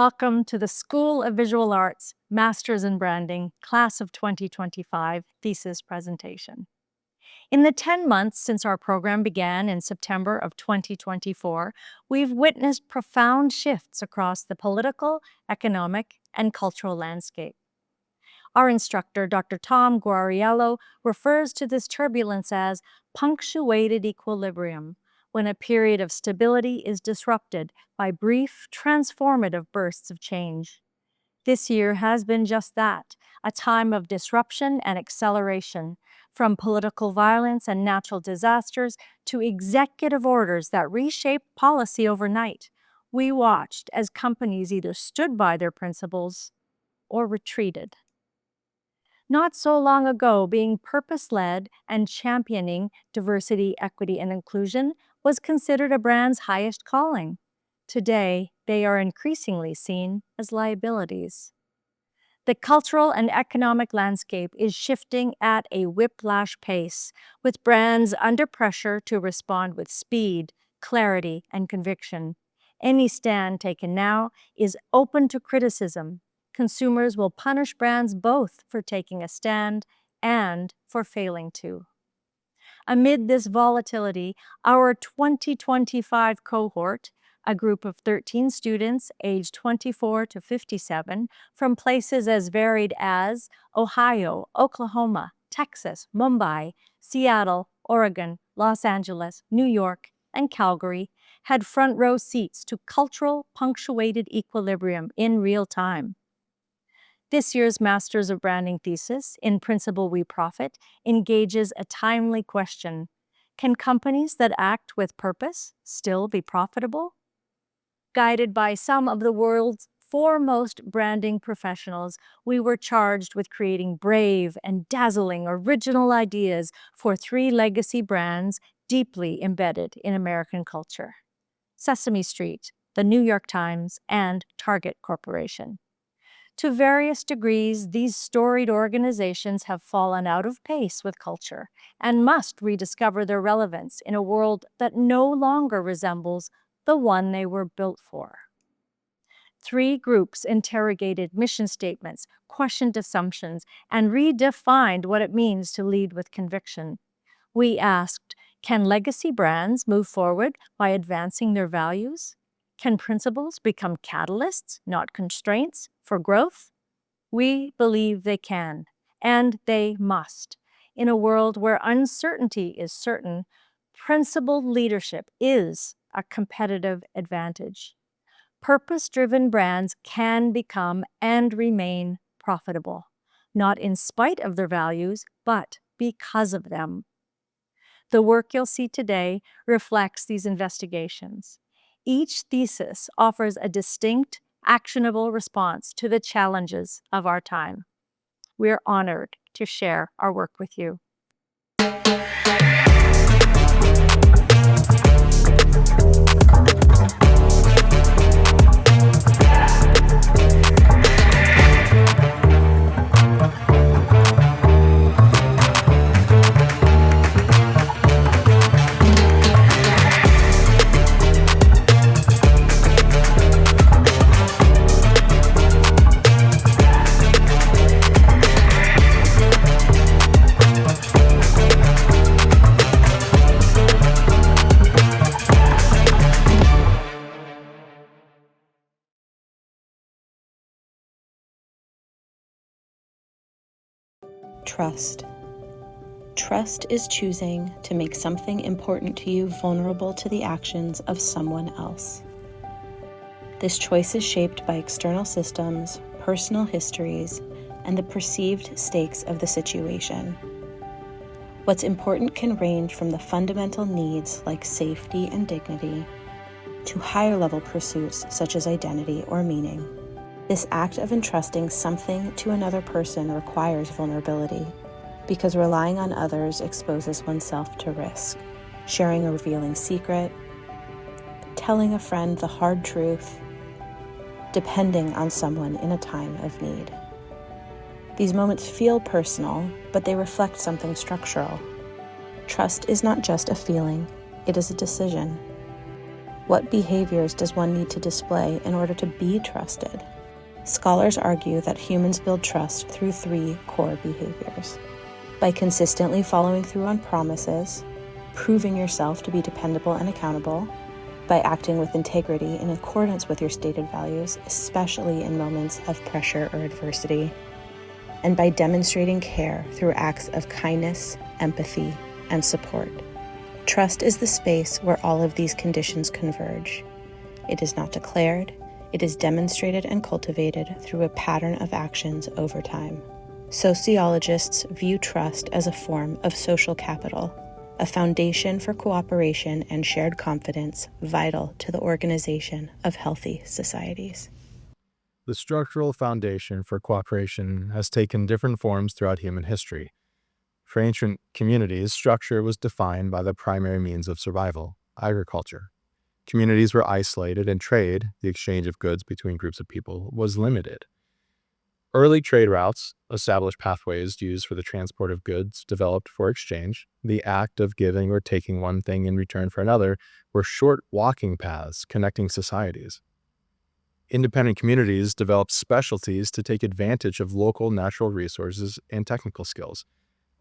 Welcome to the School of Visual Arts Masters in Branding Class of 2025 Thesis presentation. In the 10 months since our program began in September of 2024, we've witnessed profound shifts across the political, economic, and cultural landscape. Our instructor, Dr. Tom Guariello, refers to this turbulence as punctuated equilibrium, when a period of stability is disrupted by brief, transformative bursts of change. This year has been just that, a time of disruption and acceleration, from political violence and natural disasters to executive orders that reshaped policy overnight. We watched as companies either stood by their principles or retreated. Not so long ago, being purpose-led and championing diversity, equity, and inclusion was considered a brand's highest calling. Today, they are increasingly seen as liabilities. The cultural and economic landscape is shifting at a whiplash pace, with brands under pressure to respond with speed, clarity, and conviction. Any stand taken now is open to criticism. Consumers will punish brands both for taking a stand and for failing to. Amid this volatility, our 2025 cohort, a group of 13 students aged 24 to 57 from places as varied as Ohio, Oklahoma, Texas, Mumbai, Seattle, Oregon, Los Angeles, New York, and Calgary, had front row seats to cultural punctuated equilibrium in real time. This year's Masters of Branding thesis, In Principle We Profit, engages a timely question. Can companies that act with purpose still be profitable? Guided by some of the world's foremost branding professionals, we were charged with creating brave and dazzling original ideas for 3 legacy brands deeply embedded in American culture: Sesame Street, the New York Times, and Target Corporation. To various degrees, these storied organizations have fallen out of pace with culture and must rediscover their relevance in a world that no longer resembles the one they were built for. 3 groups interrogated mission statements, questioned assumptions, and redefined what it means to lead with conviction. We asked, can legacy brands move forward by advancing their values? Can principles become catalysts, not constraints, for growth? We believe they can, and they must. In a world where uncertainty is certain, principled leadership is a competitive advantage. Purpose-driven brands can become and remain profitable, not in spite of their values, but because of them. The work you'll see today reflects these investigations. Each thesis offers a distinct, actionable response to the challenges of our time. We are honored to share our work with you. Trust. Trust is choosing to make something important to you vulnerable to the actions of someone else. This choice is shaped by external systems, personal histories, and the perceived stakes of the situation. What's important can range from the fundamental needs like safety and dignity to higher-level pursuits such as identity or meaning. This act of entrusting something to another person requires vulnerability, because relying on others exposes oneself to risk. Sharing a revealing secret, telling a friend the hard truth, depending on someone in a time of need. These moments feel personal, but they reflect something structural. Trust is not just a feeling, it is a decision. What behaviors does one need to display in order to be trusted? Scholars argue that humans build trust through 3 core behaviors: by consistently following through on promises, proving yourself to be dependable and accountable, by acting with integrity in accordance with your stated values, especially in moments of pressure or adversity, and by demonstrating care through acts of kindness, empathy, and support. Trust is the space where all of these conditions converge. It is not declared, it is demonstrated and cultivated through a pattern of actions over time. Sociologists view trust as a form of social capital, a foundation for cooperation and shared confidence vital to the organization of healthy societies. The structural foundation for cooperation has taken different forms throughout human history. For ancient communities, structure was defined by the primary means of survival, agriculture. Communities were isolated and trade, the exchange of goods between groups of people, was limited. Early trade routes established pathways used for the transport of goods developed for exchange. The act of giving or taking one thing in return for another were short walking paths connecting societies. Independent communities developed specialties to take advantage of local natural resources and technical skills.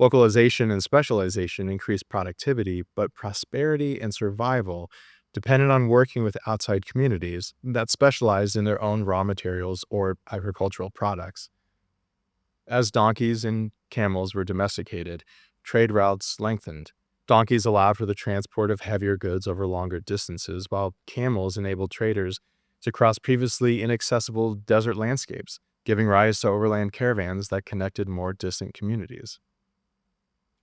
Localization and specialization increased productivity, but prosperity and survival depended on working with outside communities that specialized in their own raw materials or agricultural products. As donkeys and camels were domesticated, trade routes lengthened. Donkeys allowed for the transport of heavier goods over longer distances, while camels enabled traders to cross previously inaccessible desert landscapes, giving rise to overland caravans that connected more distant communities.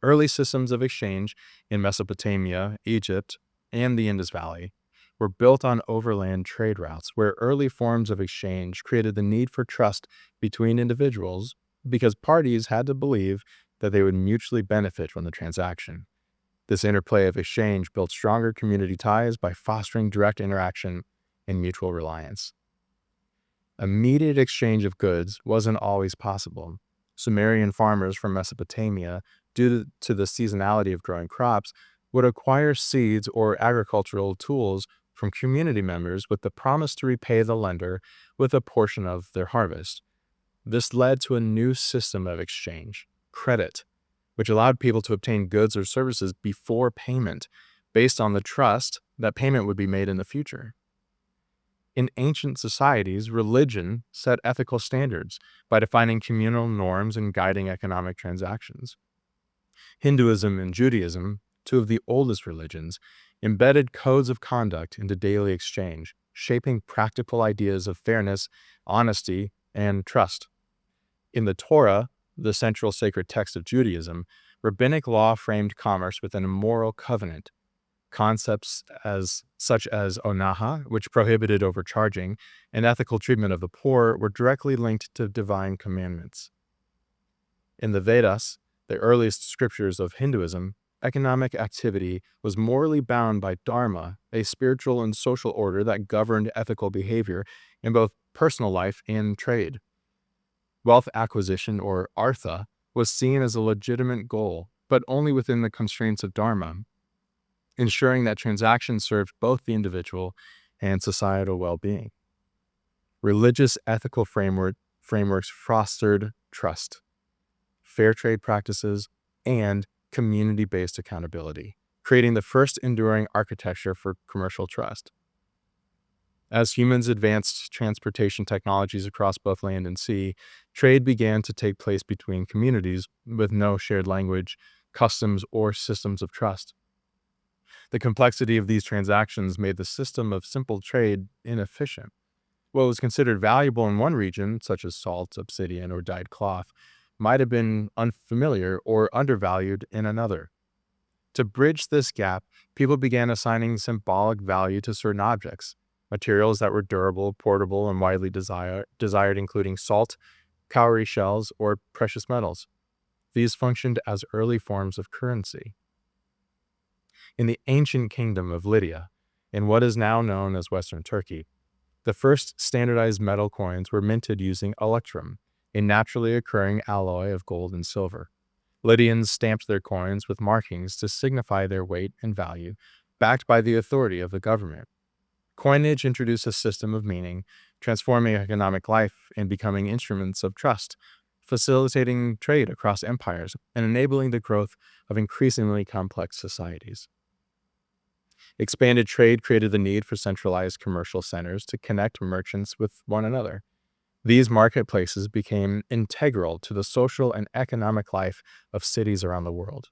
Early systems of exchange in Mesopotamia, Egypt, and the Indus Valley were built on overland trade routes, where early forms of exchange created the need for trust between individuals because parties had to believe that they would mutually benefit from the transaction. This interplay of exchange built stronger community ties by fostering direct interaction and mutual reliance. Immediate exchange of goods wasn't always possible. Sumerian farmers from Mesopotamia, due to the seasonality of growing crops, would acquire seeds or agricultural tools from community members with the promise to repay the lender with a portion of their harvest. This led to a new system of exchange, credit, which allowed people to obtain goods or services before payment, based on the trust that payment would be made in the future. In ancient societies, religion set ethical standards by defining communal norms and guiding economic transactions. Hinduism and Judaism, two of the oldest religions, embedded codes of conduct into daily exchange, shaping practical ideas of fairness, honesty, and trust. In the Torah, the central sacred text of Judaism, rabbinic law framed commerce within a moral covenant. Concepts such as onaha, which prohibited overcharging, and ethical treatment of the poor were directly linked to divine commandments. In the Vedas, the earliest scriptures of Hinduism, economic activity was morally bound by dharma, a spiritual and social order that governed ethical behavior in both personal life and trade. Wealth acquisition, or artha, was seen as a legitimate goal, but only within the constraints of dharma, ensuring that transactions served both the individual and societal well-being. Religious ethical frameworks fostered trust, fair trade practices, and community-based accountability, creating the first enduring architecture for commercial trust. As humans advanced transportation technologies across both land and sea, trade began to take place between communities with no shared language, customs, or systems of trust. The complexity of these transactions made the system of simple trade inefficient. What was considered valuable in one region, such as salt, obsidian, or dyed cloth, might have been unfamiliar or undervalued in another. To bridge this gap, people began assigning symbolic value to certain objects, materials that were durable, portable, and widely desired, including salt, cowrie shells, or precious metals. These functioned as early forms of currency. In the ancient kingdom of Lydia, in what is now known as Western Turkey, the first standardized metal coins were minted using electrum, a naturally occurring alloy of gold and silver. Lydians stamped their coins with markings to signify their weight and value, backed by the authority of the government. Coinage introduced a system of meaning, transforming economic life and becoming instruments of trust, facilitating trade across empires and enabling the growth of increasingly complex societies. Expanded trade created the need for centralized commercial centers to connect merchants with one another. These marketplaces became integral to the social and economic life of cities around the world.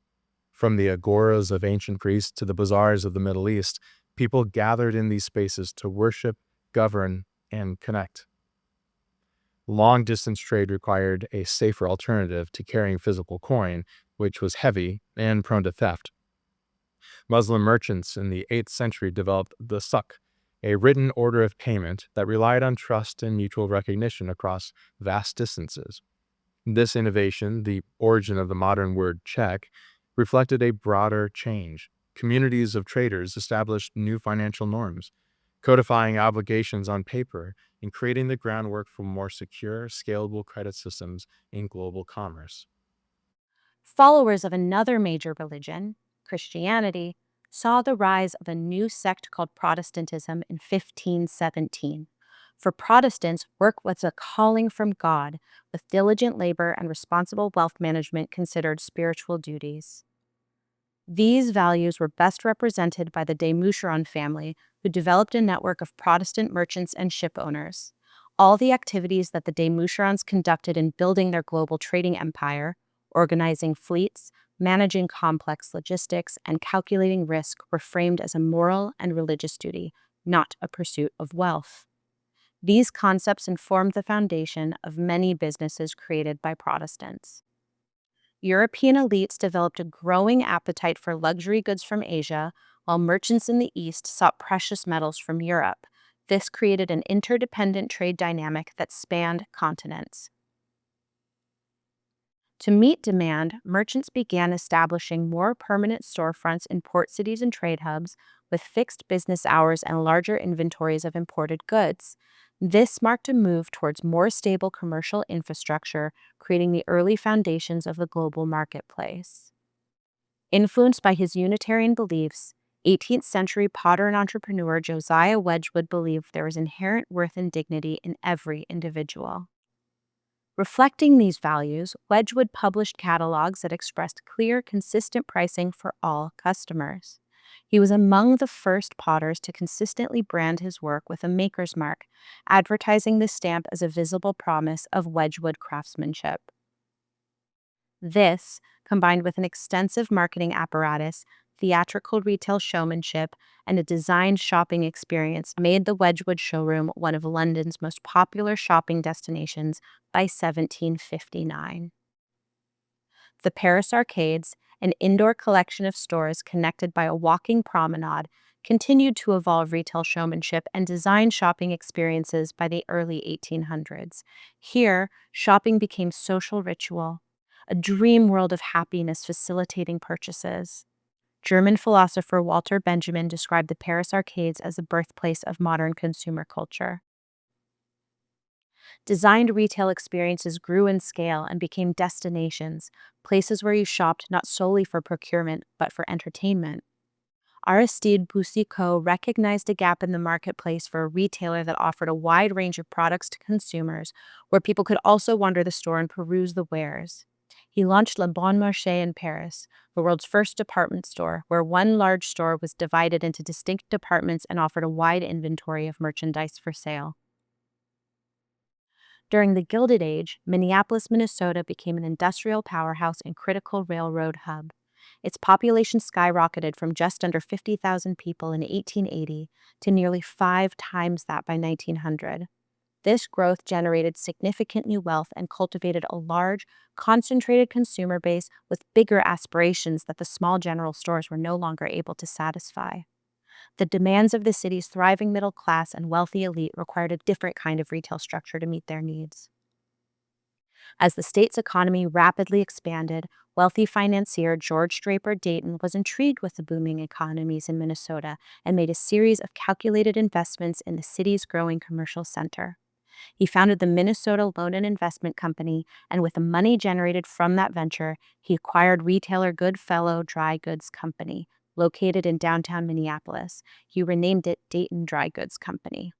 From the agoras of ancient Greece to the bazaars of the Middle East, people gathered in these spaces to worship, govern, and connect. Long-distance trade required a safer alternative to carrying physical coin, which was heavy and prone to theft. Muslim merchants in the 8th century developed the suk, a written order of payment that relied on trust and mutual recognition across vast distances. This innovation, the origin of the modern word check, reflected a broader change. Communities of traders established new financial norms, codifying obligations on paper and creating the groundwork for more secure, scalable credit systems in global commerce. Followers of another major religion, Christianity, saw the rise of a new sect called Protestantism in 1517. For Protestants, work was a calling from God, with diligent labor and responsible wealth management considered spiritual duties. These values were best represented by the de Moucheron family, who developed a network of Protestant merchants and ship owners. All the activities that the de Moucherons conducted in building their global trading empire, organizing fleets, managing complex logistics, and calculating risk were framed as a moral and religious duty, not a pursuit of wealth. These concepts informed the foundation of many businesses created by Protestants. European elites developed a growing appetite for luxury goods from Asia, while merchants in the East sought precious metals from Europe. This created an interdependent trade dynamic that spanned continents. To meet demand, merchants began establishing more permanent storefronts in port cities and trade hubs, with fixed business hours and larger inventories of imported goods. This marked a move towards more stable commercial infrastructure, creating the early foundations of the global marketplace. Influenced by his Unitarian beliefs, 18th century potter and entrepreneur Josiah Wedgwood believed there was inherent worth and dignity in every individual. Reflecting these values, Wedgwood published catalogs that expressed clear, consistent pricing for all customers. He was among the first potters to consistently brand his work with a maker's mark, advertising the stamp as a visible promise of Wedgwood craftsmanship. This, combined with an extensive marketing apparatus, theatrical retail showmanship, and a designed shopping experience, made the Wedgwood showroom one of London's most popular shopping destinations by 1759. The Paris Arcades, an indoor collection of stores connected by a walking promenade, continued to evolve retail showmanship and design shopping experiences by the early 1800s. Here, shopping became social ritual, a dream world of happiness facilitating purchases. German philosopher Walter Benjamin described the Paris Arcades as the birthplace of modern consumer culture. Designed retail experiences grew in scale and became destinations, places where you shopped not solely for procurement, but for entertainment. Aristide Boucicaut recognized a gap in the marketplace for a retailer that offered a wide range of products to consumers, where people could also wander the store and peruse the wares. He launched Le Bon Marché in Paris, the world's first department store, where one large store was divided into distinct departments and offered a wide inventory of merchandise for sale. During the Gilded Age, Minneapolis, Minnesota became an industrial powerhouse and critical railroad hub. Its population skyrocketed from just under 50,000 people in 1880 to nearly 5 times that by 1900. This growth generated significant new wealth and cultivated a large, concentrated consumer base with bigger aspirations that the small general stores were no longer able to satisfy. The demands of the city's thriving middle class and wealthy elite required a different kind of retail structure to meet their needs. As the state's economy rapidly expanded, wealthy financier George Draper Dayton was intrigued with the booming economies in Minnesota and made a series of calculated investments in the city's growing commercial center. He founded the Minnesota Loan and Investment Company, and with the money generated from that venture, he acquired retailer Goodfellow Dry Goods Company, located in downtown Minneapolis. He renamed it Dayton Dry Goods Company.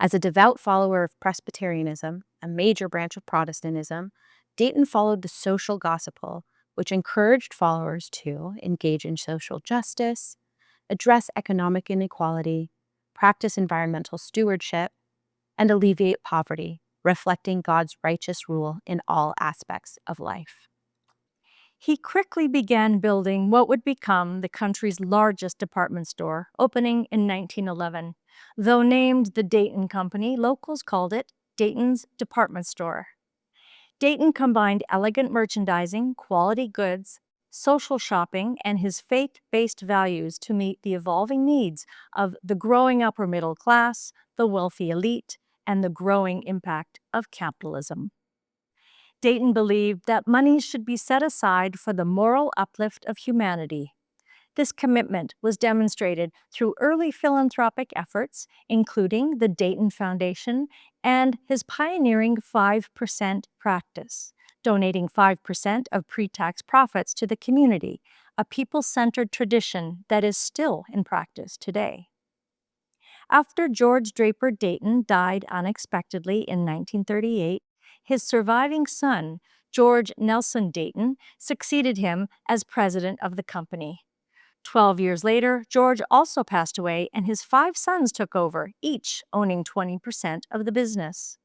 As a devout follower of Presbyterianism, a major branch of Protestantism, Dayton followed the social gospel, which encouraged followers to engage in social justice, address economic inequality, practice environmental stewardship, and alleviate poverty, reflecting God's righteous rule in all aspects of life. He quickly began building what would become the country's largest department store, opening in 1911. Though named the Dayton Company, locals called it Dayton's Department Store. Dayton combined elegant merchandising, quality goods, social shopping, and his faith-based values to meet the evolving needs of the growing upper middle class, the wealthy elite, and the growing impact of capitalism. Dayton believed that money should be set aside for the moral uplift of humanity. This commitment was demonstrated through early philanthropic efforts, including the Dayton Foundation and his pioneering 5% practice, donating 5% of pre-tax profits to the community, a people-centered tradition that is still in practice today. After George Draper Dayton died unexpectedly in 1938, his surviving son, George Nelson Dayton, succeeded him as president of the company. 12 years later, George also passed away, and his 5 sons took over, each owning 20% of the business.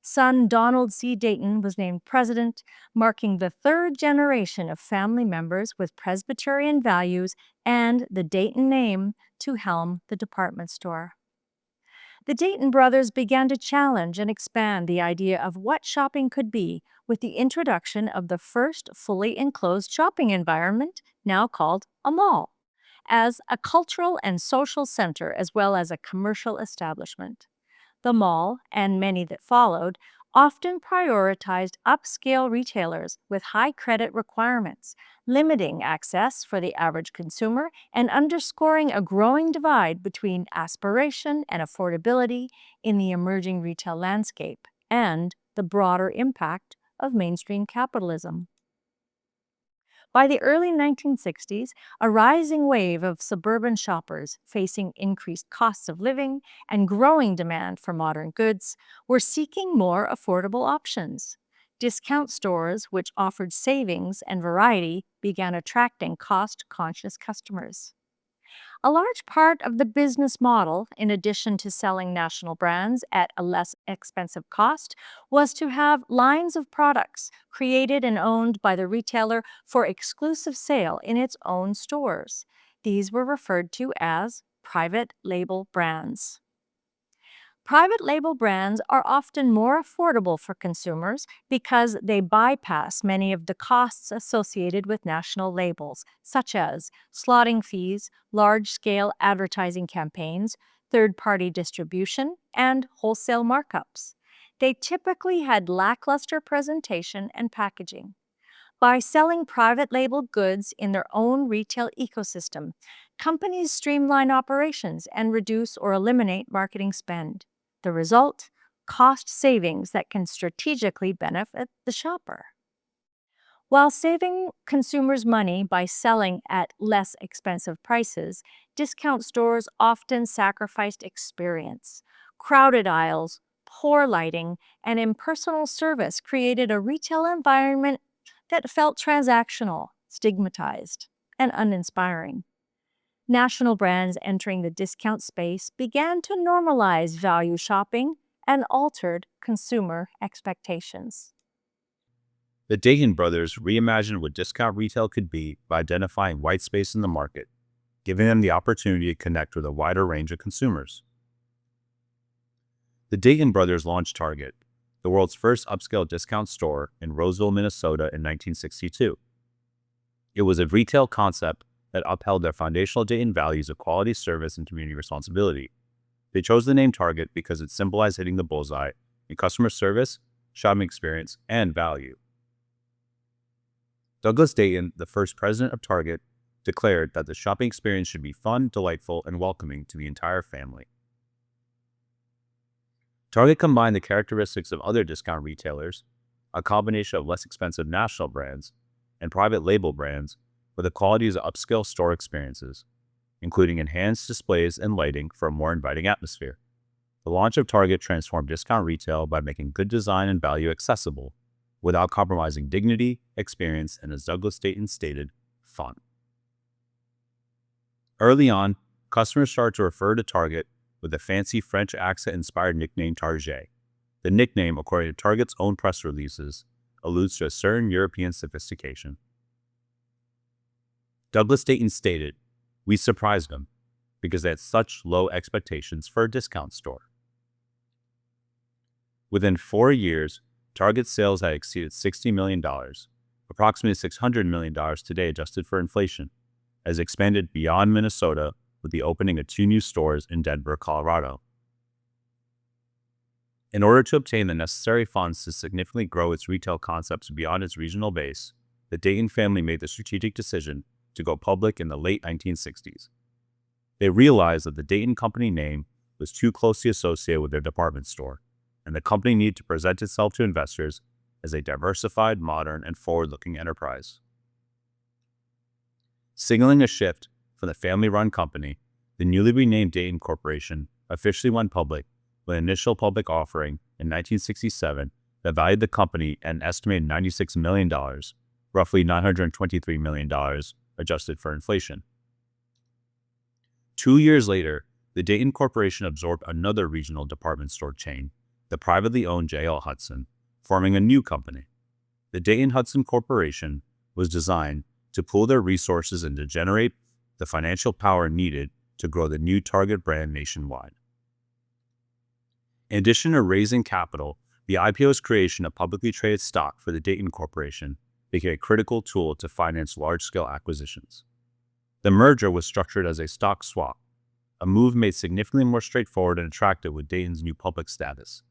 Son Donald C. Dayton was named president, marking the 3rd generation of family members with Presbyterian values and the Dayton name to helm the department store. The Dayton brothers began to challenge and expand the idea of what shopping could be with the introduction of the first fully enclosed shopping environment, now called a mall, as a cultural and social center as well as a commercial establishment. The mall, and many that followed, often prioritized upscale retailers with high credit requirements, limiting access for the average consumer and underscoring a growing divide between aspiration and affordability in the emerging retail landscape and the broader impact of mainstream capitalism. By the early 1960s, a rising wave of suburban shoppers facing increased costs of living and growing demand for modern goods were seeking more affordable options. Discount stores, which offered savings and variety, began attracting cost-conscious customers. A large part of the business model, in addition to selling national brands at a less expensive cost, was to have lines of products created and owned by the retailer for exclusive sale in its own stores. These were referred to as private label brands. Private label brands are often more affordable for consumers because they bypass many of the costs associated with national labels, such as slotting fees, large-scale advertising campaigns, third-party distribution, and wholesale markups. They typically had lackluster presentation and packaging. By selling private label goods in their own retail ecosystem, companies streamline operations and reduce or eliminate marketing spend. The result? Cost savings that can strategically benefit the shopper. While saving consumers money by selling at less expensive prices, discount stores often sacrificed experience. Crowded aisles, poor lighting, and impersonal service created a retail environment that felt transactional, stigmatized, and uninspiring. National brands entering the discount space began to normalize value shopping and altered consumer expectations. The Dayton brothers reimagined what discount retail could be by identifying white space in the market, giving them the opportunity to connect with a wider range of consumers. The Dayton brothers launched Target, the world's first upscale discount store, in Roseville, Minnesota in 1962. It was a retail concept that upheld their foundational Dayton values of quality service and community responsibility. They chose the name Target because it symbolized hitting the bullseye in customer service, shopping experience, and value. Douglas Dayton, the first president of Target, declared that the shopping experience should be fun, delightful, and welcoming to the entire family. Target combined the characteristics of other discount retailers, a combination of less expensive national brands and private label brands, but the quality of upscale store experiences, including enhanced displays and lighting for a more inviting atmosphere. The launch of Target transformed discount retail by making good design and value accessible, without compromising dignity, experience, and, as Douglas Dayton stated, fun. Early on, customers started to refer to Target with the fancy French accent-inspired nickname Target. The nickname, according to Target's own press releases, alludes to a certain European sophistication. Douglas Dayton stated, "We surprised them because they had such low expectations for a discount store." Within 4 years, Target's sales had exceeded $60 million, approximately $600 million today adjusted for inflation, as expanded beyond Minnesota with the opening of 2 new stores in Denver, Colorado. In order to obtain the necessary funds to significantly grow its retail concepts beyond its regional base, the Dayton family made the strategic decision to go public in the late 1960s. They realized that the Dayton Company name was too closely associated with their department store, and the company needed to present itself to investors as a diversified, modern, and forward-looking enterprise. Signaling a shift from the family-run company, the newly renamed Dayton Corporation officially went public with an initial public offering in 1967 that valued the company at an estimated $96 million, roughly $923 million adjusted for inflation. 2 years later, the Dayton Corporation absorbed another regional department store chain, the privately owned J.L. Hudson, forming a new company. The Dayton Hudson Corporation was designed to pool their resources and to generate the financial power needed to grow the new Target brand nationwide. In addition to raising capital, the IPO's creation of publicly traded stock for the Dayton Corporation became a critical tool to finance large-scale acquisitions. The merger was structured as a stock swap, a move made significantly more straightforward and attractive with Dayton's new public status.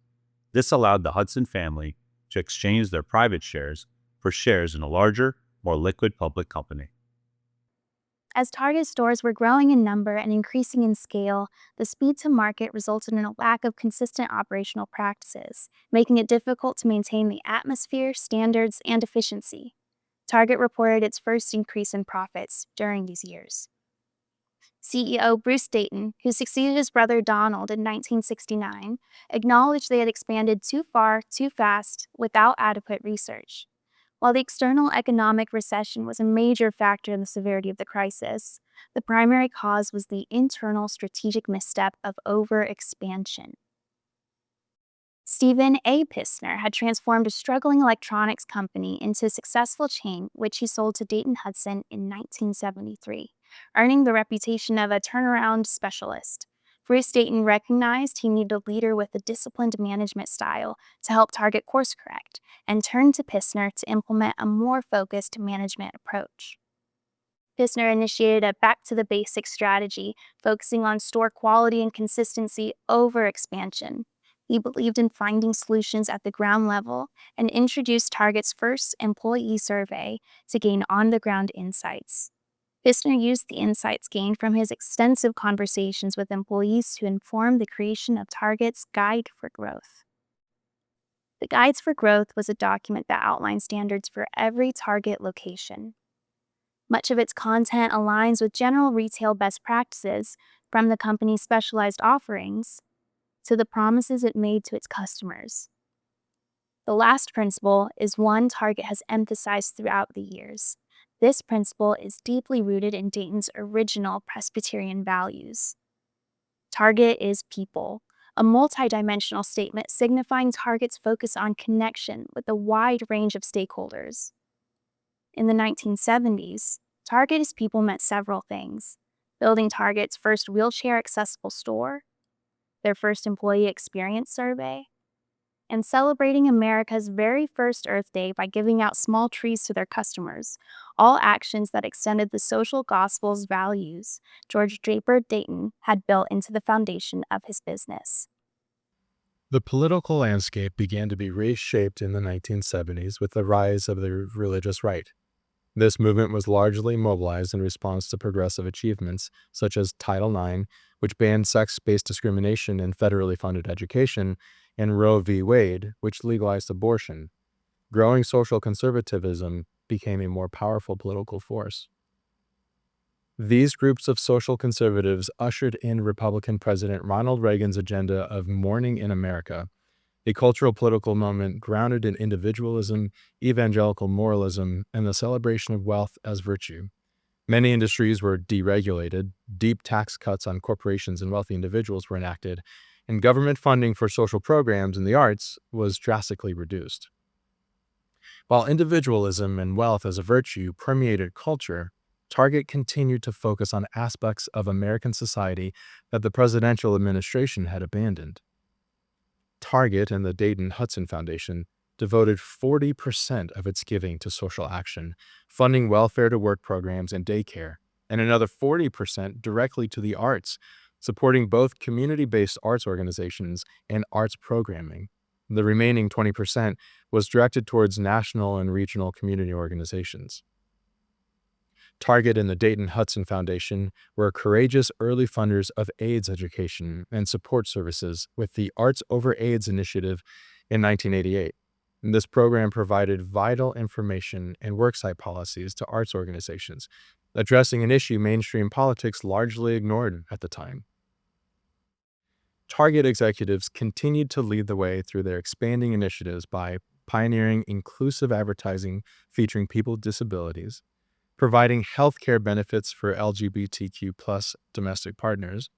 This allowed the Hudson family to exchange their private shares for shares in a larger, more liquid public company. As Target stores were growing in number and increasing in scale, the speed to market resulted in a lack of consistent operational practices, making it difficult to maintain the atmosphere, standards, and efficiency. Target reported its first increase in profits during these years. CEO Bruce Dayton, who succeeded his brother Donald in 1969, acknowledged they had expanded too far, too fast, without adequate research. While the external economic recession was a major factor in the severity of the crisis, the primary cause was the internal strategic misstep of overexpansion. Stephen A. Pissner had transformed a struggling electronics company into a successful chain, which he sold to Dayton Hudson in 1973, earning the reputation of a turnaround specialist. Bruce Dayton recognized he needed a leader with a disciplined management style to help Target course correct, and turned to Pissner to implement a more focused management approach. Pissner initiated a back-to-the-basics strategy, focusing on store quality and consistency over expansion. He believed in finding solutions at the ground level and introduced Target's first employee survey to gain on-the-ground insights. Pissner used the insights gained from his extensive conversations with employees to inform the creation of Target's Guide for Growth. The Guides for Growth was a document that outlined standards for every Target location. Much of its content aligns with general retail best practices, from the company's specialized offerings to the promises it made to its customers. The last principle is one Target has emphasized throughout the years. This principle is deeply rooted in Dayton's original Presbyterian values. Target is people, a multidimensional statement signifying Target's focus on connection with a wide range of stakeholders. In the 1970s, Target is people meant several things: building Target's first wheelchair-accessible store, their first employee experience survey, and celebrating America's very first Earth Day by giving out small trees to their customers, all actions that extended the social gospel's values George Draper Dayton had built into the foundation of his business. The political landscape began to be reshaped in the 1970s with the rise of the religious right. This movement was largely mobilized in response to progressive achievements such as Title IX, which banned sex-based discrimination in federally funded education, and Roe v. Wade, which legalized abortion. Growing social conservatism became a more powerful political force. These groups of social conservatives ushered in Republican President Ronald Reagan's agenda of Morning in America, a cultural political moment grounded in individualism, evangelical moralism, and the celebration of wealth as virtue. Many industries were deregulated, deep tax cuts on corporations and wealthy individuals were enacted, and government funding for social programs in the arts was drastically reduced. While individualism and wealth as a virtue permeated culture, Target continued to focus on aspects of American society that the presidential administration had abandoned. Target and the Dayton-Hudson Foundation devoted 40% of its giving to social action, funding welfare-to-work programs and daycare, and another 40% directly to the arts, supporting both community-based arts organizations and arts programming. The remaining 20% was directed towards national and regional community organizations. Target and the Dayton-Hudson Foundation were courageous early funders of AIDS education and support services with the Arts Over AIDS initiative in 1988. This program provided vital information and worksite policies to arts organizations, addressing an issue mainstream politics largely ignored at the time. Target executives continued to lead the way through their expanding initiatives by pioneering inclusive advertising featuring people with disabilities, providing healthcare benefits for LGBTQ+ domestic partners,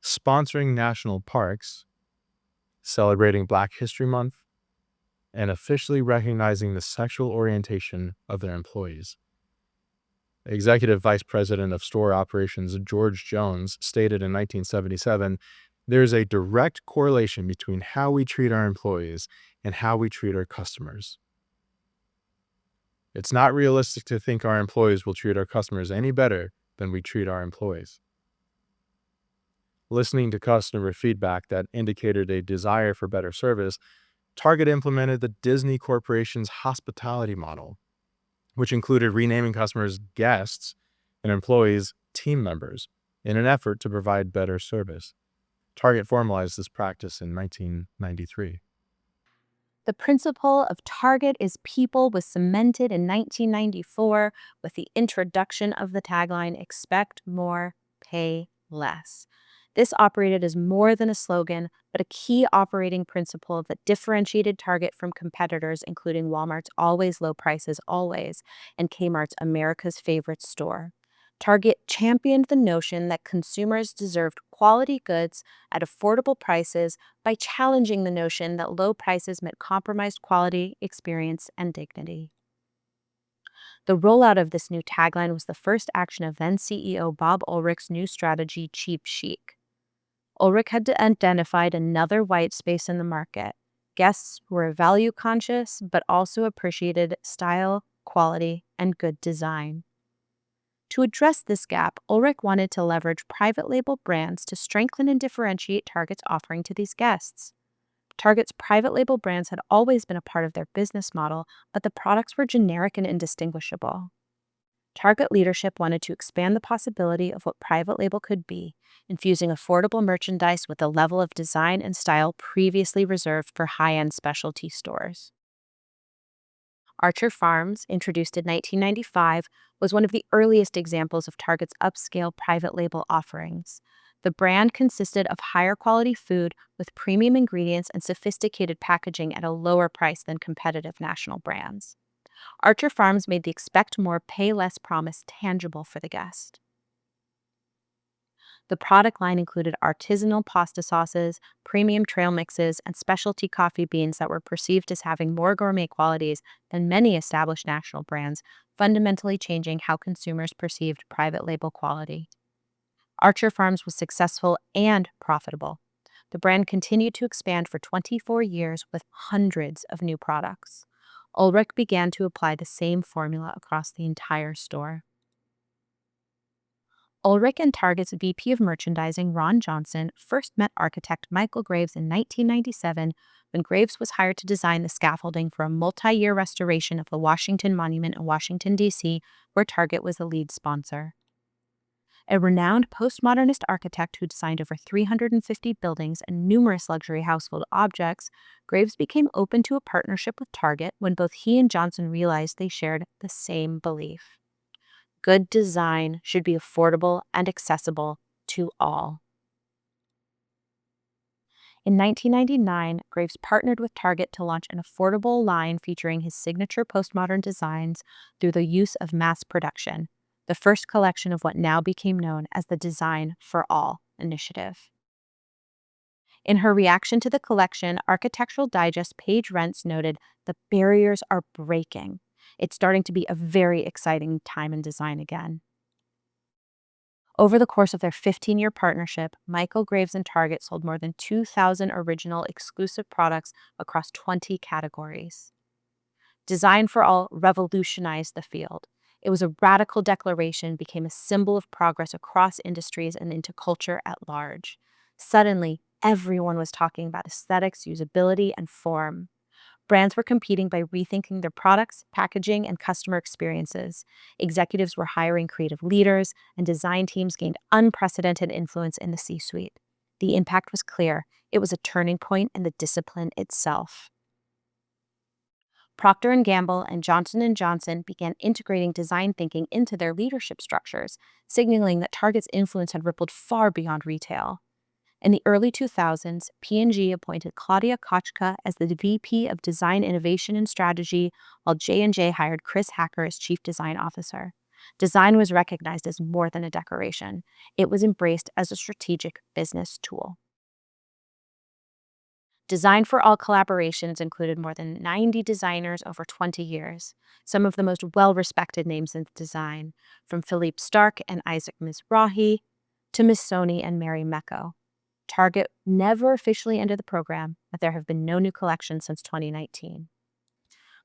sponsoring national parks, celebrating Black History Month, and officially recognizing the sexual orientation of their employees. Executive Vice President of Store Operations George Jones stated in 1977, "There is a direct correlation between how we treat our employees and how we treat our customers. It's not realistic to think our employees will treat our customers any better than we treat our employees." Listening to customer feedback that indicated a desire for better service, Target implemented the Disney Corporation's hospitality model, which included renaming customers guests and employees team members in an effort to provide better service. Target formalized this practice in 1993. The principle of Target is people was cemented in 1994 with the introduction of the tagline, "Expect more, pay less." This operated as more than a slogan, but a key operating principle that differentiated Target from competitors, including Walmart's Always Low Prices Always and Kmart's America's Favorite Store. Target championed the notion that consumers deserved quality goods at affordable prices by challenging the notion that low prices meant compromised quality, experience, and dignity. The rollout of this new tagline was the first action of then CEO Bob Ulrich's new strategy, Cheap Chic. Ulrich had identified another white space in the market. Guests were value conscious, but also appreciated style, quality, and good design. To address this gap, Ulrich wanted to leverage private label brands to strengthen and differentiate Target's offering to these guests. Target's private label brands had always been a part of their business model, but the products were generic and indistinguishable. Target leadership wanted to expand the possibility of what private label could be, infusing affordable merchandise with a level of design and style previously reserved for high-end specialty stores. Archer Farms, introduced in 1995, was one of the earliest examples of Target's upscale private label offerings. The brand consisted of higher quality food with premium ingredients and sophisticated packaging at a lower price than competitive national brands. Archer Farms made the expect more, pay less promise tangible for the guest. The product line included artisanal pasta sauces, premium trail mixes, and specialty coffee beans that were perceived as having more gourmet qualities than many established national brands, fundamentally changing how consumers perceived private label quality. Archer Farms was successful and profitable. The brand continued to expand for 24 years with hundreds of new products. Ulrich began to apply the same formula across the entire store. Ulrich and Target's VP of Merchandising, Ron Johnson, first met architect Michael Graves in 1997 when Graves was hired to design the scaffolding for a multi-year restoration of the Washington Monument in Washington, D.C., where Target was the lead sponsor. A renowned postmodernist architect who designed over 350 buildings and numerous luxury household objects, Graves became open to a partnership with Target when both he and Johnson realized they shared the same belief. Good design should be affordable and accessible to all. In 1999, Graves partnered with Target to launch an affordable line featuring his signature postmodern designs through the use of mass production, the first collection of what now became known as the Design for All initiative. In her reaction to the collection, Architectural Digest Paige Rents noted, "The barriers are breaking. It's starting to be a very exciting time in design again." Over the course of their 15-year partnership, Michael Graves and Target sold more than 2,000 original exclusive products across 20 categories. Design for All revolutionized the field. It was a radical declaration, became a symbol of progress across industries and into culture at large. Suddenly, everyone was talking about aesthetics, usability, and form. Brands were competing by rethinking their products, packaging, and customer experiences. Executives were hiring creative leaders, and design teams gained unprecedented influence in the C-suite. The impact was clear. It was a turning point in the discipline itself. Procter & Gamble and Johnson & Johnson began integrating design thinking into their leadership structures, signaling that Target's influence had rippled far beyond retail. In the early 2000s, P&G appointed Claudia Kochka as the VP of Design Innovation and Strategy, while J&J hired Chris Hacker as Chief Design Officer. Design was recognized as more than a decoration. It was embraced as a strategic business tool. Design for All collaborations included more than 90 designers over 20 years, some of the most well-respected names in design, from Philippe Starck and Isaac Mizrahi to Missoni and Mary Mecco. Target never officially ended the program, but there have been no new collections since 2019.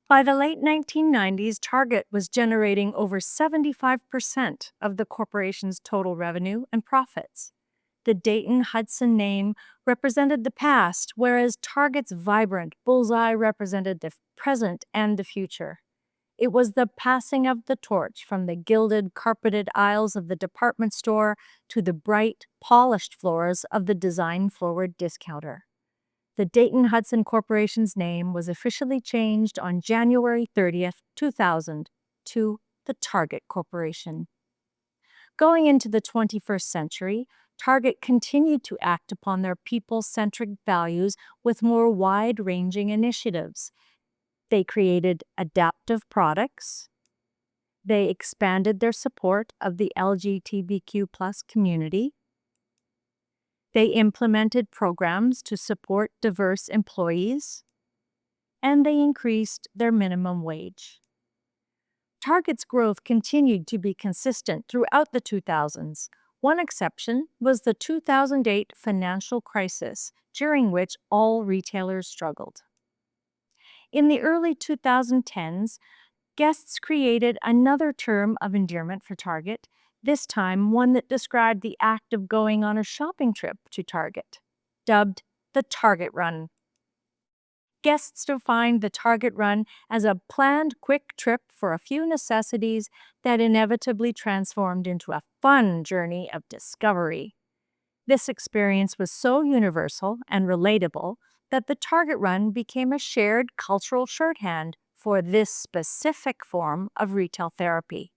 By the late 1990s, Target was generating over 75% of the corporation's total revenue and profits. The Dayton-Hudson name represented the past, whereas Target's vibrant bullseye represented the present and the future. It was the passing of the torch from the gilded, carpeted aisles of the department store to the bright, polished floors of the design-forward discounter. The Dayton-Hudson Corporation's name was officially changed on January 30th, 2000, to the Target Corporation. Going into the 21st century, Target continued to act upon their people-centric values with more wide-ranging initiatives. They created adaptive products. They expanded their support of the LGBTQ+ community. They implemented programs to support diverse employees. And they increased their minimum wage. Target's growth continued to be consistent throughout the 2000s. One exception was the 2008 financial crisis, during which all retailers struggled. In the early 2010s, guests created another term of endearment for Target, this time one that described the act of going on a shopping trip to Target, dubbed the Target Run. Guests defined the Target Run as a planned quick trip for a few necessities that inevitably transformed into a fun journey of discovery. This experience was so universal and relatable that the Target Run became a shared cultural shorthand for this specific form of retail therapy.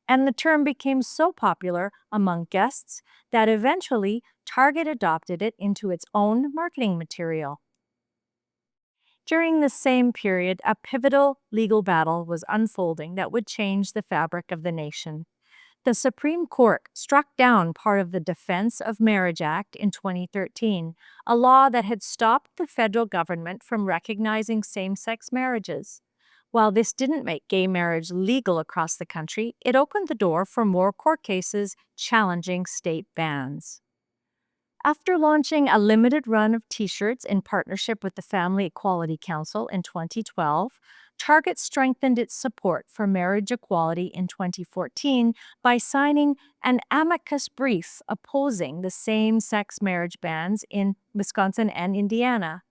And the term became so popular among guests that eventually Target adopted it into its own marketing material. During the same period, a pivotal legal battle was unfolding that would change the fabric of the nation. The Supreme Court struck down part of the Defense of Marriage Act in 2013, a law that had stopped the federal government from recognizing same-sex marriages. While this didn't make gay marriage legal across the country, it opened the door for more court cases challenging state bans. After launching a limited run of t-shirts in partnership with the Family Equality Council in 2012, Target strengthened its support for marriage equality in 2014 by signing an amicus brief opposing the same-sex marriage bans in Wisconsin and Indiana.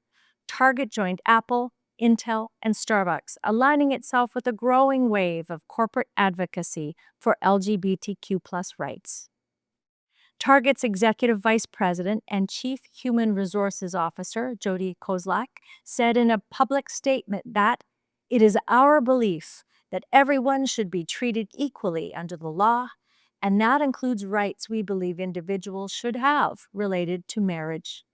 Target joined Apple, Intel, and Starbucks, aligning itself with a growing wave of corporate advocacy for LGBTQ+ rights. Target's Executive Vice President and Chief Human Resources Officer, Jody Kozlak, said in a public statement that it is our belief that everyone should be treated equally under the law, and that includes rights we believe individuals should have related to marriage.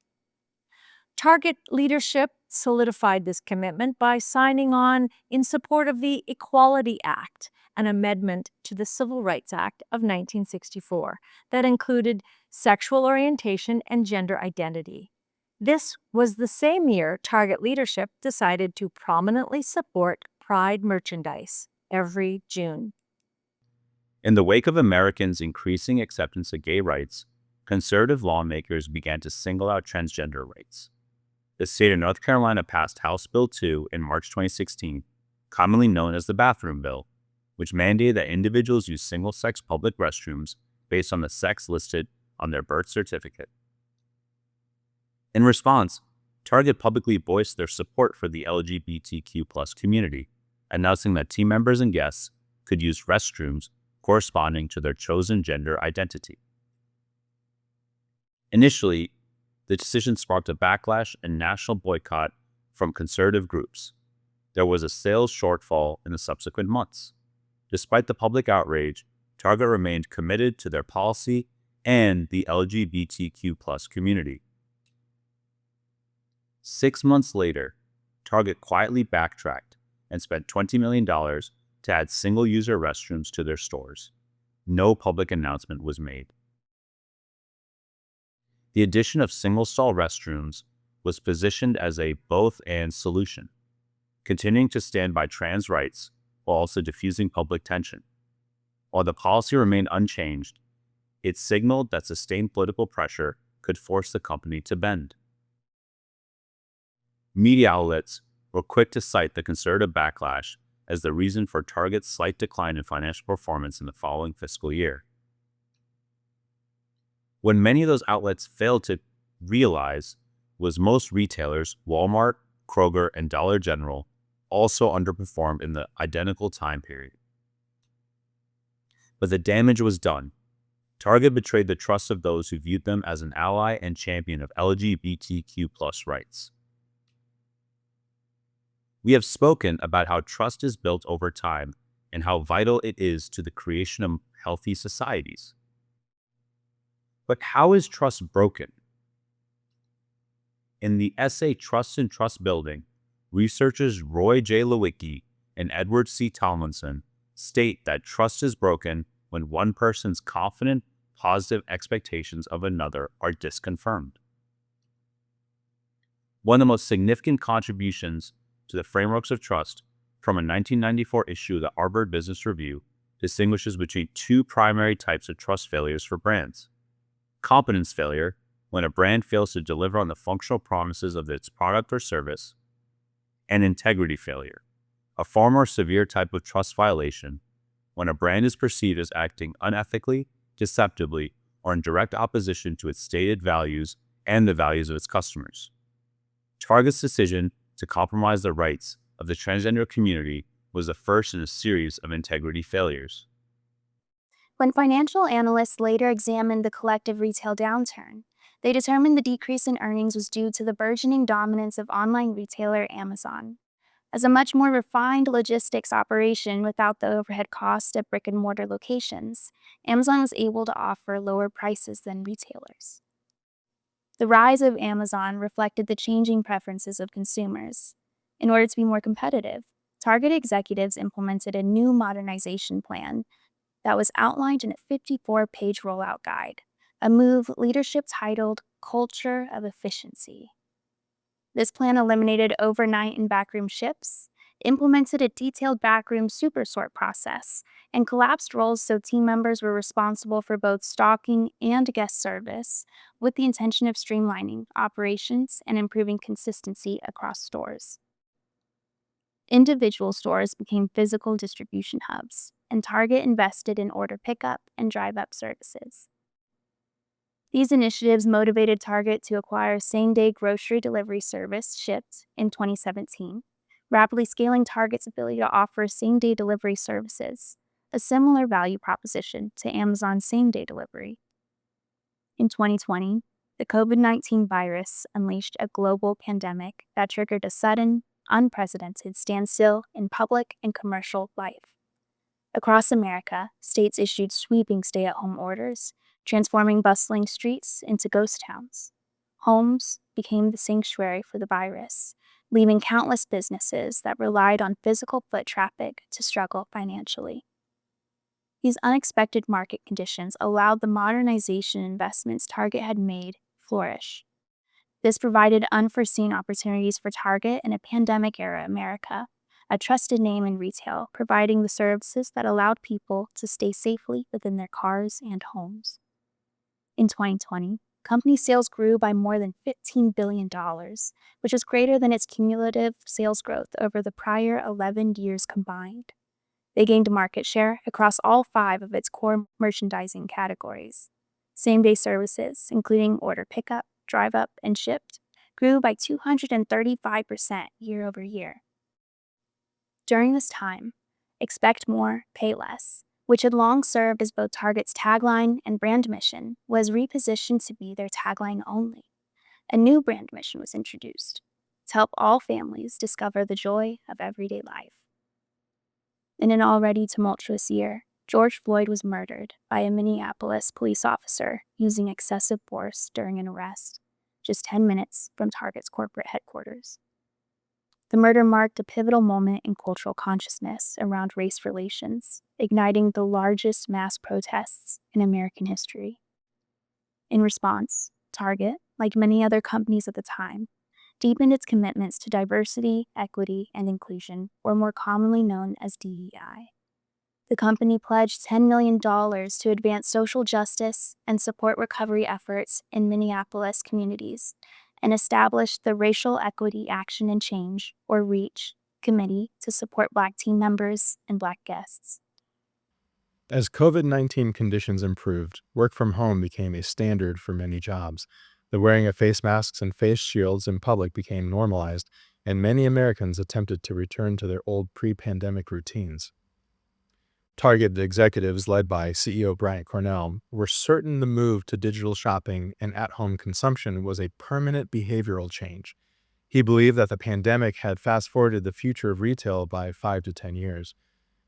Target leadership solidified this commitment by signing on in support of the Equality Act, an amendment to the Civil Rights Act of 1964 that included sexual orientation and gender identity. This was the same year Target leadership decided to prominently support Pride merchandise every June. In the wake of Americans' increasing acceptance of gay rights, conservative lawmakers began to single out transgender rights. The state of North Carolina passed House Bill 2 in March 2016, commonly known as the Bathroom Bill, which mandated that individuals use single-sex public restrooms based on the sex listed on their birth certificate. In response, Target publicly voiced their support for the LGBTQ+ community, announcing that team members and guests could use restrooms corresponding to their chosen gender identity. Initially, the decision sparked a backlash and national boycott from conservative groups. There was a sales shortfall in the subsequent months. Despite the public outrage, Target remained committed to their policy and the LGBTQ+ community. 6 months later, Target quietly backtracked and spent $20 million to add single-user restrooms to their stores. No public announcement was made. The addition of single-stall restrooms was positioned as a both-and solution, continuing to stand by trans rights while also diffusing public tension. While the policy remained unchanged, it signaled that sustained political pressure could force the company to bend. Media outlets were quick to cite the conservative backlash as the reason for Target's slight decline in financial performance in the following fiscal year. What many of those outlets failed to realize was most retailers, Walmart, Kroger, and Dollar General, also underperformed in the identical time period. But the damage was done. Target betrayed the trust of those who viewed them as an ally and champion of LGBTQ+ rights. We have spoken about how trust is built over time and how vital it is to the creation of healthy societies. But how is trust broken? In the essay Trust and Trust Building, researchers Roy J. Lewicki and Edward C. Tomlinson state that trust is broken when one person's confident, positive expectations of another are disconfirmed. One of the most significant contributions to the frameworks of trust from a 1994 issue of the Harvard Business Review distinguishes between two primary types of trust failures for brands. Competence failure, when a brand fails to deliver on the functional promises of its product or service, and integrity failure, a far more severe type of trust violation, when a brand is perceived as acting unethically, deceptively, or in direct opposition to its stated values and the values of its customers. Target's decision to compromise the rights of the transgender community was the first in a series of integrity failures. When financial analysts later examined the collective retail downturn, they determined the decrease in earnings was due to the burgeoning dominance of online retailer Amazon. As a much more refined logistics operation without the overhead cost of brick-and-mortar locations, Amazon was able to offer lower prices than retailers. The rise of Amazon reflected the changing preferences of consumers. In order to be more competitive, Target executives implemented a new modernization plan that was outlined in a 54-page rollout guide, a move leadership titled Culture of Efficiency. This plan eliminated overnight and backroom shifts, implemented a detailed backroom supersort process, and collapsed roles so team members were responsible for both stocking and guest service, with the intention of streamlining operations and improving consistency across stores. Individual stores became physical distribution hubs, and Target invested in order pickup and drive-up services. These initiatives motivated Target to acquire same-day grocery delivery service Shipt in 2017, rapidly scaling Target's ability to offer same-day delivery services, a similar value proposition to Amazon's same-day delivery. In 2020, the COVID-19 virus unleashed a global pandemic that triggered a sudden, unprecedented standstill in public and commercial life. Across America, states issued sweeping stay-at-home orders, transforming bustling streets into ghost towns. Homes became the sanctuary for the virus, leaving countless businesses that relied on physical foot traffic to struggle financially. These unexpected market conditions allowed the modernization investments Target had made flourish. This provided unforeseen opportunities for Target in a pandemic-era America, a trusted name in retail, providing the services that allowed people to stay safely within their cars and homes. In 2020, company sales grew by more than $15 billion, which is greater than its cumulative sales growth over the prior 11 years combined. They gained market share across all 5 of its core merchandising categories. Same-day services, including order pickup, drive up, and shipped, grew by 235% year over year. During this time, expect more, pay less, which had long served as both Target's tagline and brand mission, was repositioned to be their tagline only. A new brand mission was introduced to help all families discover the joy of everyday life. In an already tumultuous year, George Floyd was murdered by a Minneapolis police officer using excessive force during an arrest, just 10 minutes from Target's corporate headquarters. The murder marked a pivotal moment in cultural consciousness around race relations, igniting the largest mass protests in American history. In response, Target, like many other companies at the time, deepened its commitments to diversity, equity, and inclusion, or more commonly known as DEI. The company pledged $10 million to advance social justice and support recovery efforts in Minneapolis communities, and established the Racial Equity Action and Change, or REACH, committee to support Black team members and Black guests. As COVID-19 conditions improved, work from home became a standard for many jobs. The wearing of face masks and face shields in public became normalized, and many Americans attempted to return to their old pre-pandemic routines. Target executives, led by CEO Bryant Cornell, were certain the move to digital shopping and at-home consumption was a permanent behavioral change. He believed that the pandemic had fast-forwarded the future of retail by 5 to 10 years.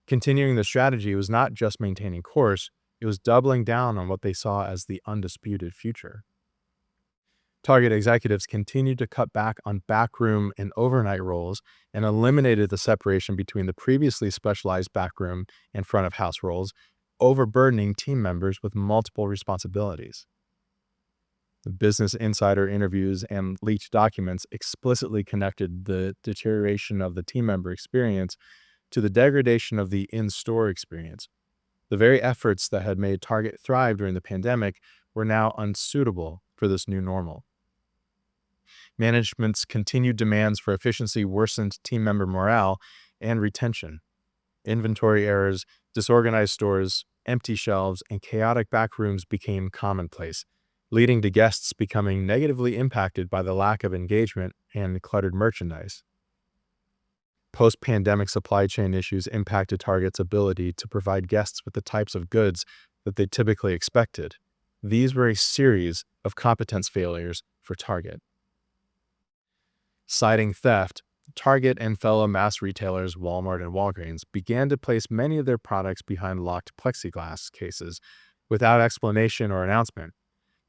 Continuing the strategy was not just maintaining course, it was doubling down on what they saw as the undisputed future. Target executives continued to cut back on backroom and overnight roles and eliminated the separation between the previously specialized backroom and front-of-house roles, overburdening team members with multiple responsibilities. The Business Insider interviews and leaked documents explicitly connected the deterioration of the team member experience to the degradation of the in-store experience. The very efforts that had made Target thrive during the pandemic were now unsuitable for this new normal. Management's continued demands for efficiency worsened team member morale and retention. Inventory errors, disorganized stores, empty shelves, and chaotic backrooms became commonplace, leading to guests becoming negatively impacted by the lack of engagement and cluttered merchandise. Post-pandemic supply chain issues impacted Target's ability to provide guests with the types of goods that they typically expected. These were a series of competence failures for Target. Citing theft, Target and fellow mass retailers Walmart and Walgreens began to place many of their products behind locked plexiglass cases without explanation or announcement.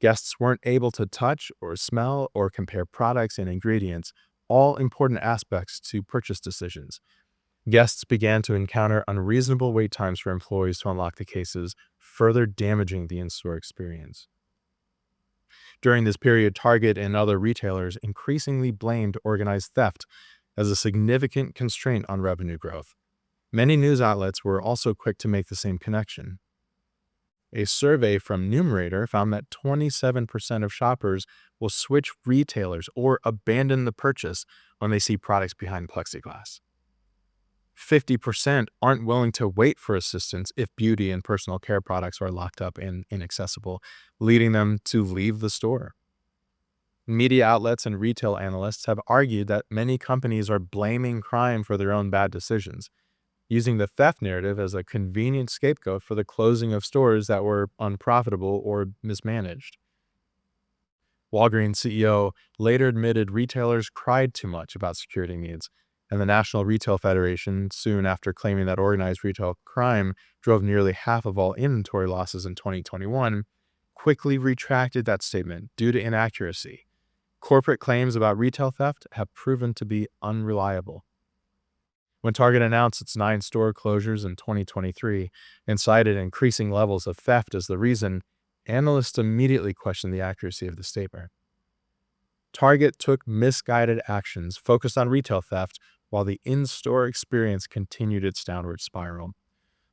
Guests weren't able to touch or smell or compare products and ingredients, all important aspects to purchase decisions. Guests began to encounter unreasonable wait times for employees to unlock the cases, further damaging the in-store experience. During this period, Target and other retailers increasingly blamed organized theft as a significant constraint on revenue growth. Many news outlets were also quick to make the same connection. A survey from Numerator found that 27% of shoppers will switch retailers or abandon the purchase when they see products behind plexiglass. 50% aren't willing to wait for assistance if beauty and personal care products are locked up and inaccessible, leading them to leave the store. Media outlets and retail analysts have argued that many companies are blaming crime for their own bad decisions, using the theft narrative as a convenient scapegoat for the closing of stores that were unprofitable or mismanaged. Walgreens CEO later admitted retailers cried too much about security needs, And the National Retail Federation, soon after claiming that organized retail crime drove nearly half of all inventory losses in 2021, quickly retracted that statement due to inaccuracy. Corporate claims about retail theft have proven to be unreliable. When Target announced its 9 store closures in 2023 and cited increasing levels of theft as the reason, analysts immediately questioned the accuracy of the statement. Target took misguided actions focused on retail theft while the in-store experience continued its downward spiral.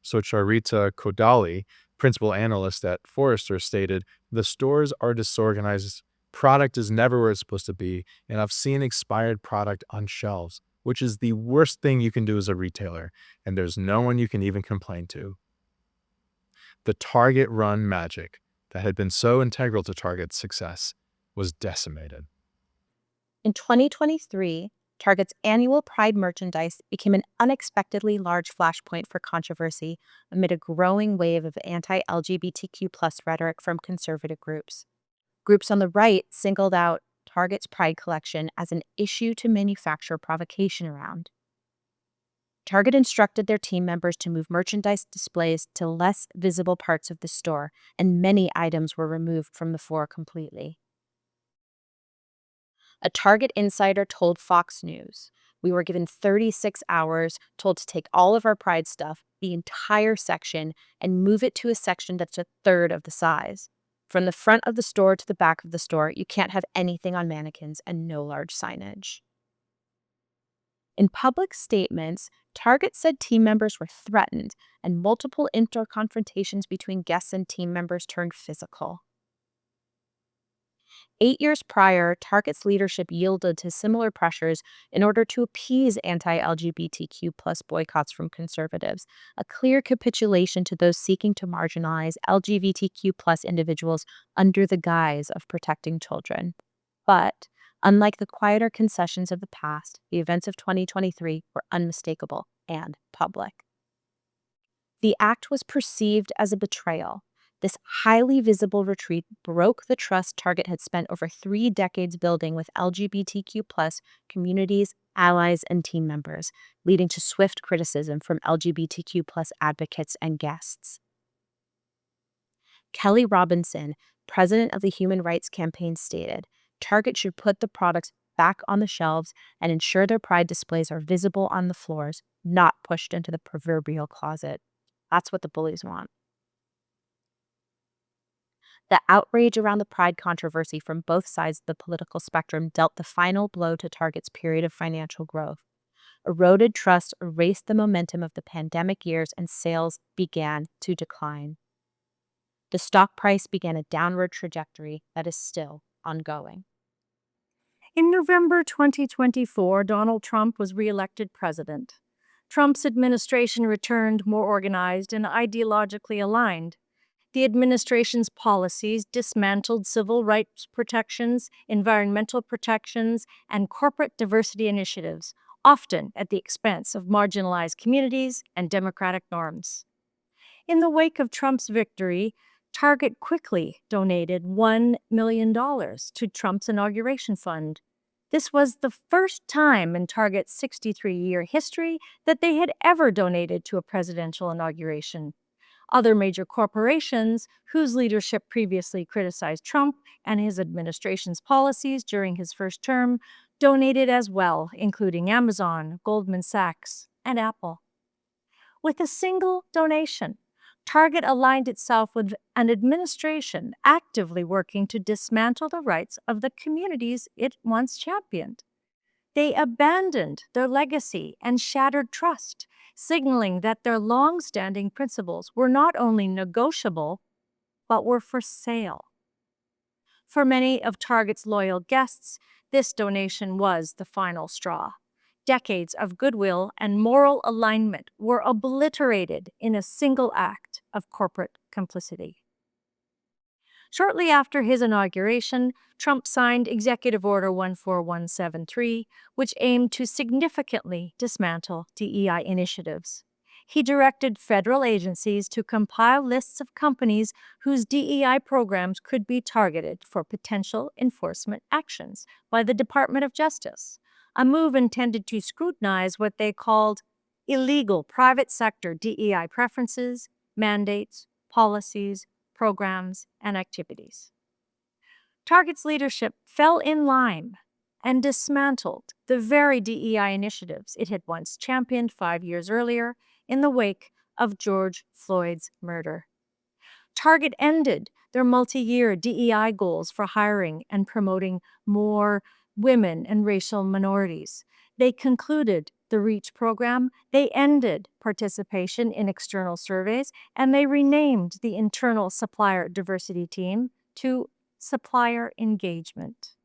Socharita Kodali, principal analyst at Forrester, stated, "The stores are disorganized, product is never where it's supposed to be, and I've seen expired product on shelves, which is the worst thing you can do as a retailer, and there's no one you can even complain to." The Target run magic that had been so integral to Target's success was decimated. In 2023, Target's annual Pride merchandise became an unexpectedly large flashpoint for controversy amid a growing wave of anti-LGBTQ+ rhetoric from conservative groups. Groups on the right singled out Target's Pride collection as an issue to manufacture provocation around. Target instructed their team members to move merchandise displays to less visible parts of the store, and many items were removed from the floor completely. A Target insider told Fox News, "We were given 36 hours, told to take all of our Pride stuff, the entire section, and move it to a section that's a third of the size. From the front of the store to the back of the store, you can't have anything on mannequins and no large signage." In public statements, Target said team members were threatened, and multiple inter-confrontations between guests and team members turned physical. 8 years prior, Target's leadership yielded to similar pressures in order to appease anti-LGBTQ+ boycotts from conservatives, a clear capitulation to those seeking to marginalize LGBTQ+ individuals under the guise of protecting children. But, unlike the quieter concessions of the past, the events of 2023 were unmistakable and public. The act was perceived as a betrayal. This highly visible retreat broke the trust Target had spent over 3 decades building with LGBTQ+ communities, allies, and team members, leading to swift criticism from LGBTQ+ advocates and guests. Kelly Robinson, president of the Human Rights Campaign, stated, "Target should put the products back on the shelves and ensure their Pride displays are visible on the floors, not pushed into the proverbial closet. That's what the bullies want." The outrage around the Pride controversy from both sides of the political spectrum dealt the final blow to Target's period of financial growth. Eroded trust erased the momentum of the pandemic years, and sales began to decline. The stock price began a downward trajectory that is still ongoing. In November 2024, Donald Trump was re-elected president. Trump's administration returned more organized and ideologically aligned. The administration's policies dismantled civil rights protections, environmental protections, and corporate diversity initiatives, often at the expense of marginalized communities and democratic norms. In the wake of Trump's victory, Target quickly donated $1 million to Trump's inauguration fund. This was the first time in Target's 63-year history that they had ever donated to a presidential inauguration. Other major corporations, whose leadership previously criticized Trump and his administration's policies during his first term, donated as well, including Amazon, Goldman Sachs, and Apple. With a single donation, Target aligned itself with an administration actively working to dismantle the rights of the communities it once championed. They abandoned their legacy and shattered trust, signaling that their long-standing principles were not only negotiable, but were for sale. For many of Target's loyal guests, this donation was the final straw. Decades of goodwill and moral alignment were obliterated in a single act of corporate complicity. Shortly after his inauguration, Trump signed Executive Order 14173, which aimed to significantly dismantle DEI initiatives. He directed federal agencies to compile lists of companies whose DEI programs could be targeted for potential enforcement actions by the Department of Justice. a move intended to scrutinize what they called illegal private sector DEI preferences, mandates, policies, programs, and activities. Target's leadership fell in line and dismantled the very DEI initiatives it had once championed 5 years earlier in the wake of George Floyd's murder. Target ended their multi-year DEI goals for hiring and promoting more women and racial minorities. They concluded the REACH program, they ended participation in external surveys, and they renamed the internal supplier diversity team to Supplier Engagement.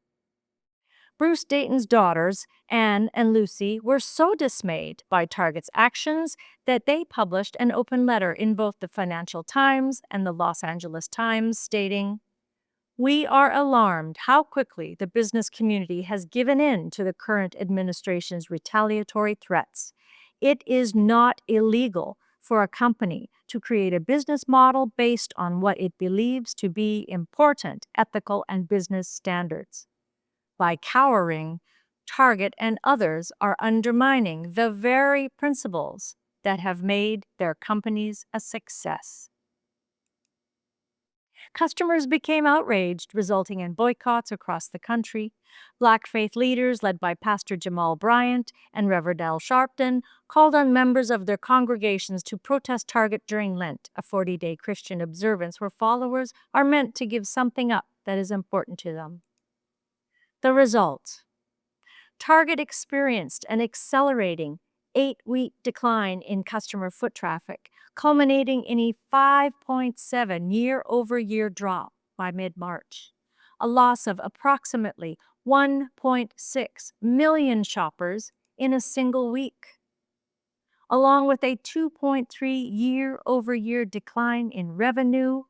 Bruce Dayton's daughters, Anne and Lucy, were so dismayed by Target's actions that they published an open letter in both the Financial Times and the Los Angeles Times stating, "We are alarmed how quickly the business community has given in to the current administration's retaliatory threats. It is not illegal for a company to create a business model based on what it believes to be important ethical and business standards. By cowering, Target and others are undermining the very principles that have made their companies a success." Customers became outraged, resulting in boycotts across the country. Black faith leaders, led by Pastor Jamal Bryant and Reverend Al Sharpton, called on members of their congregations to protest Target during Lent, a 40-day Christian observance where followers are meant to give something up that is important to them. The result: Target experienced an accelerating 8-week decline in customer foot traffic, culminating in a 5.7 year-over-year drop by mid-March, a loss of approximately 1.6 million shoppers in a single week, along with a 2.3 year-over-year decline in revenue,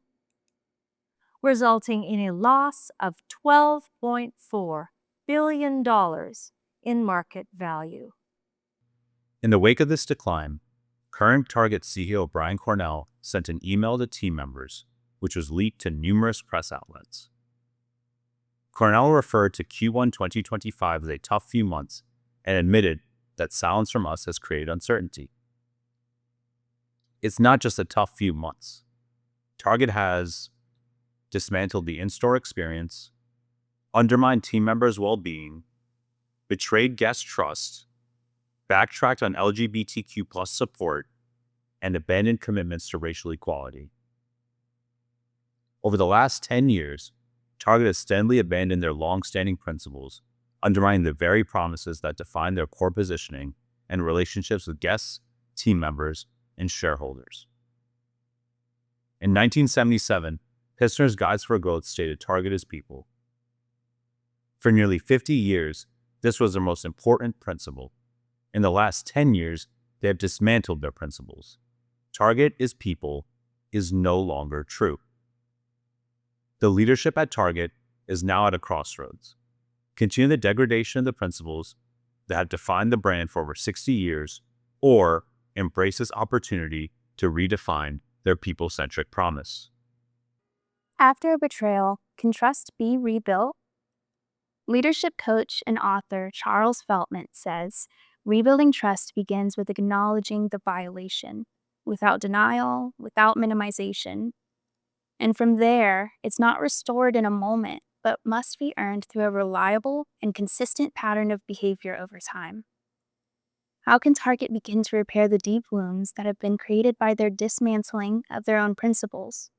resulting in a loss of $12.4 billion in market value. In the wake of this decline, current Target CEO Brian Cornell sent an email to team members, which was leaked to numerous press outlets. Cornell referred to Q1 2025 as a tough few months and admitted that silence from us has created uncertainty. It's not just a tough few months. Target has dismantled the in-store experience, undermined team members' well-being, betrayed guest trust, backtracked on LGBTQ+ support, and abandoned commitments to racial equality. Over the last 10 years, Target has steadily abandoned their long-standing principles, undermining the very promises that define their core positioning and relationships with guests, team members, and shareholders. In 1977, Pistner's Guides for Growth stated Target is people. For nearly 50 years, this was their most important principle. In the last 10 years, they have dismantled their principles. Target is people is no longer true. The leadership at Target is now at a crossroads. Continue the degradation of the principles that have defined the brand for over 60 years, or embrace this opportunity to redefine their people-centric promise. After a betrayal, can trust be rebuilt? Leadership coach and author Charles Feltman says, rebuilding trust begins with acknowledging the violation, without denial, without minimization. And from there, it's not restored in a moment, but must be earned through a reliable and consistent pattern of behavior over time. How can Target begin to repair the deep wounds that have been created by their dismantling of their own principles?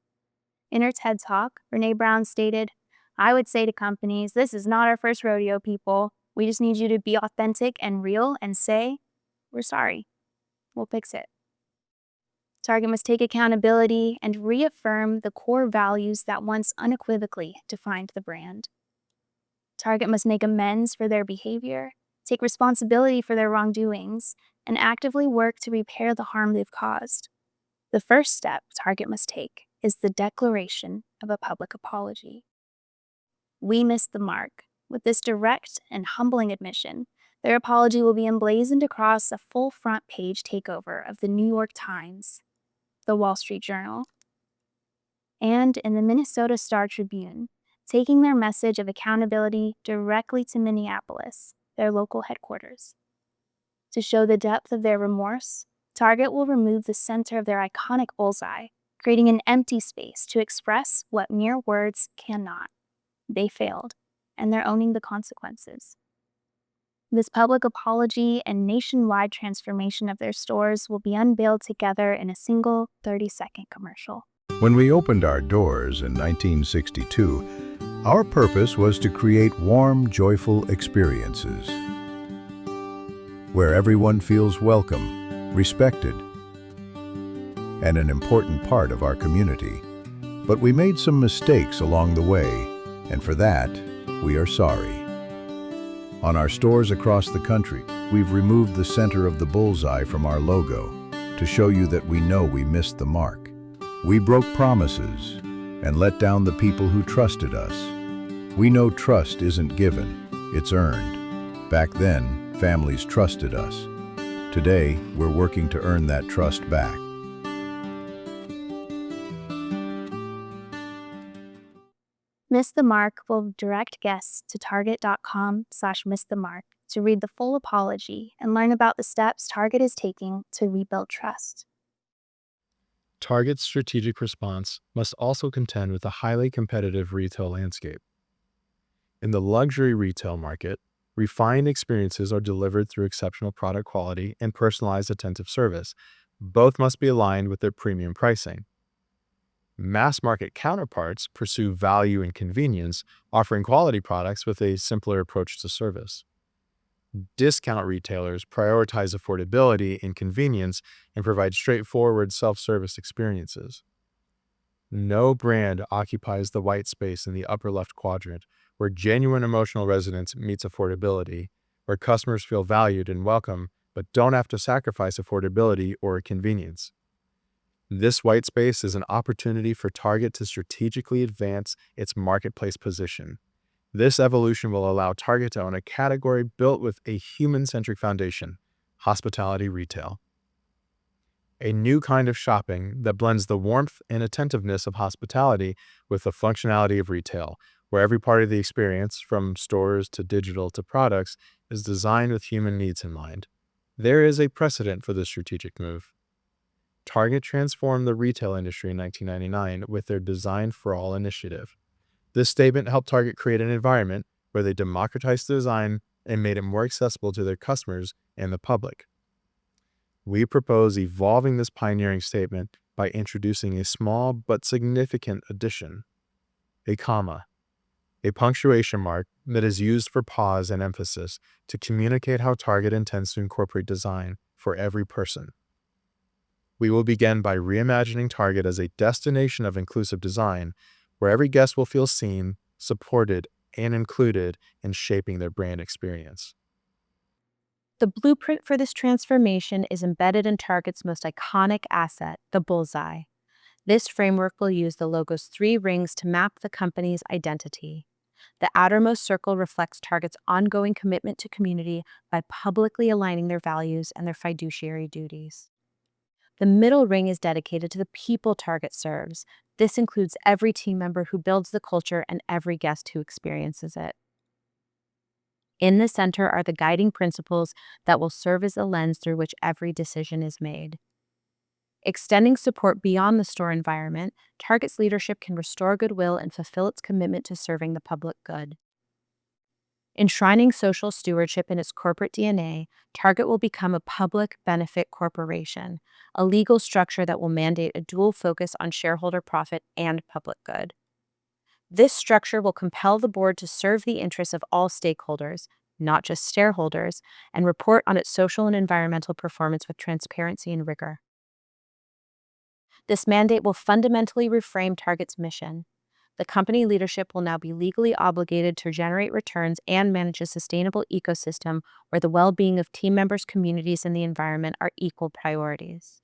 In her TED Talk, Brené Brown stated, "I would say to companies, this is not our first rodeo, people. We just need you to be authentic and real and say, we're sorry. We'll fix it." Target must take accountability and reaffirm the core values that once unequivocally defined the brand. Target must make amends for their behavior, take responsibility for their wrongdoings, and actively work to repair the harm they've caused. The first step Target must take is the declaration of a public apology. We missed the mark. With this direct and humbling admission, their apology will be emblazoned across a full front page takeover of the New York Times, the Wall Street Journal, and in the Minnesota Star Tribune, taking their message of accountability directly to Minneapolis, their local headquarters. To show the depth of their remorse, Target will remove the center of their iconic bullseye, creating an empty space to express what mere words cannot. They failed, and they're owning the consequences. This public apology and nationwide transformation of their stores will be unveiled together in a single 30-second commercial. When we opened our doors in 1962, our purpose was to create warm, joyful experiences where everyone feels welcome, respected, and an important part of our community. But we made some mistakes along the way, and for that, we are sorry. On our stores across the country, we've removed the center of the bullseye from our logo to show you that we know we missed the mark. We broke promises and let down the people who trusted us. We know trust isn't given, it's earned. Back then, families trusted us. Today, we're working to earn that trust back. Miss the Mark will direct guests to target.com/missthemark to read the full apology and learn about the steps Target is taking to rebuild trust. Target's strategic response must also contend with a highly competitive retail landscape. In the luxury retail market, refined experiences are delivered through exceptional product quality and personalized attentive service. Both must be aligned with their premium pricing. Mass market counterparts pursue value and convenience, offering quality products with a simpler approach to service. Discount retailers prioritize affordability and convenience and provide straightforward self-service experiences. No brand occupies the white space in the upper left quadrant, where genuine emotional resonance meets affordability, where customers feel valued and welcome, but don't have to sacrifice affordability or convenience. This white space is an opportunity for Target to strategically advance its marketplace position. This evolution will allow Target to own a category built with a human-centric foundation, hospitality retail. A new kind of shopping that blends the warmth and attentiveness of hospitality with the functionality of retail, where every part of the experience, from stores to digital to products, is designed with human needs in mind. There is a precedent for this strategic move. Target transformed the retail industry in 1999 with their Design for All initiative. This statement helped Target create an environment where they democratized design and made it more accessible to their customers and the public. We propose evolving this pioneering statement by introducing a small but significant addition: a comma, a punctuation mark that is used for pause and emphasis to communicate how Target intends to incorporate design for every person. We will begin by reimagining Target as a destination of inclusive design, where every guest will feel seen, supported, and included in shaping their brand experience. The blueprint for this transformation is embedded in Target's most iconic asset, the bullseye. This framework will use the logo's 3 rings to map the company's identity. The outermost circle reflects Target's ongoing commitment to community by publicly aligning their values and their fiduciary duties. The middle ring is dedicated to the people Target serves. This includes every team member who builds the culture and every guest who experiences it. In the center are the guiding principles that will serve as a lens through which every decision is made. Extending support beyond the store environment, Target's leadership can restore goodwill and fulfill its commitment to serving the public good. Enshrining social stewardship in its corporate DNA, Target will become a public benefit corporation, a legal structure that will mandate a dual focus on shareholder profit and public good. This structure will compel the board to serve the interests of all stakeholders, not just shareholders, and report on its social and environmental performance with transparency and rigor. This mandate will fundamentally reframe Target's mission. The company leadership will now be legally obligated to generate returns and manage a sustainable ecosystem where the well-being of team members, communities, and the environment are equal priorities.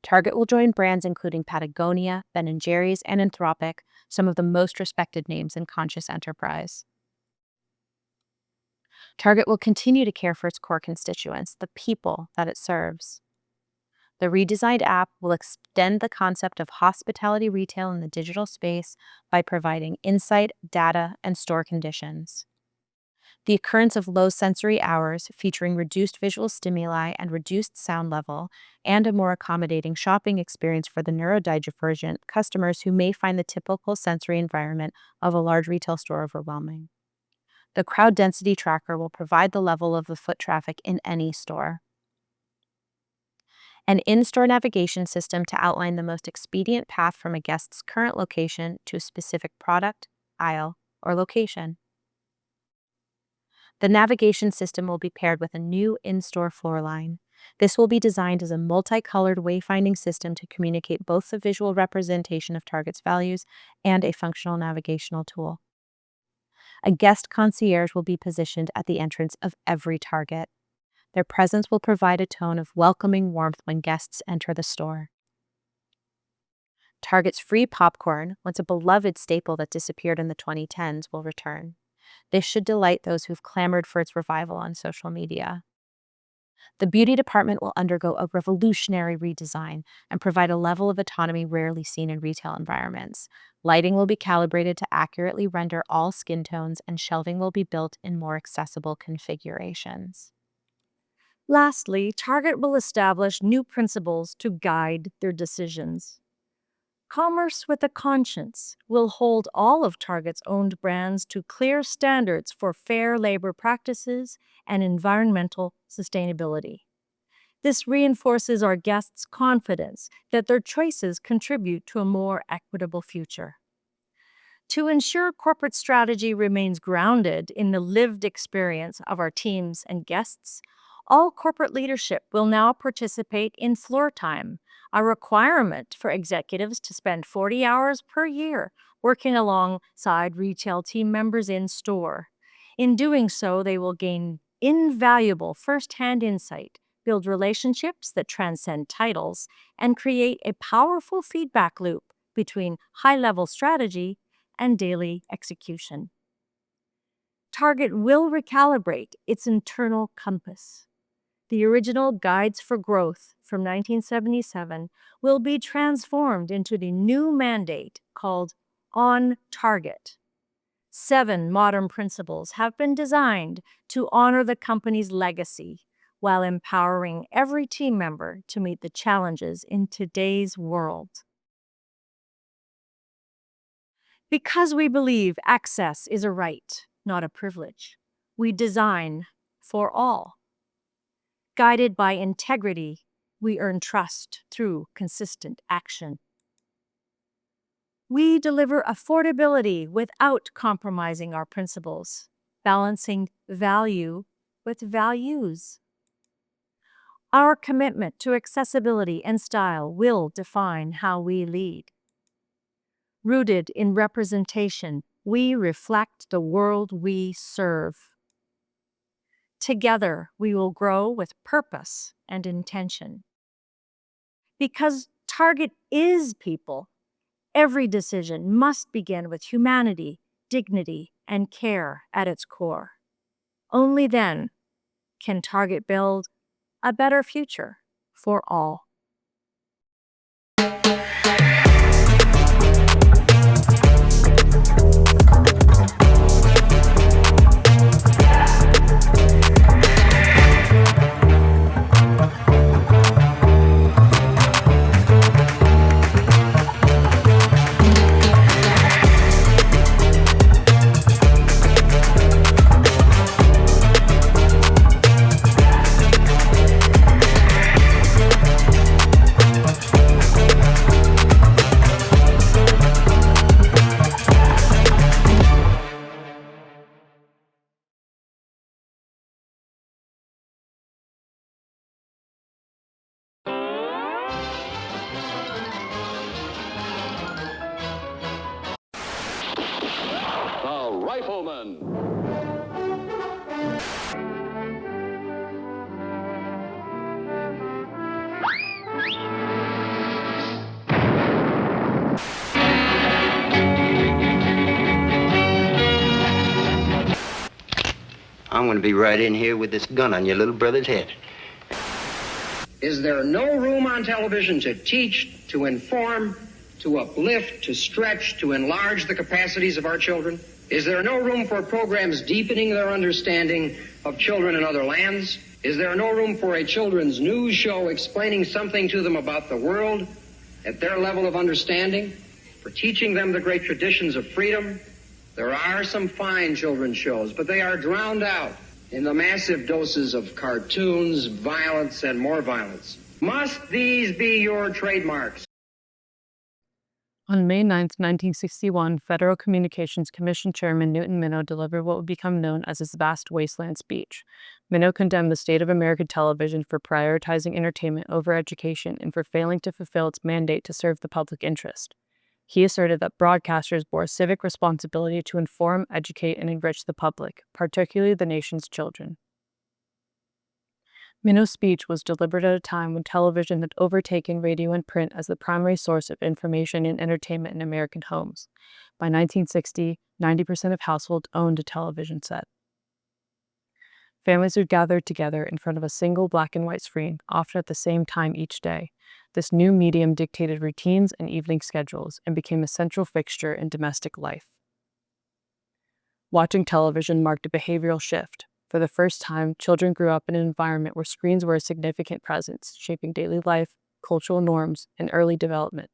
Target will join brands including Patagonia, Ben & Jerry's, and Anthropic, some of the most respected names in conscious enterprise. Target will continue to care for its core constituents, the people that it serves. The redesigned app will extend the concept of hospitality retail in the digital space by providing insight, data, and store conditions. The occurrence of low sensory hours featuring reduced visual stimuli and reduced sound level, and a more accommodating shopping experience for the neurodivergent customers who may find the typical sensory environment of a large retail store overwhelming. The crowd density tracker will provide the level of the foot traffic in any store. An in-store navigation system to outline the most expedient path from a guest's current location to a specific product, aisle, or location. The navigation system will be paired with a new in-store floor line. This will be designed as a multicolored wayfinding system to communicate both the visual representation of Target's values and a functional navigational tool. A guest concierge will be positioned at the entrance of every Target. Their presence will provide a tone of welcoming warmth when guests enter the store. Target's free popcorn, once a beloved staple that disappeared in the 2010s, will return. This should delight those who've clamored for its revival on social media. The beauty department will undergo a revolutionary redesign and provide a level of autonomy rarely seen in retail environments. Lighting will be calibrated to accurately render all skin tones, and shelving will be built in more accessible configurations. Lastly, Target will establish new principles to guide their decisions. Commerce with a Conscience will hold all of Target's owned brands to clear standards for fair labor practices and environmental sustainability. This reinforces our guests' confidence that their choices contribute to a more equitable future. To ensure corporate strategy remains grounded in the lived experience of our teams and guests, all corporate leadership will now participate in floor time, a requirement for executives to spend 40 hours per year working alongside retail team members in store. In doing so, they will gain invaluable first-hand insight, build relationships that transcend titles, and create a powerful feedback loop between high-level strategy and daily execution. Target will recalibrate its internal compass. The original Guides for Growth from 1977 will be transformed into the new mandate called On Target. 7 modern principles have been designed to honor the company's legacy while empowering every team member to meet the challenges in today's world. Because we believe access is a right, not a privilege, we design for all. Guided by integrity, we earn trust through consistent action. We deliver affordability without compromising our principles, balancing value with values. Our commitment to accessibility and style will define how we lead. Rooted in representation, we reflect the world we serve. Together, we will grow with purpose and intention. Because Target is people, every decision must begin with humanity, dignity, and care at its core. Only then can Target build a better future for all. Rifleman. I'm going to be right in here with this gun on your little brother's head. Is there no room on television to teach, to inform, to uplift, to stretch, to enlarge the capacities of our children? Is there no room for programs deepening their understanding of children in other lands? Is there no room for a children's news show explaining something to them about the world at their level of understanding? For teaching them the great traditions of freedom? There are some fine children's shows, but they are drowned out in the massive doses of cartoons, violence, and more violence. Must these be your trademarks? On May 9, 1961, Federal Communications Commission Chairman Newton Minow delivered what would become known as his Vast Wasteland speech. Minow condemned the state of American television for prioritizing entertainment over education and for failing to fulfill its mandate to serve the public interest. He asserted that broadcasters bore a civic responsibility to inform, educate, and enrich the public, particularly the nation's children. Minow's speech was delivered at a time when television had overtaken radio and print as the primary source of information and entertainment in American homes. By 1960, 90% of households owned a television set. Families would gather together in front of a single black and white screen, often at the same time each day. This new medium dictated routines and evening schedules and became a central fixture in domestic life. Watching television marked a behavioral shift. For the first time, children grew up in an environment where screens were a significant presence, shaping daily life, cultural norms, and early development.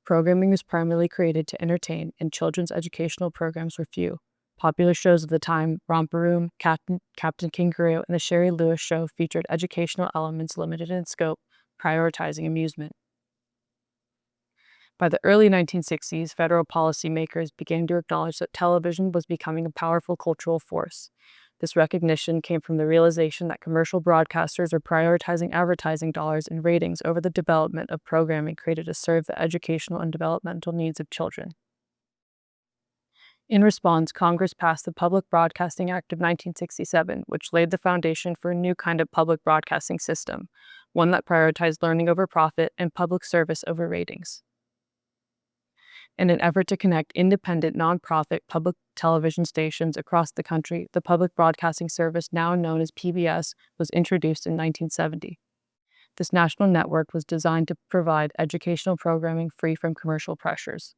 Programming was primarily created to entertain, and children's educational programs were few. Popular shows of the time, Romper Room, Captain Kangaroo, and The Sherry Lewis Show featured educational elements limited in scope, prioritizing amusement. By the early 1960s, federal policymakers began to acknowledge that television was becoming a powerful cultural force. This recognition came from the realization that commercial broadcasters are prioritizing advertising dollars and ratings over the development of programming created to serve the educational and developmental needs of children. In response, Congress passed the Public Broadcasting Act of 1967, which laid the foundation for a new kind of public broadcasting system, one that prioritized learning over profit and public service over ratings. In an effort to connect independent, nonprofit public television stations across the country, the Public Broadcasting Service, now known as PBS, was introduced in 1970. This national network was designed to provide educational programming free from commercial pressures.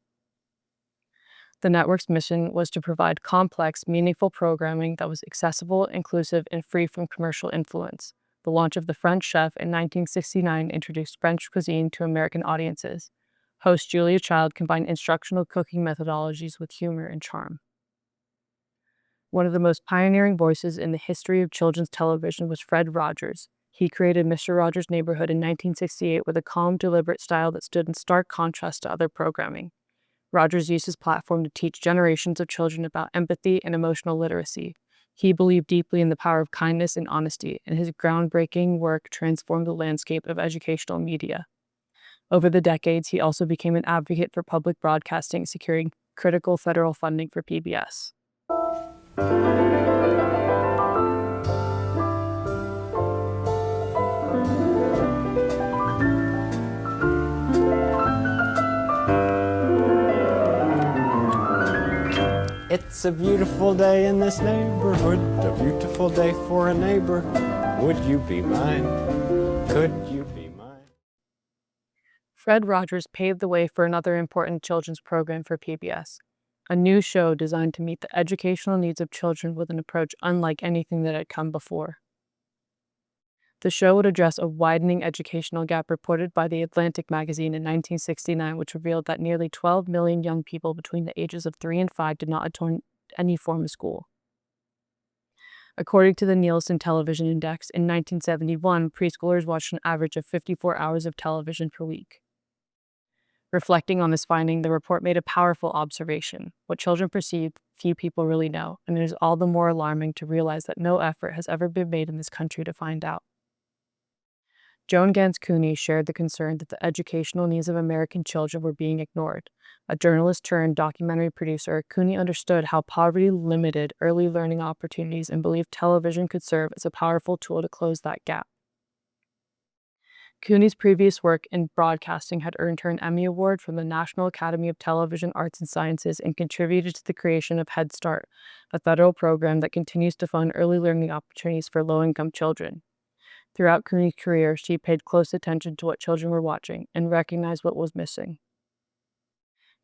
The network's mission was to provide complex, meaningful programming that was accessible, inclusive, and free from commercial influence. The launch of The French Chef in 1969 introduced French cuisine to American audiences. Host Julia Child combined instructional cooking methodologies with humor and charm. One of the most pioneering voices in the history of children's television was Fred Rogers. He created Mr. Rogers' Neighborhood in 1968 with a calm, deliberate style that stood in stark contrast to other programming. Rogers used his platform to teach generations of children about empathy and emotional literacy. He believed deeply in the power of kindness and honesty, and his groundbreaking work transformed the landscape of educational media. Over the decades, he also became an advocate for public broadcasting, securing critical federal funding for PBS. It's a beautiful day in this neighborhood, a beautiful day for a neighbor. Would you be mine? Could you be mine? Fred Rogers paved the way for another important children's program for PBS, a new show designed to meet the educational needs of children with an approach unlike anything that had come before. The show would address a widening educational gap reported by The Atlantic magazine in 1969, which revealed that nearly 12 million young people between the ages of 3 and 5 did not attend any form of school. According to the Nielsen Television Index, in 1971, preschoolers watched an average of 54 hours of television per week. Reflecting on this finding, the report made a powerful observation. What children perceive, few people really know, and it is all the more alarming to realize that no effort has ever been made in this country to find out. Joan Gans Cooney shared the concern that the educational needs of American children were being ignored. A journalist turned documentary producer, Cooney understood how poverty limited early learning opportunities and believed television could serve as a powerful tool to close that gap. Cooney's previous work in broadcasting had earned her an Emmy Award from the National Academy of Television Arts and Sciences and contributed to the creation of Head Start, a federal program that continues to fund early learning opportunities for low-income children. Throughout Cooney's career, she paid close attention to what children were watching and recognized what was missing.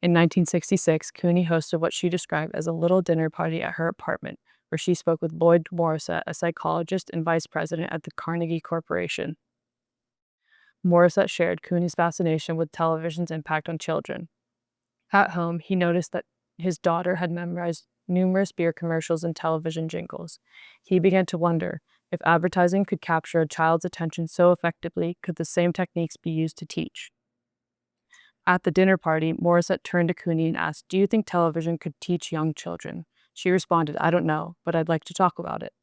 In 1966, Cooney hosted what she described as a little dinner party at her apartment, where she spoke with Lloyd Morissette, a psychologist and vice president at the Carnegie Corporation. Morissette shared Cooney's fascination with television's impact on children. At home, he noticed that his daughter had memorized numerous beer commercials and television jingles. He began to wonder, if advertising could capture a child's attention so effectively, could the same techniques be used to teach? At the dinner party, Morissette turned to Cooney and asked, "Do you think television could teach young children?" She responded, "I don't know, but I'd like to talk about it."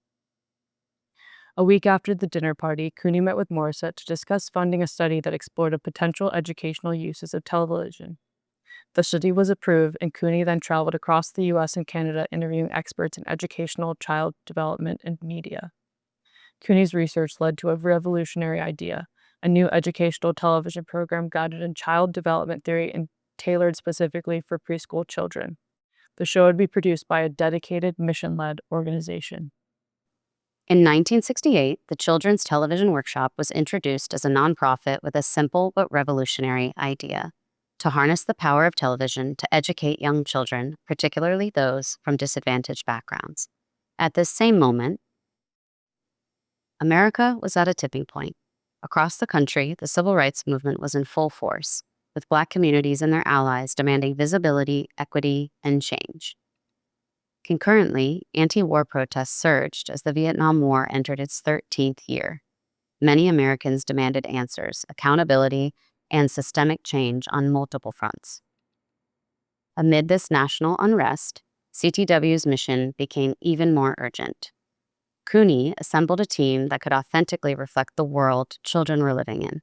A week after the dinner party, Cooney met with Morissette to discuss funding a study that explored the potential educational uses of television. The study was approved, and Cooney then traveled across the U.S. and Canada interviewing experts in educational, child development, and media. Cooney's research led to a revolutionary idea, a new educational television program grounded in child development theory and tailored specifically for preschool children. The show would be produced by a dedicated, mission-led organization. In 1968, the Children's Television Workshop was introduced as a nonprofit with a simple but revolutionary idea: to harness the power of television to educate young children, particularly those from disadvantaged backgrounds. At this same moment, America was at a tipping point. Across the country, the civil rights movement was in full force, with Black communities and their allies demanding visibility, equity, and change. Concurrently, anti-war protests surged as the Vietnam War entered its 13th year. Many Americans demanded answers, accountability, and systemic change on multiple fronts. Amid this national unrest, CTW's mission became even more urgent. Cooney assembled a team that could authentically reflect the world children were living in.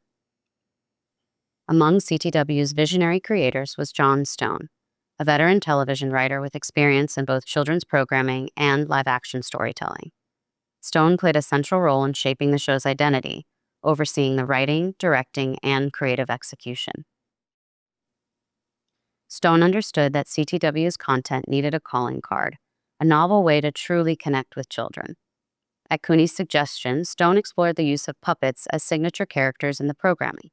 Among CTW's visionary creators was John Stone, a veteran television writer with experience in both children's programming and live-action storytelling. Stone played a central role in shaping the show's identity, overseeing the writing, directing, and creative execution. Stone understood that CTW's content needed a calling card, a novel way to truly connect with children. At Cooney's suggestion, Stone explored the use of puppets as signature characters in the programming.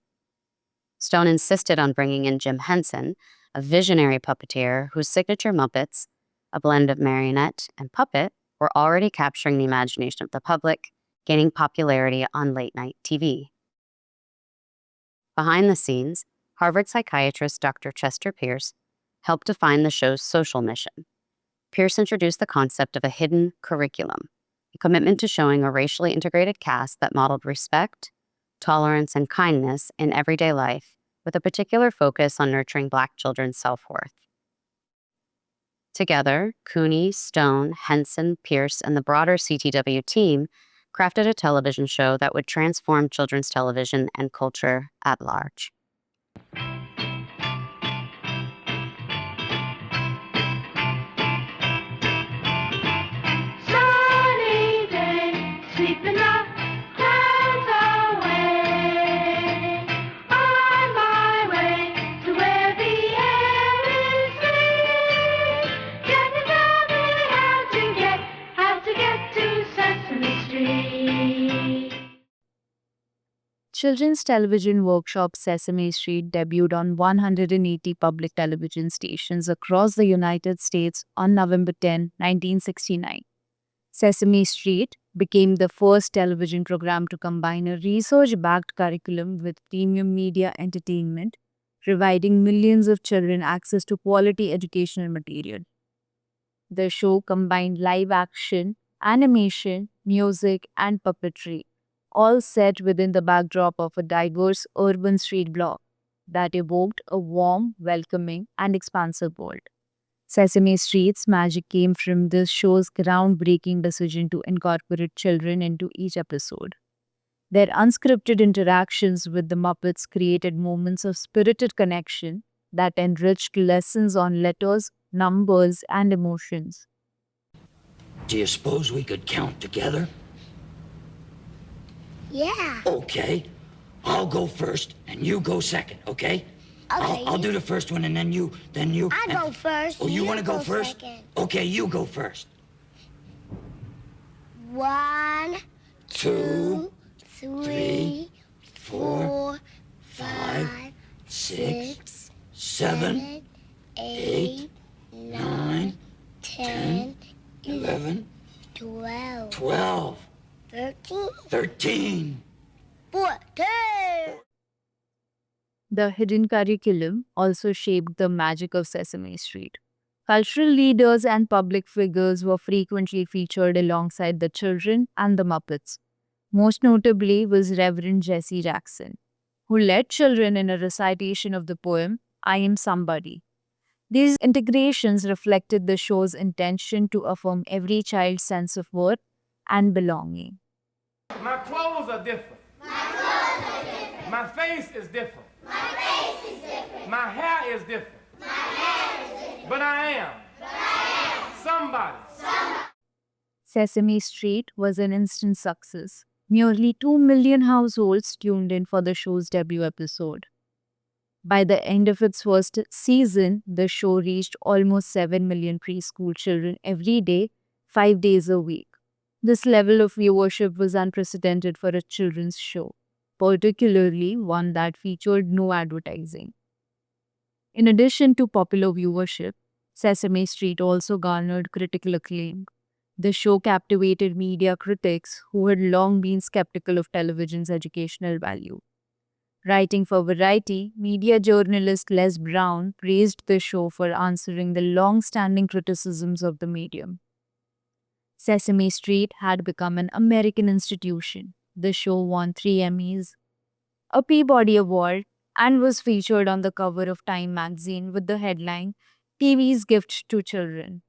Stone insisted on bringing in Jim Henson, a visionary puppeteer whose signature Muppets, a blend of marionette and puppet, were already capturing the imagination of the public, gaining popularity on late-night TV. Behind the scenes, Harvard psychiatrist Dr. Chester Pierce helped define the show's social mission. Pierce introduced the concept of a hidden curriculum, a commitment to showing a racially integrated cast that modeled respect, tolerance, and kindness in everyday life, with a particular focus on nurturing Black children's self-worth. Together, Cooney, Stone, Henson, Pierce, and the broader CTW team crafted a television show that would transform children's television and culture at large. Sunny day, sweeping the clouds away. On my way to where the air is free. Getting down there, how to get to Sesame Street. Children's Television Workshop Sesame Street debuted on 180 public television stations across the United States on November 10, 1969. Sesame Street became the first television program to combine a research-backed curriculum with premium media entertainment, providing millions of children access to quality educational material. The show combined live action, animation, music, and puppetry, all set within the backdrop of a diverse urban street block that evoked a warm, welcoming, and expansive world. Sesame Street's magic came from this show's groundbreaking decision to incorporate children into each episode. Their unscripted interactions with the Muppets created moments of spirited connection that enriched lessons on letters, numbers, and emotions. Do you suppose we could count together? Yeah. Okay. I'll go first and you go second, okay? Okay. I'll do the first one and then you. I go first. Oh, you want to go first? Second. Okay, you go first. 1, 2, 3, 4, 5, 6, 7, 8, 9, 10, 11, 12, 13. The hidden curriculum also shaped the magic of Sesame Street. Cultural leaders and public figures were frequently featured alongside the children and the Muppets. Most notably was Reverend Jesse Jackson, who led children in a recitation of the poem, I Am Somebody. These integrations reflected the show's intention to affirm every child's sense of worth and belonging. My clothes are different. My face is different. My hair is different. But I am. Somebody. Sesame Street was an instant success. Nearly 2 million households tuned in for the show's debut episode. By the end of its first season, the show reached almost 7 million preschool children every day, 5 days a week. This level of viewership was unprecedented for a children's show, particularly one that featured no advertising. In addition to popular viewership, Sesame Street also garnered critical acclaim. The show captivated media critics who had long been skeptical of television's educational value. Writing for Variety, media journalist Les Brown praised the show for answering the long-standing criticisms of the medium. Sesame Street had become an American institution. The show won 3 Emmys, a Peabody Award, and was featured on the cover of Time magazine with the headline, TV's Gift to Children.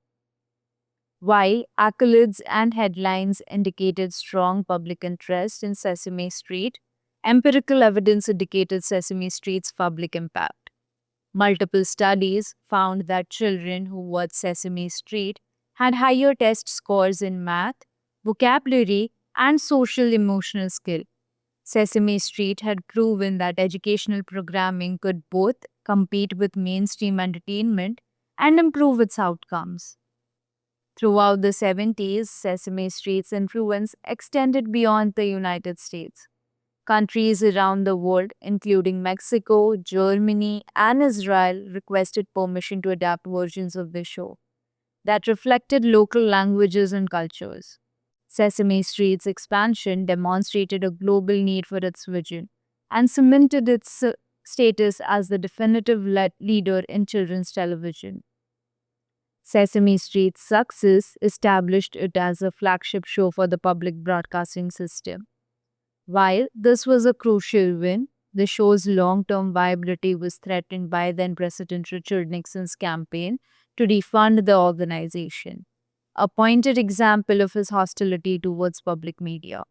While accolades and headlines indicated strong public interest in Sesame Street, empirical evidence indicated Sesame Street's public impact. Multiple studies found that children who watched Sesame Street had higher test scores in math, vocabulary, and social emotional skill. Sesame Street had proven that educational programming could both compete with mainstream entertainment and improve its outcomes. Throughout the 70s, Sesame Street's influence extended beyond the United States. Countries around the world, including Mexico, Germany, and Israel, requested permission to adapt versions of the show that reflected local languages and cultures. Sesame Street's expansion demonstrated a global need for its vision and cemented its status as the definitive leader in children's television. Sesame Street's success established it as a flagship show for the public broadcasting system. While this was a crucial win, the show's long-term viability was threatened by then President Richard Nixon's campaign to defund the organization, a pointed example of his hostility towards public media.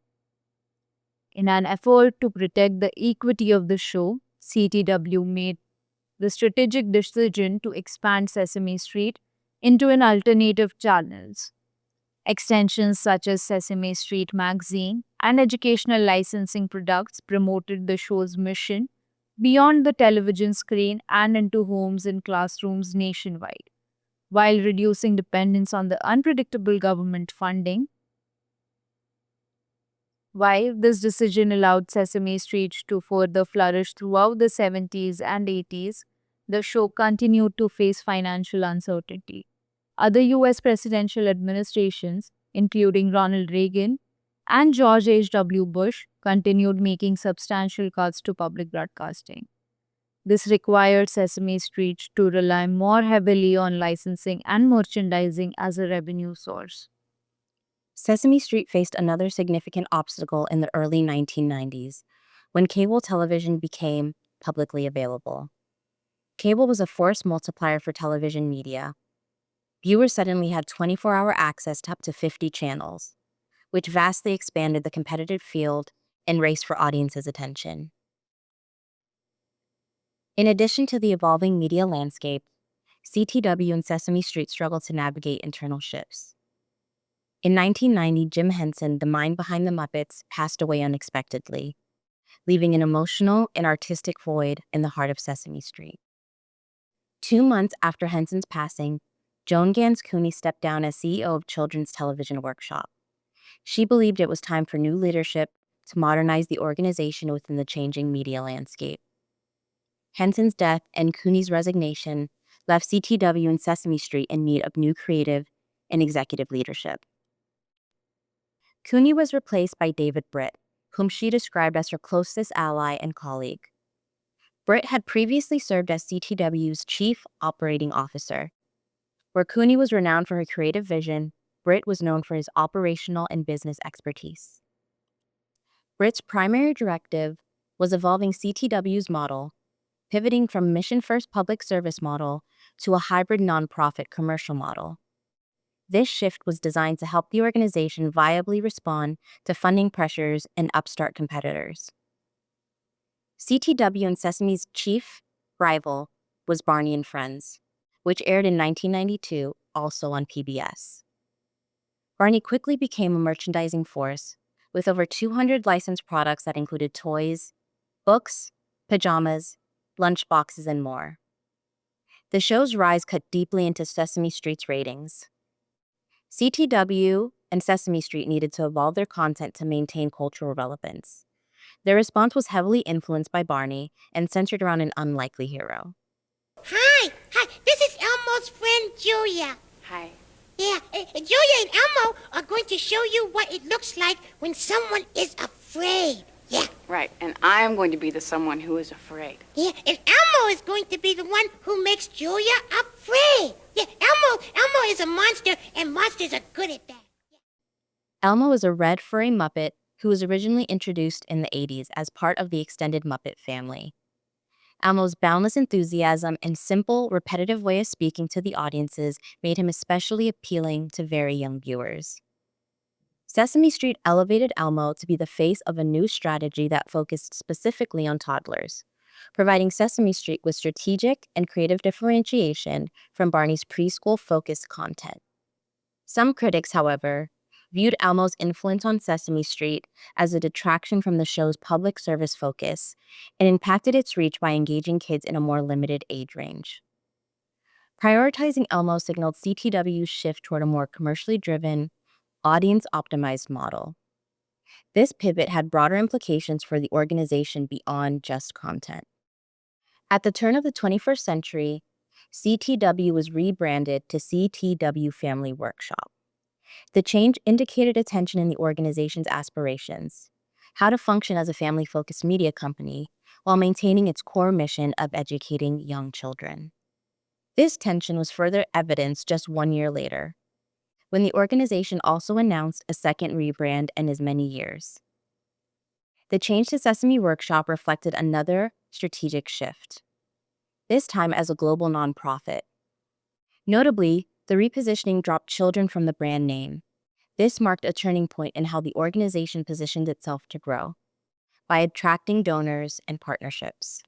In an effort to protect the equity of the show, CTW made the strategic decision to expand Sesame Street into an alternative channels. Extensions such as Sesame Street magazine and educational licensing products promoted the show's mission beyond the television screen and into homes and classrooms nationwide, while reducing dependence on the unpredictable government funding. While this decision allowed Sesame Street to further flourish throughout the 70s and 80s, the show continued to face financial uncertainty. Other U.S. presidential administrations, including Ronald Reagan and George H.W. Bush, continued making substantial cuts to public broadcasting. This required Sesame Street to rely more heavily on licensing and merchandising as a revenue source. Sesame Street faced another significant obstacle in the early 1990s, when cable television became publicly available. Cable was a force multiplier for television media. Viewers suddenly had 24-hour access to up to 50 channels, which vastly expanded the competitive field and race for audiences' attention. In addition to the evolving media landscape, CTW and Sesame Street struggled to navigate internal shifts. In 1990, Jim Henson, the mind behind the Muppets, passed away unexpectedly, leaving an emotional and artistic void in the heart of Sesame Street. 2 months after Henson's passing, Joan Gans Cooney stepped down as CEO of Children's Television Workshop. She believed it was time for new leadership to modernize the organization within the changing media landscape. Henson's death and Cooney's resignation left CTW and Sesame Street in need of new creative and executive leadership. Cooney was replaced by David Britt, whom she described as her closest ally and colleague. Britt had previously served as CTW's Chief Operating Officer. Where Cooney was renowned for her creative vision, Britt was known for his operational and business expertise. Britt's primary directive was evolving CTW's model, pivoting from mission-first public service model to a hybrid nonprofit commercial model. This shift was designed to help the organization viably respond to funding pressures and upstart competitors. CTW and Sesame's chief rival was Barney and Friends, which aired in 1992, also on PBS. Barney quickly became a merchandising force, with over 200 licensed products that included toys, books, pajamas, lunchboxes, and more. The show's rise cut deeply into Sesame Street's ratings. CTW and Sesame Street needed to evolve their content to maintain cultural relevance. Their response was heavily influenced by Barney and centered around an unlikely hero. Hi, this is Elmo's friend Julia. Hi. Yeah, Julia and Elmo are going to show you what it looks like when someone is afraid. Yeah. Right, and I'm going to be the someone who is afraid. Yeah, and Elmo is going to be the one who makes Julia afraid. Yeah, Elmo is a monster, and monsters are good at that. Yeah. Elmo is a red furry Muppet who was originally introduced in the 80s as part of the extended Muppet family. Elmo's boundless enthusiasm and simple, repetitive way of speaking to the audiences made him especially appealing to very young viewers. Sesame Street elevated Elmo to be the face of a new strategy that focused specifically on toddlers, providing Sesame Street with strategic and creative differentiation from Barney's preschool-focused content. Some critics, however, viewed Elmo's influence on Sesame Street as a detraction from the show's public service focus and impacted its reach by engaging kids in a more limited age range. Prioritizing Elmo signaled CTW's shift toward a more commercially driven, audience-optimized model. This pivot had broader implications for the organization beyond just content. At the turn of the 21st century, CTW was rebranded to CTW Family Workshop. The change indicated a tension in the organization's aspirations, how to function as a family-focused media company while maintaining its core mission of educating young children. This tension was further evidenced just 1 year later, when the organization also announced a second rebrand in as many years. The change to Sesame Workshop reflected another strategic shift, this time as a global nonprofit. Notably, the repositioning dropped children from the brand name. This marked a turning point in how the organization positioned itself to grow, by attracting donors and partnerships.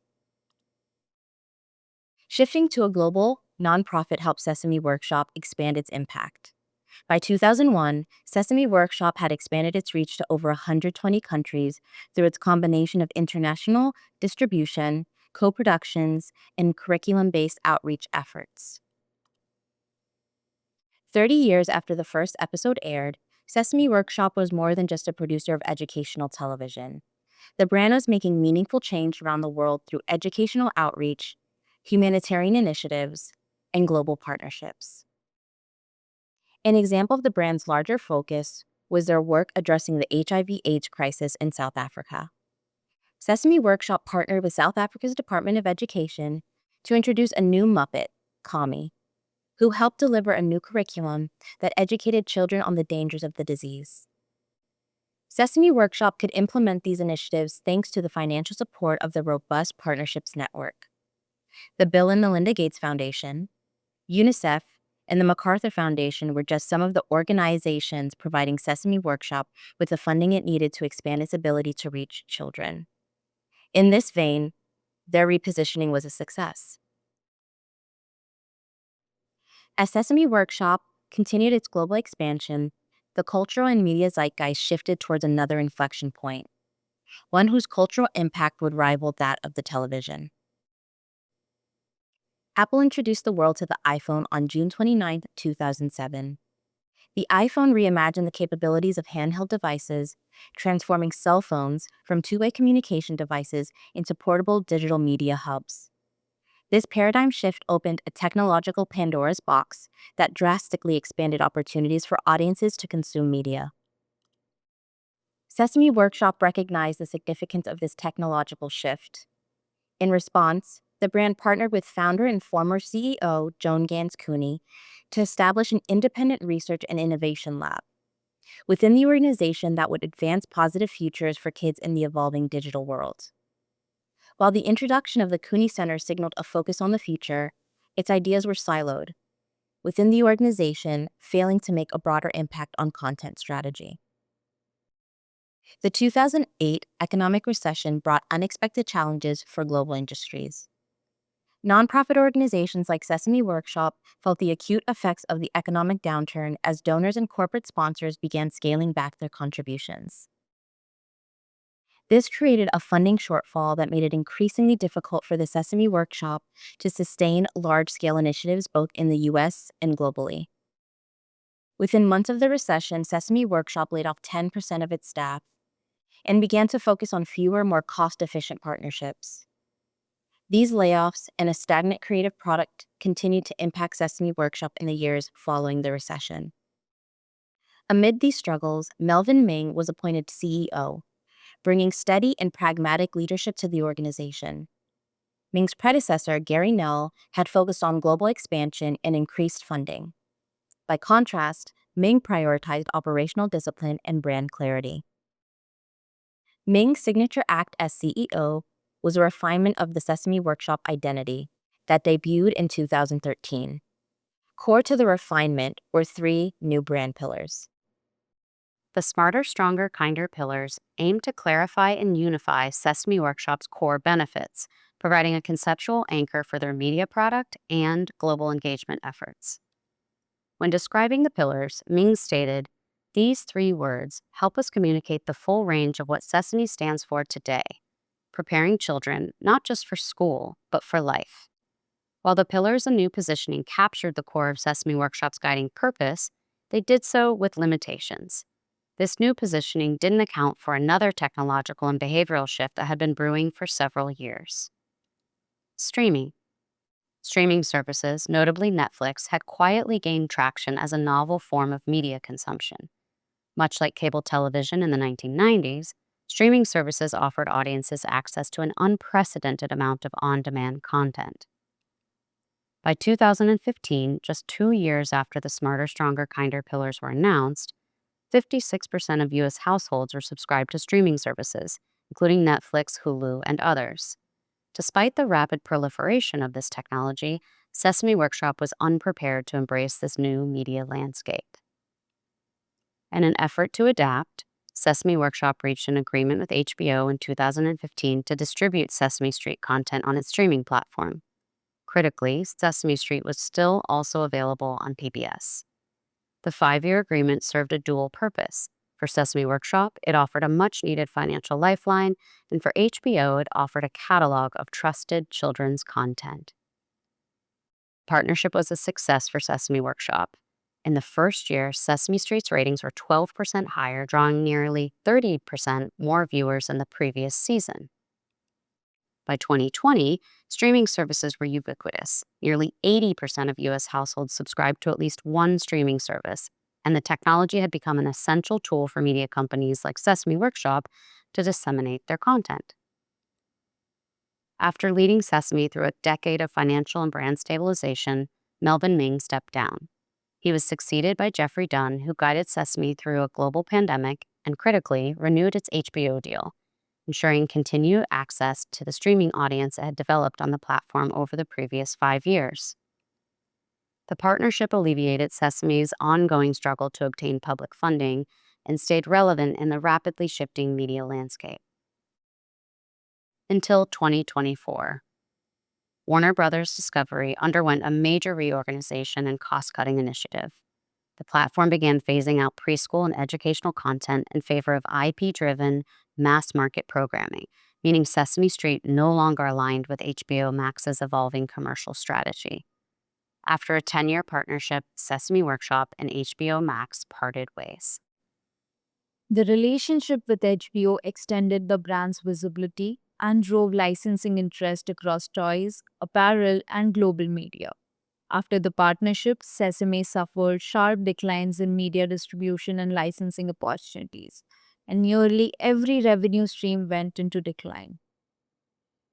Shifting to a global nonprofit helped Sesame Workshop expand its impact. By 2001, Sesame Workshop had expanded its reach to over 120 countries through its combination of international distribution, co-productions, and curriculum-based outreach efforts. 30 years after the first episode aired, Sesame Workshop was more than just a producer of educational television. The brand was making meaningful change around the world through educational outreach, humanitarian initiatives, and global partnerships. An example of the brand's larger focus was their work addressing the HIV/AIDS crisis in South Africa. Sesame Workshop partnered with South Africa's Department of Education to introduce a new Muppet, Kami, who helped deliver a new curriculum that educated children on the dangers of the disease. Sesame Workshop could implement these initiatives thanks to the financial support of the robust partnerships network. The Bill and Melinda Gates Foundation, UNICEF, and the MacArthur Foundation were just some of the organizations providing Sesame Workshop with the funding it needed to expand its ability to reach children. In this vein, their repositioning was a success. As Sesame Workshop continued its global expansion, the cultural and media zeitgeist shifted towards another inflection point, one whose cultural impact would rival that of the television. Apple introduced the world to the iPhone on June 29, 2007. The iPhone reimagined the capabilities of handheld devices, transforming cell phones from two-way communication devices into portable digital media hubs. This paradigm shift opened a technological Pandora's box that drastically expanded opportunities for audiences to consume media. Sesame Workshop recognized the significance of this technological shift. In response, the brand partnered with founder and former CEO Joan Gans Cooney to establish an independent research and innovation lab within the organization that would advance positive futures for kids in the evolving digital world. While the introduction of the Cooney Center signaled a focus on the future, its ideas were siloed within the organization, failing to make a broader impact on content strategy. The 2008 economic recession brought unexpected challenges for global industries. Nonprofit organizations like Sesame Workshop felt the acute effects of the economic downturn as donors and corporate sponsors began scaling back their contributions. This created a funding shortfall that made it increasingly difficult for the Sesame Workshop to sustain large-scale initiatives both in the US and globally. Within months of the recession, Sesame Workshop laid off 10% of its staff and began to focus on fewer, more cost-efficient partnerships. These layoffs and a stagnant creative product continued to impact Sesame Workshop in the years following the recession. Amid these struggles, Melvin Ming was appointed CEO, bringing steady and pragmatic leadership to the organization. Ming's predecessor, Gary Nell, had focused on global expansion and increased funding. By contrast, Ming prioritized operational discipline and brand clarity. Ming's signature act as CEO was a refinement of the Sesame Workshop identity that debuted in 2013. Core to the refinement were 3 new brand pillars. The Smarter, Stronger, Kinder pillars aim to clarify and unify Sesame Workshop's core benefits, providing a conceptual anchor for their media product and global engagement efforts. When describing the pillars, Ming stated, "These 3 words help us communicate the full range of what Sesame stands for today, preparing children not just for school, but for life." While the pillars and new positioning captured the core of Sesame Workshop's guiding purpose, they did so with limitations. This new positioning didn't account for another technological and behavioral shift that had been brewing for several years. Streaming. Streaming services, notably Netflix, had quietly gained traction as a novel form of media consumption. Much like cable television in the 1990s, streaming services offered audiences access to an unprecedented amount of on-demand content. By 2015, just 2 years after the Smarter, Stronger, Kinder pillars were announced, 56% of U.S. households were subscribed to streaming services, including Netflix, Hulu, and others. Despite the rapid proliferation of this technology, Sesame Workshop was unprepared to embrace this new media landscape. In an effort to adapt, Sesame Workshop reached an agreement with HBO in 2015 to distribute Sesame Street content on its streaming platform. Critically, Sesame Street was still also available on PBS. The 5-year agreement served a dual purpose. For Sesame Workshop, it offered a much-needed financial lifeline, and for HBO, it offered a catalog of trusted children's content. Partnership was a success for Sesame Workshop. In the first year, Sesame Street's ratings were 12% higher, drawing nearly 30% more viewers than the previous season. By 2020, streaming services were ubiquitous. Nearly 80% of U.S. households subscribed to at least one streaming service, and the technology had become an essential tool for media companies like Sesame Workshop to disseminate their content. After leading Sesame through a decade of financial and brand stabilization, Melvin Ming stepped down. He was succeeded by Jeffrey Dunn, who guided Sesame through a global pandemic and, critically, renewed its HBO deal, ensuring continued access to the streaming audience it had developed on the platform over the previous 5 years. The partnership alleviated Sesame's ongoing struggle to obtain public funding and stayed relevant in the rapidly shifting media landscape. Until 2024. Warner Bros. Discovery underwent a major reorganization and cost-cutting initiative. The platform began phasing out preschool and educational content in favor of IP-driven, mass-market programming, meaning Sesame Street no longer aligned with HBO Max's evolving commercial strategy. After a 10-year partnership, Sesame Workshop and HBO Max parted ways. The relationship with HBO extended the brand's visibility and drove licensing interest across toys, apparel, and global media. After the partnership, Sesame suffered sharp declines in media distribution and licensing opportunities, and nearly every revenue stream went into decline.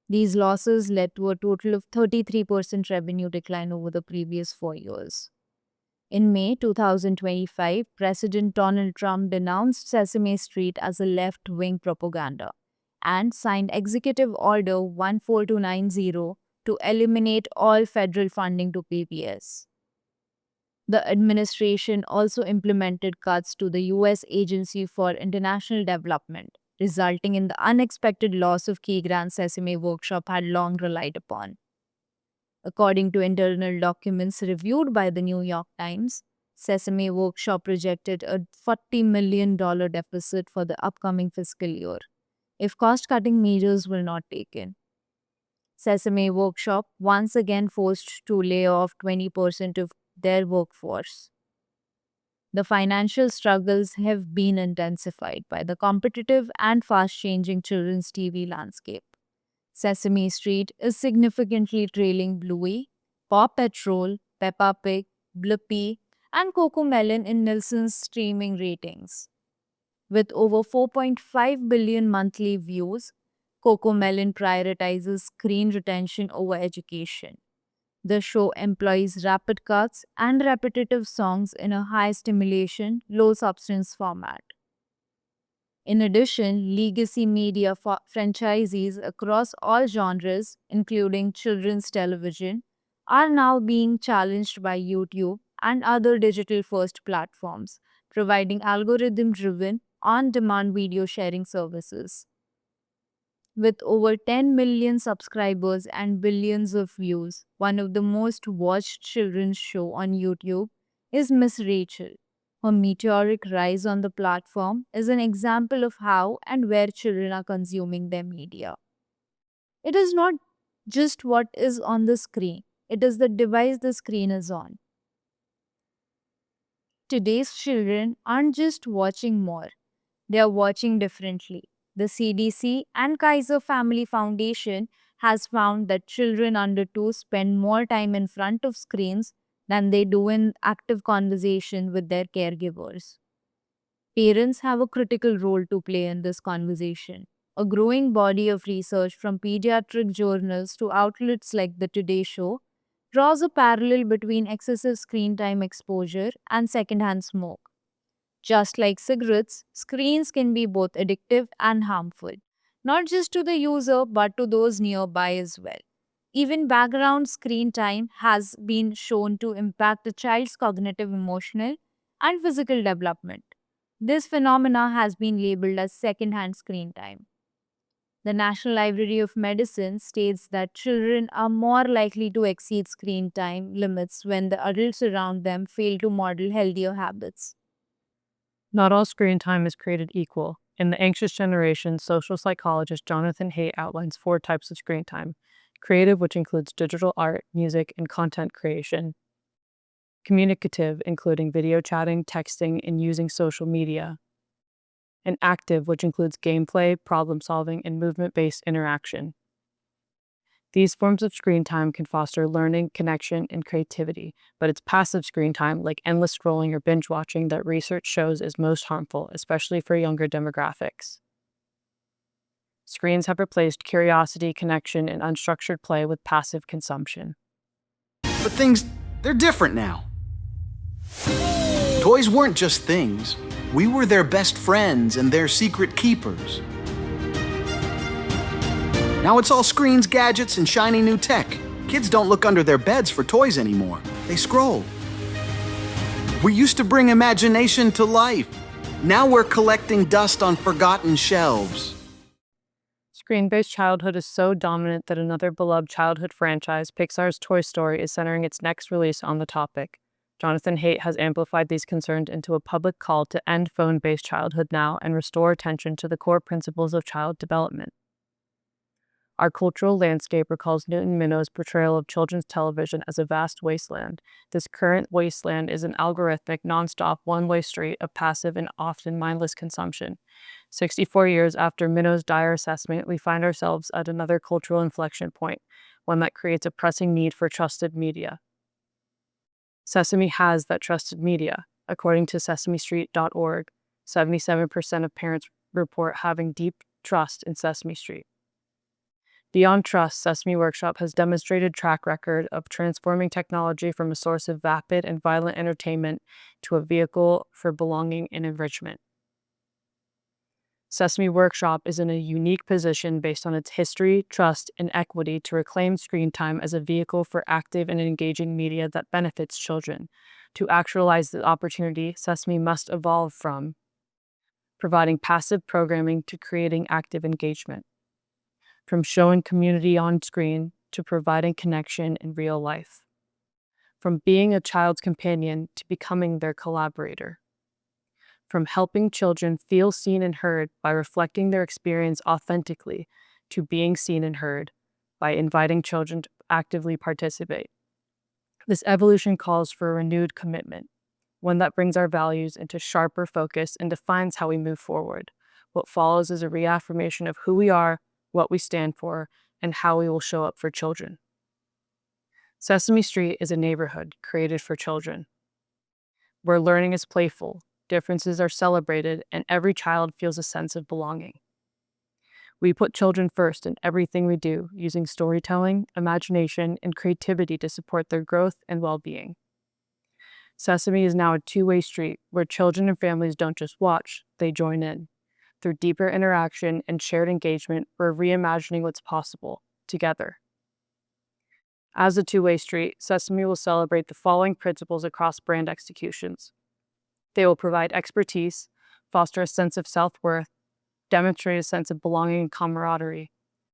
These losses led to a total of 33% revenue decline over the previous 4 years. In May 2025, President Donald Trump denounced Sesame Street as a left wing propaganda and signed Executive Order 14290 to eliminate all federal funding to PBS. The administration also implemented cuts to the U.S. Agency for International Development, resulting in the unexpected loss of key grants Sesame Workshop had long relied upon. According to internal documents reviewed by the New York Times, Sesame Workshop projected a $40 million deficit for the upcoming fiscal year if cost-cutting measures were not taken. Sesame Workshop once again forced to lay off 20% of their workforce. The financial struggles have been intensified by the competitive and fast-changing children's TV landscape. Sesame Street is significantly trailing Bluey, Paw Patrol, Peppa Pig, Blippi, and Cocomelon in Nielsen's streaming ratings. With over 4.5 billion monthly views, Cocomelon prioritizes screen retention over education. The show employs rapid cuts and repetitive songs in a high stimulation, low substance format. In addition, legacy media franchisees across all genres, including children's television, are now being challenged by YouTube and other digital-first platforms, providing algorithm-driven, on-demand video sharing services. With over 10 million subscribers and billions of views, one of the most watched children's shows on YouTube is Miss Rachel. Her meteoric rise on the platform is an example of how and where children are consuming their media. It is not just what is on the screen, it is the device the screen is on. Today's children aren't just watching more, they are watching differently. The CDC and Kaiser Family Foundation has found that children under 2 spend more time in front of screens than they do in active conversation with their caregivers. Parents have a critical role to play in this conversation. A growing body of research from pediatric journals to outlets like The Today Show draws a parallel between excessive screen time exposure and secondhand smoke. Just like cigarettes, screens can be both addictive and harmful, not just to the user but to those nearby as well. Even background screen time has been shown to impact a child's cognitive, emotional, and physical development. This phenomena has been labeled as secondhand screen time. The National Library of Medicine states that children are more likely to exceed screen time limits when the adults around them fail to model healthier habits. Not all screen time is created equal. In The Anxious Generation, social psychologist Jonathan Haidt outlines 4 types of screen time: creative, which includes digital art, music, and content creation; communicative, including video chatting, texting, and using social media; and active, which includes gameplay, problem solving, and movement-based interaction. These forms of screen time can foster learning, connection, and creativity, but it's passive screen time, like endless scrolling or binge watching, that research shows is most harmful, especially for younger demographics. Screens have replaced curiosity, connection, and unstructured play with passive consumption. But they're different now. Toys weren't just things. We were their best friends and their secret keepers. Now it's all screens, gadgets, and shiny new tech. Kids don't look under their beds for toys anymore. They scroll. We used to bring imagination to life. Now we're collecting dust on forgotten shelves. Screen-based childhood is so dominant that another beloved childhood franchise, Pixar's Toy Story, is centering its next release on the topic. Jonathan Haidt has amplified these concerns into a public call to end phone-based childhood now and restore attention to the core principles of child development. Our cultural landscape recalls Newton Minnow's portrayal of children's television as a vast wasteland. This current wasteland is an algorithmic, nonstop, one-way street of passive and often mindless consumption. 64 years after Minnow's dire assessment, we find ourselves at another cultural inflection point, one that creates a pressing need for trusted media. Sesame has that trusted media. According to sesamestreet.org, 77% of parents report having deep trust in Sesame Street. Beyond trust, Sesame Workshop has demonstrated track record of transforming technology from a source of vapid and violent entertainment to a vehicle for belonging and enrichment. Sesame Workshop is in a unique position based on its history, trust, and equity to reclaim screen time as a vehicle for active and engaging media that benefits children. To actualize the opportunity, Sesame must evolve from providing passive programming to creating active engagement, from showing community on screen to providing connection in real life, from being a child's companion to becoming their collaborator, from helping children feel seen and heard by reflecting their experience authentically to being seen and heard by inviting children to actively participate. This evolution calls for a renewed commitment, one that brings our values into sharper focus and defines how we move forward. What follows is a reaffirmation of who we are, what we stand for, and how we will show up for children. Sesame Street is a neighborhood created for children, where learning is playful, differences are celebrated, and every child feels a sense of belonging. We put children first in everything we do, using storytelling, imagination, and creativity to support their growth and well-being. Sesame is now a two-way street where children and families don't just watch, they join in. Through deeper interaction and shared engagement, we're reimagining what's possible together. As a two-way street, Sesame will celebrate the following principles across brand executions. They will provide expertise, foster a sense of self-worth, demonstrate a sense of belonging and camaraderie,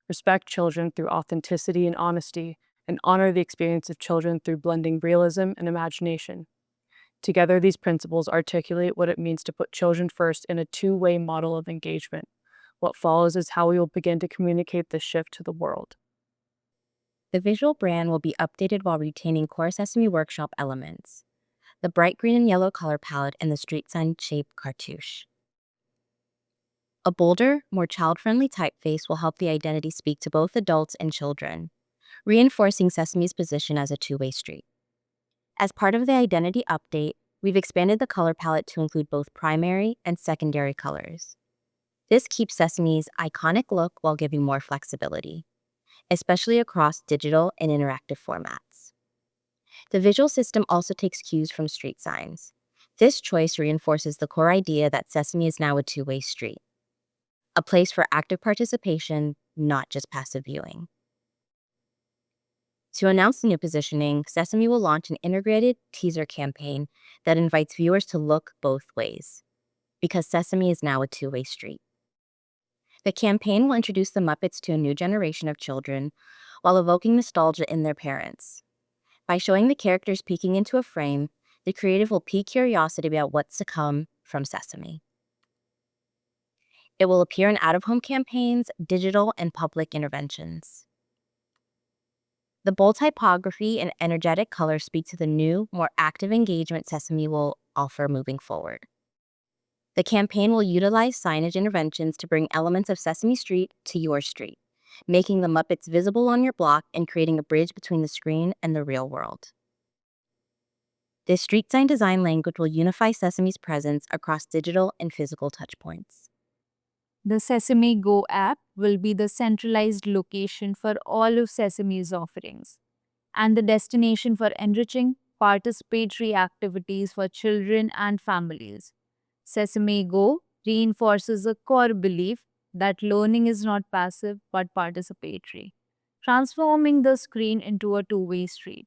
respect children through authenticity and honesty, and honor the experience of children through blending realism and imagination. Together, these principles articulate what it means to put children first in a two-way model of engagement. What follows is how we will begin to communicate this shift to the world. The visual brand will be updated while retaining core Sesame Workshop elements: the bright green and yellow color palette and the street sign shaped cartouche. A bolder, more child-friendly typeface will help the identity speak to both adults and children, reinforcing Sesame's position as a two-way street. As part of the identity update, we've expanded the color palette to include both primary and secondary colors. This keeps Sesame's iconic look while giving more flexibility, especially across digital and interactive formats. The visual system also takes cues from street signs. This choice reinforces the core idea that Sesame is now a two-way street, a place for active participation, not just passive viewing. To announce the new positioning, Sesame will launch an integrated teaser campaign that invites viewers to look both ways, because Sesame is now a two-way street. The campaign will introduce the Muppets to a new generation of children while evoking nostalgia in their parents. By showing the characters peeking into a frame, the creative will pique curiosity about what's to come from Sesame. It will appear in out-of-home campaigns, digital, and public interventions. The bold typography and energetic colors speak to the new, more active engagement Sesame will offer moving forward. The campaign will utilize signage interventions to bring elements of Sesame Street to your street, making the Muppets visible on your block and creating a bridge between the screen and the real world. This street sign design language will unify Sesame's presence across digital and physical touchpoints. The Sesame Go app will be the centralized location for all of Sesame's offerings and the destination for enriching participatory activities for children and families. Sesame Go reinforces a core belief that learning is not passive but participatory, transforming the screen into a two-way street.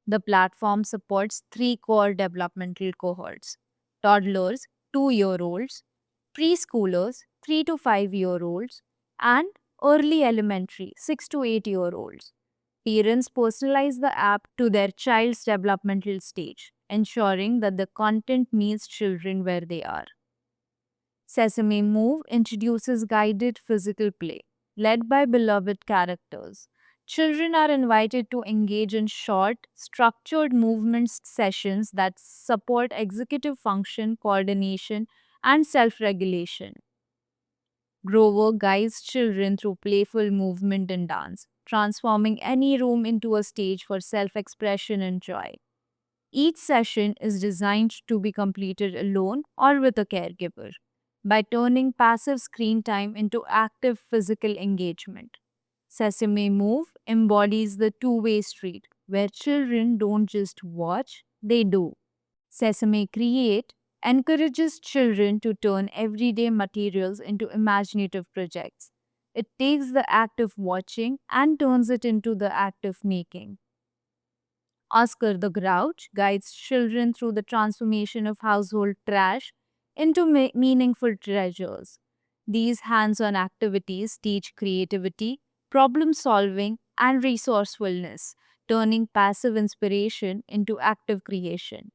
The platform supports 3 core developmental cohorts: toddlers, 2-year-olds, preschoolers, 3 to 5-year-olds, and early elementary, 6 to 8-year-olds. Parents personalize the app to their child's developmental stage, ensuring that the content meets children where they are. Sesame Move introduces guided physical play, led by beloved characters. Children are invited to engage in short, structured movement sessions that support executive function, coordination, and self-regulation. Grover guides children through playful movement and dance, transforming any room into a stage for self-expression and joy. Each session is designed to be completed alone or with a caregiver by turning passive screen time into active physical engagement. Sesame Move embodies the two-way street where children don't just watch, they do. Sesame Create encourages children to turn everyday materials into imaginative projects. It takes the act of watching and turns it into the act of making. Oscar the Grouch guides children through the transformation of household trash into meaningful treasures. These hands on activities teach creativity, problem solving, and resourcefulness, turning passive inspiration into active creation.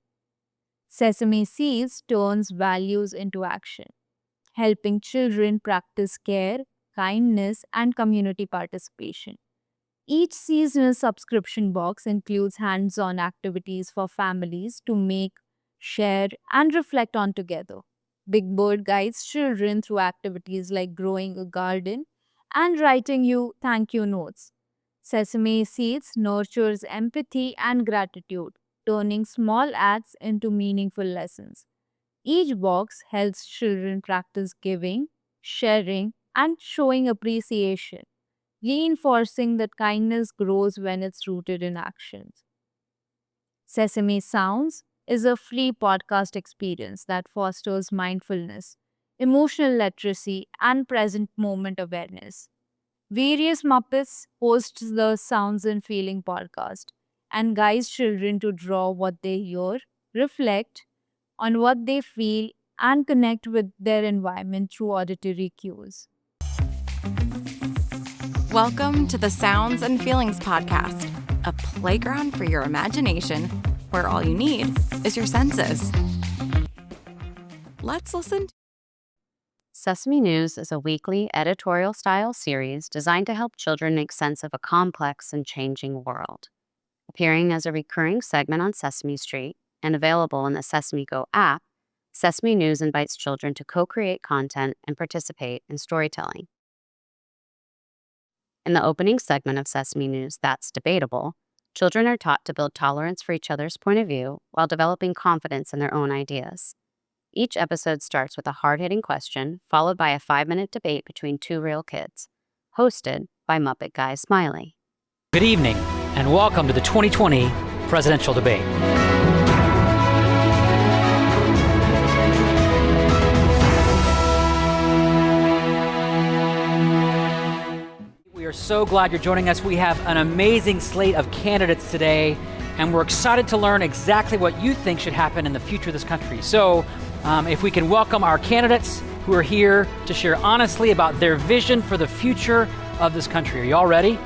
Sesame Seeds turns values into action, helping children practice care, kindness, and community participation. Each seasonal subscription box includes hands on activities for families to make, share, and reflect on together. Big Bird guides children through activities like growing a garden and writing you thank you notes. Sesame Seeds nurtures empathy and gratitude, turning small acts into meaningful lessons. Each box helps children practice giving, sharing, and showing appreciation, reinforcing that kindness grows when it's rooted in actions. Sesame Sounds is a free podcast experience that fosters mindfulness, emotional literacy, and present moment awareness. Various Muppets hosts the Sounds and Feeling podcast and guides children to draw what they hear, reflect on what they feel, and connect with their environment through auditory cues. Welcome to the Sounds and Feelings podcast, a playground for your imagination where all you need is your senses. Let's listen. Sesame News is a weekly editorial-style series designed to help children make sense of a complex and changing world. Appearing as a recurring segment on Sesame Street and available in the Sesame Go app, Sesame News invites children to co-create content and participate in storytelling. In the opening segment of Sesame News, That's Debatable, children are taught to build tolerance for each other's point of view while developing confidence in their own ideas. Each episode starts with a hard-hitting question, followed by a 5-minute debate between two real kids, hosted by Muppet Guy Smiley. Good evening, and welcome to the 2020 presidential debate. We are so glad you're joining us. We have an amazing slate of candidates today, and we're excited to learn exactly what you think should happen in the future of this country. So, if we can welcome our candidates who are here to share honestly about their vision for the future of this country. Are you all ready?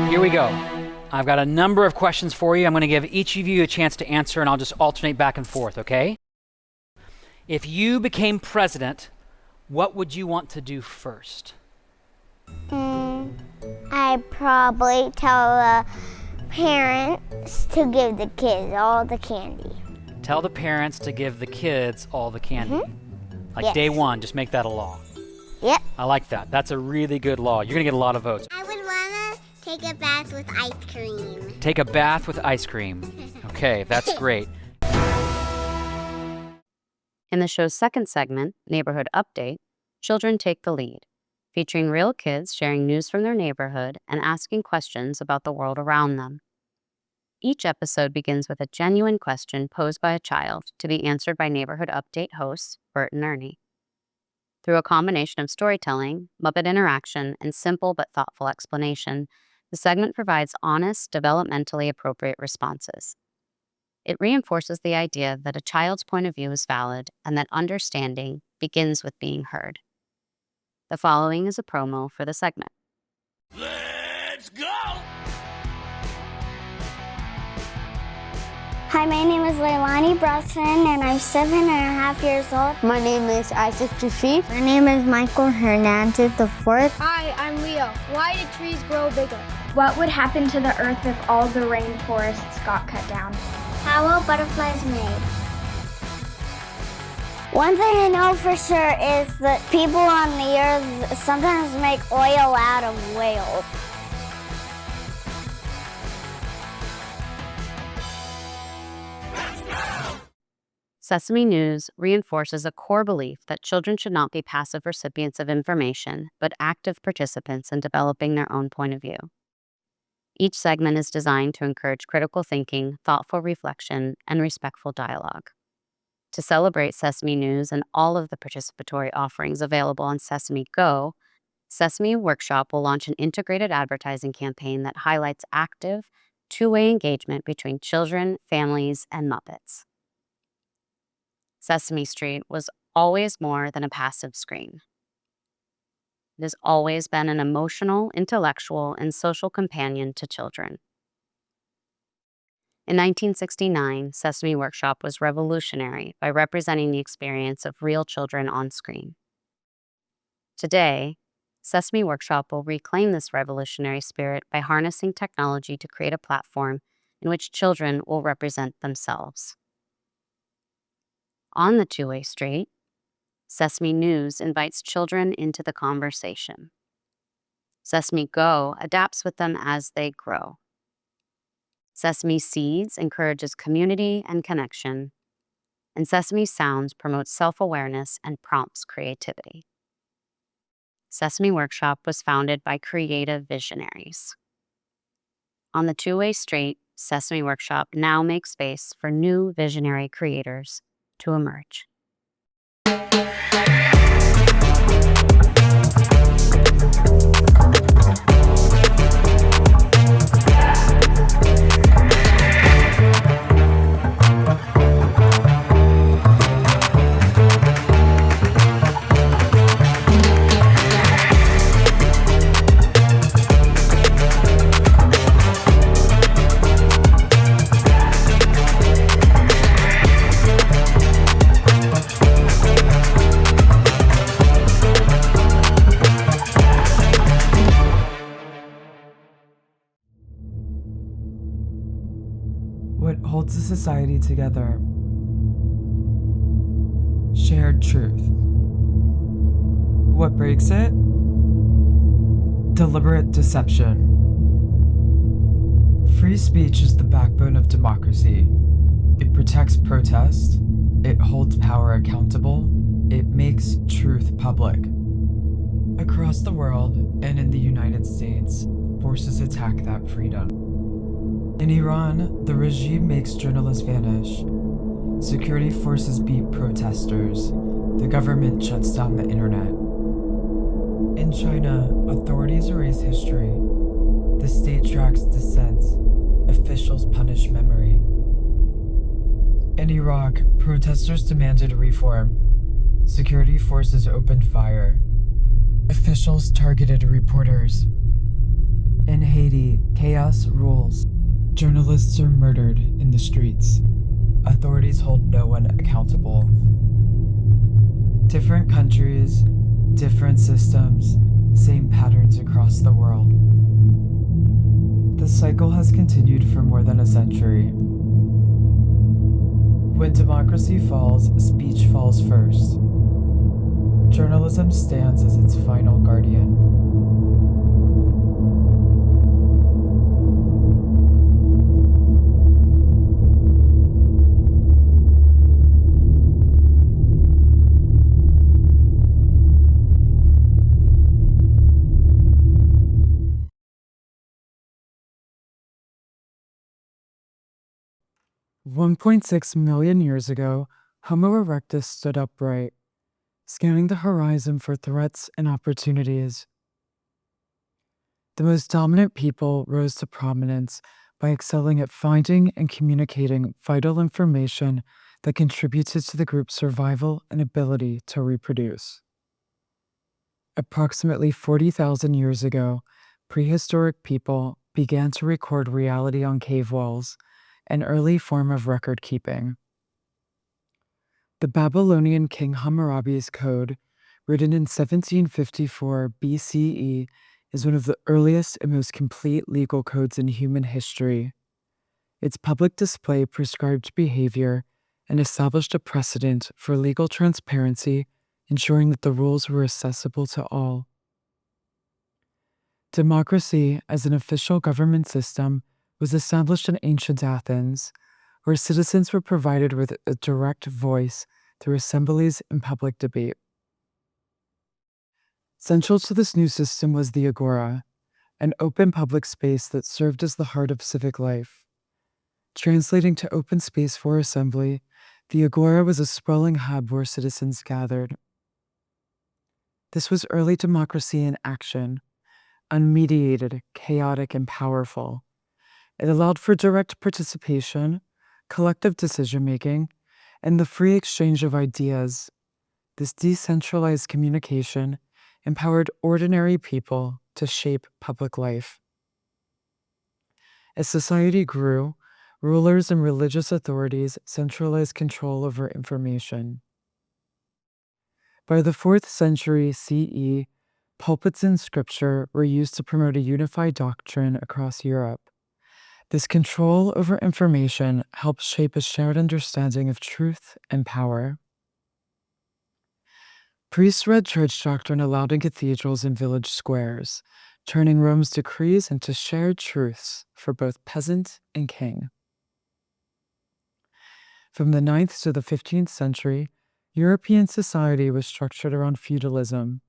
Here we go. I've got a number of questions for you. I'm going to give each of you a chance to answer, and I'll just alternate back and forth, okay? If you became president, what would you want to do first? I'd probably tell the parents to give the kids all the candy. Tell the parents to give the kids all the candy. Like Yes. day one, just make that a law. Yep. I like that. That's a really good law. You're going to get a lot of votes. I would want to take a bath with ice cream. Take a bath with ice cream. Okay, that's great. In the show's second segment, Neighborhood Update, children take the lead, featuring real kids sharing news from their neighborhood and asking questions about the world around them. Each episode begins with a genuine question posed by a child to be answered by Neighborhood Update hosts Bert and Ernie. Through a combination of storytelling, Muppet interaction, and simple but thoughtful explanation, the segment provides honest, developmentally appropriate responses. It reinforces the idea that a child's point of view is valid and that understanding begins with being heard. The following is a promo for the segment. Let's go! Hi, my name is Leilani Brosnan, and I'm 7.5 years old. My name is Isaac Jafif. My name is Michael Hernandez IV. Hi, I'm Leo. Why do trees grow bigger? What would happen to the earth if all the rainforests got cut down? How are butterflies made? One thing I know for sure is that people on the earth sometimes make oil out of whales. Sesame News reinforces a core belief that children should not be passive recipients of information, but active participants in developing their own point of view. Each segment is designed to encourage critical thinking, thoughtful reflection, and respectful dialogue. To celebrate Sesame News and all of the participatory offerings available on Sesame Go, Sesame Workshop will launch an integrated advertising campaign that highlights active, two-way engagement between children, families, and Muppets. Sesame Street was always more than a passive screen. It has always been an emotional, intellectual, and social companion to children. In 1969, Sesame Workshop was revolutionary by representing the experience of real children on screen. Today, Sesame Workshop will reclaim this revolutionary spirit by harnessing technology to create a platform in which children will represent themselves. On the two-way street, Sesame News invites children into the conversation. Sesame Go adapts with them as they grow. Sesame Seeds encourages community and connection, and Sesame Sounds promotes self-awareness and prompts creativity. Sesame Workshop was founded by creative visionaries. On the two-way street, Sesame Workshop now makes space for new visionary creators to emerge. What holds a society together? Shared truth. What breaks it? Deliberate deception. Free speech is the backbone of democracy. It protects protest, it holds power accountable, it makes truth public. Across the world, and in the United States, forces attack that freedom. In Iran, the regime makes journalists vanish. Security forces beat protesters. The government shuts down the internet. In China, authorities erase history. The state tracks dissent. Officials punish memory. In Iraq, protesters demanded reform. Security forces opened fire. Officials targeted reporters. In Haiti, chaos rules. Journalists are murdered in the streets. Authorities hold no one accountable. Different countries, different systems, same patterns across the world. The cycle has continued for more than a century. When democracy falls, speech falls first. Journalism stands as its final guardian. $1.6 million years ago, Homo erectus stood upright, scanning the horizon for threats and opportunities. The most dominant people rose to prominence by excelling at finding and communicating vital information that contributed to the group's survival and ability to reproduce. Approximately 40,000 years ago, prehistoric people began to record reality on cave walls, an early form of record keeping. The Babylonian king Hammurabi's code, written in 1754 BCE, is one of the earliest and most complete legal codes in human history. Its public display prescribed behavior and established a precedent for legal transparency, ensuring that the rules were accessible to all. Democracy as an official government system was established in ancient Athens, where citizens were provided with a direct voice through assemblies and public debate. Central to this new system was the agora, an open public space that served as the heart of civic life. Translating to open space for assembly, the agora was a sprawling hub where citizens gathered. This was early democracy in action, unmediated, chaotic, and powerful. It allowed for direct participation, collective decision-making, and the free exchange of ideas. This decentralized communication empowered ordinary people to shape public life. As society grew, rulers and religious authorities centralized control over information. By the 4th century CE, pulpits in scripture were used to promote a unified doctrine across Europe. This control over information helped shape a shared understanding of truth and power. Priests read church doctrine aloud in cathedrals and village squares, turning Rome's decrees into shared truths for both peasant and king. From the 9th to the 15th century, European society was structured around feudalism.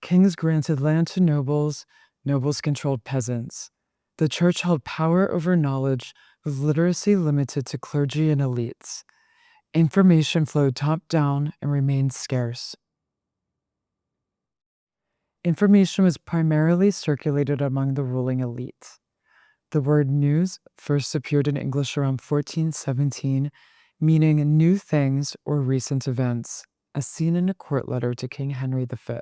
Kings granted land to nobles, nobles controlled peasants. The church held power over knowledge, with literacy limited to clergy and elites. Information flowed top down and remained scarce. Information was primarily circulated among the ruling elite. The word news first appeared in English around 1417, meaning new things or recent events, as seen in a court letter to King Henry V.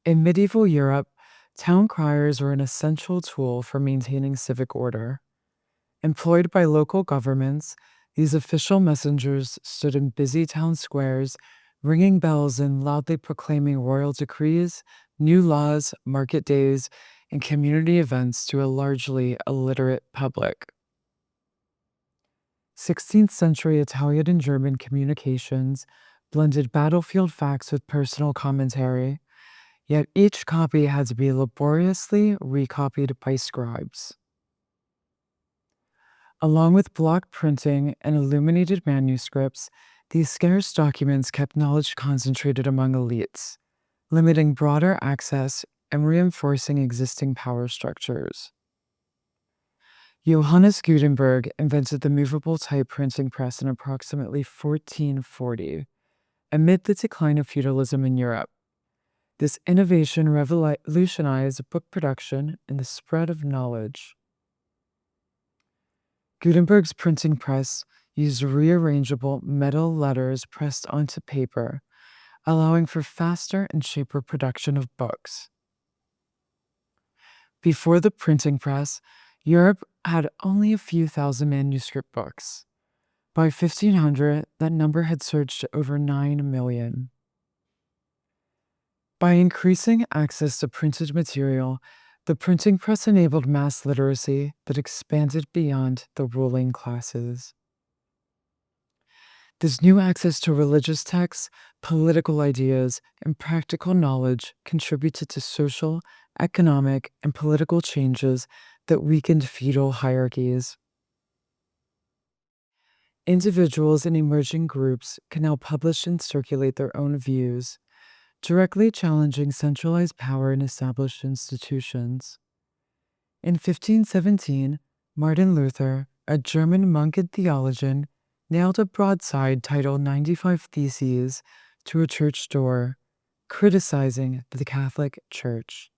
In medieval Europe, town criers were an essential tool for maintaining civic order. Employed by local governments, these official messengers stood in busy town squares, ringing bells and loudly proclaiming royal decrees, new laws, market days, and community events to a largely illiterate public. 16th century Italian and German communications blended battlefield facts with personal commentary, yet each copy had to be laboriously recopied by scribes. Along with block printing and illuminated manuscripts, these scarce documents kept knowledge concentrated among elites, limiting broader access and reinforcing existing power structures. Johannes Gutenberg invented the movable type printing press in approximately 1440, amid the decline of feudalism in Europe. This innovation revolutionized book production and the spread of knowledge. Gutenberg's printing press used rearrangeable metal letters pressed onto paper, allowing for faster and cheaper production of books. Before the printing press, Europe had only a few thousand manuscript books. By 1500, that number had surged to over 9 million. By increasing access to printed material, the printing press enabled mass literacy that expanded beyond the ruling classes. This new access to religious texts, political ideas, and practical knowledge contributed to social, economic, and political changes that weakened feudal hierarchies. Individuals and emerging groups can now publish and circulate their own views, directly challenging centralized power in established institutions. In 1517, Martin Luther, a German monk and theologian, nailed a broadside titled 95 Theses to a church door, criticizing the Catholic Church.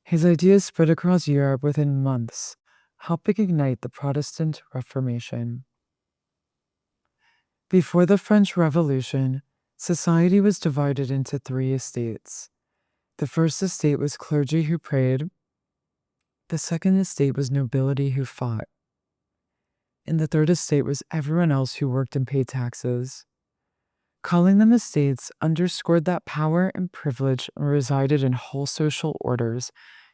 His ideas spread across Europe within months, helping ignite the Protestant Reformation. Before the French Revolution, society was divided into 3 estates. The first estate was clergy who prayed. The second estate was nobility who fought. And the third estate was everyone else who worked and paid taxes. Calling them estates underscored that power and privilege resided in whole social orders,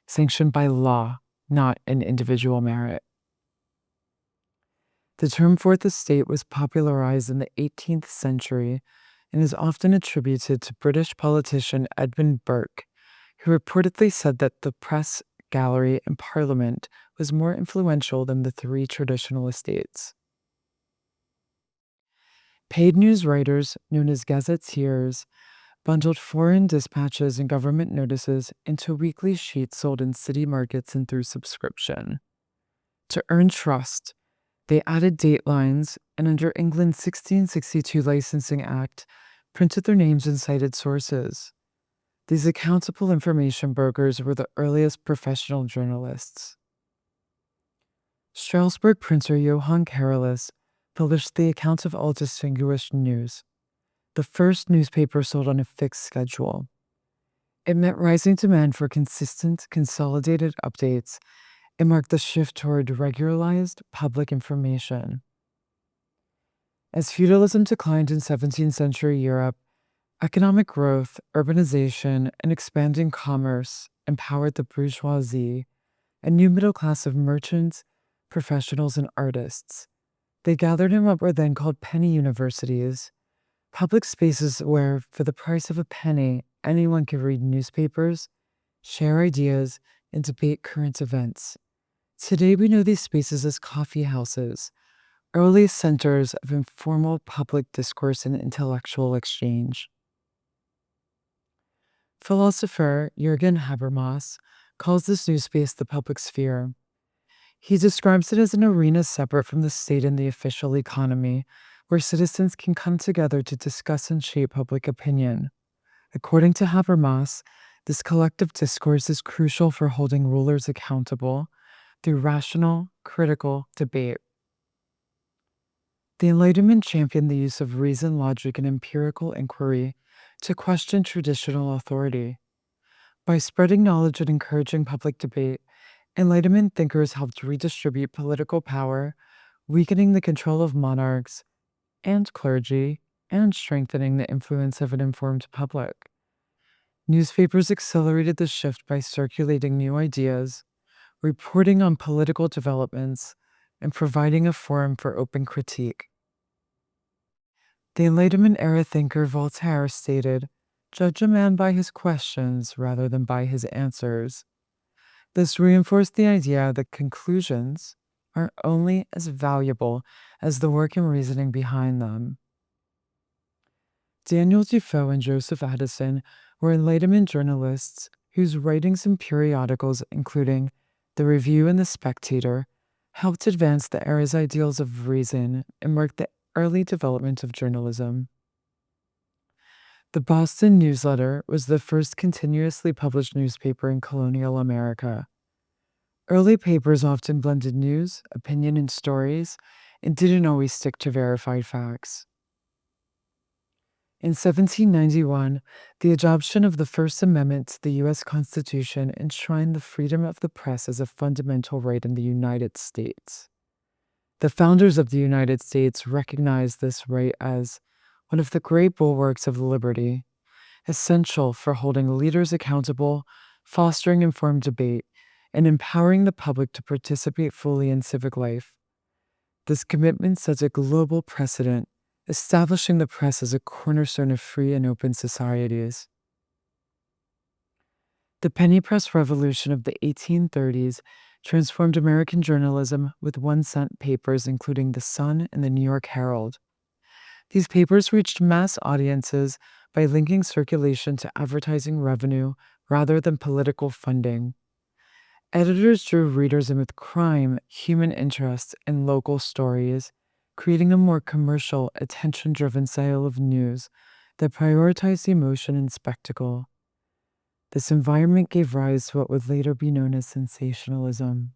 sanctioned by law, not in individual merit. The term Fourth Estate was popularized in the 18th century and is often attributed to British politician Edmund Burke, who reportedly said that the press, gallery, and parliament was more influential than the three traditional estates. Paid news writers, known as gazetteers, bundled foreign dispatches and government notices into weekly sheets sold in city markets and through subscription. To earn trust, they added datelines and, under England's 1662 Licensing Act, printed their names and cited sources. These accountable information brokers were the earliest professional journalists. Strasbourg printer Johann Carolus published the Account of All Distinguished News, the first newspaper sold on a fixed schedule. It met rising demand for consistent, consolidated updates and marked the shift toward regularized public information. As feudalism declined in 17th century Europe, economic growth, urbanization, and expanding commerce empowered the bourgeoisie, a new middle class of merchants, professionals, and artists. They gathered in what were then called penny universities, public spaces where, for the price of a penny, anyone could read newspapers, share ideas, and debate current events. Today, we know these spaces as coffee houses, early centers of informal public discourse and intellectual exchange. Philosopher Jürgen Habermas calls this new space the public sphere. He describes it as an arena separate from the state and the official economy, where citizens can come together to discuss and shape public opinion. According to Habermas, this collective discourse is crucial for holding rulers accountable through rational, critical debate. The Enlightenment championed the use of reason, logic, and empirical inquiry to question traditional authority. By spreading knowledge and encouraging public debate, Enlightenment thinkers helped redistribute political power, weakening the control of monarchs and clergy, and strengthening the influence of an informed public. Newspapers accelerated the shift by circulating new ideas, reporting on political developments, and providing a forum for open critique. The Enlightenment era thinker Voltaire stated, "Judge a man by his questions rather than by his answers." This reinforced the idea that conclusions are only as valuable as the work and reasoning behind them. Daniel Defoe and Joseph Addison were Enlightenment journalists whose writings in periodicals, including The Review and The Spectator, helped advance the era's ideals of reason and marked the early development of journalism. The Boston Newsletter was the first continuously published newspaper in colonial America. Early papers often blended news, opinion, and stories, and didn't always stick to verified facts. In 1791, the adoption of the First Amendment to the U.S. Constitution enshrined the freedom of the press as a fundamental right in the United States. The founders of the United States recognized this right as one of the great bulwarks of liberty, essential for holding leaders accountable, fostering informed debate, and empowering the public to participate fully in civic life. This commitment sets a global precedent, establishing the press as a cornerstone of free and open societies. The penny press revolution of the 1830s transformed American journalism with 1-cent papers, including The Sun and the New York Herald. These papers reached mass audiences by linking circulation to advertising revenue rather than political funding. Editors drew readers in with crime, human interest, and local stories, creating a more commercial, attention-driven style of news that prioritized emotion and spectacle. This environment gave rise to what would later be known as sensationalism.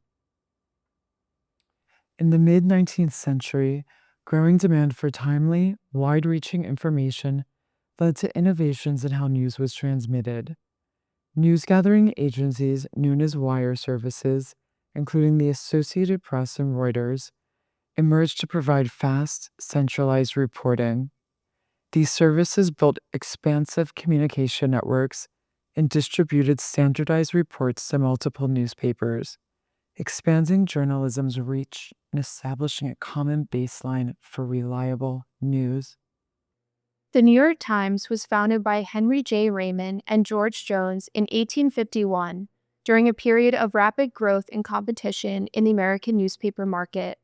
In the mid-19th century, growing demand for timely, wide-reaching information led to innovations in how news was transmitted. News-gathering agencies known as wire services, including the Associated Press and Reuters, emerged to provide fast, centralized reporting. These services built expansive communication networks and distributed standardized reports to multiple newspapers, expanding journalism's reach and establishing a common baseline for reliable news. The New York Times was founded by Henry J. Raymond and George Jones in 1851 during a period of rapid growth and competition in the American newspaper market.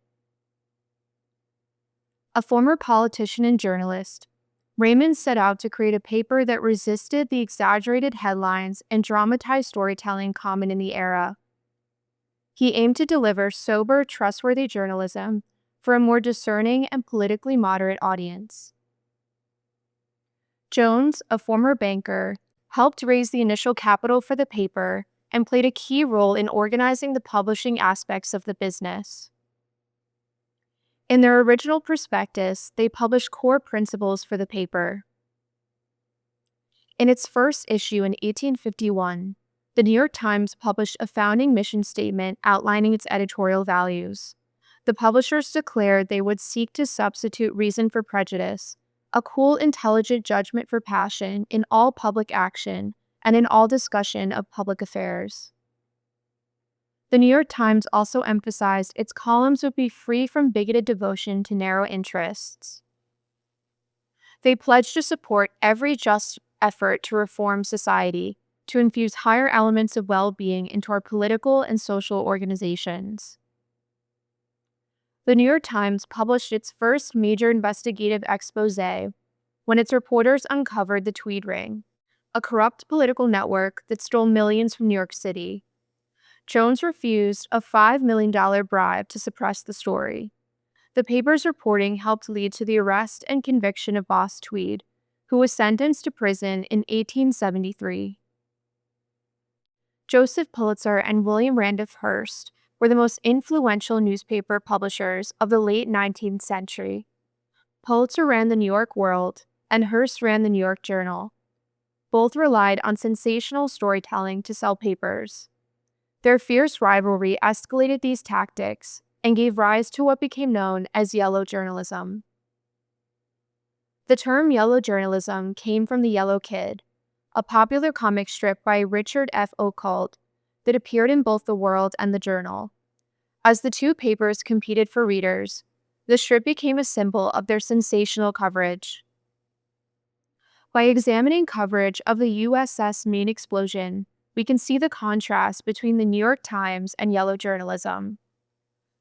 A former politician and journalist, Raymond set out to create a paper that resisted the exaggerated headlines and dramatized storytelling common in the era. He aimed to deliver sober, trustworthy journalism for a more discerning and politically moderate audience. Jones, a former banker, helped raise the initial capital for the paper and played a key role in organizing the publishing aspects of the business. In their original prospectus, they published core principles for the paper. In its first issue in 1851, the New York Times published a founding mission statement outlining its editorial values. The publishers declared they would seek to substitute reason for prejudice, a cool, intelligent judgment for passion in all public action and in all discussion of public affairs. The New York Times also emphasized its columns would be free from bigoted devotion to narrow interests. They pledged to support every just effort to reform society, to infuse higher elements of well-being into our political and social organizations. The New York Times published its first major investigative expose when its reporters uncovered the Tweed Ring, a corrupt political network that stole millions from New York City. Jones refused a $5 million bribe to suppress the story. The paper's reporting helped lead to the arrest and conviction of Boss Tweed, who was sentenced to prison in 1873. Joseph Pulitzer and William Randolph Hearst were the most influential newspaper publishers of the late 19th century. Pulitzer ran the New York World, and Hearst ran the New York Journal. Both relied on sensational storytelling to sell papers. Their fierce rivalry escalated these tactics and gave rise to what became known as yellow journalism. The term yellow journalism came from The Yellow Kid, a popular comic strip by Richard F. Occult that appeared in both the World and the Journal. As the two papers competed for readers, the strip became a symbol of their sensational coverage. By examining coverage of the USS Maine explosion, we can see the contrast between the New York Times and yellow journalism.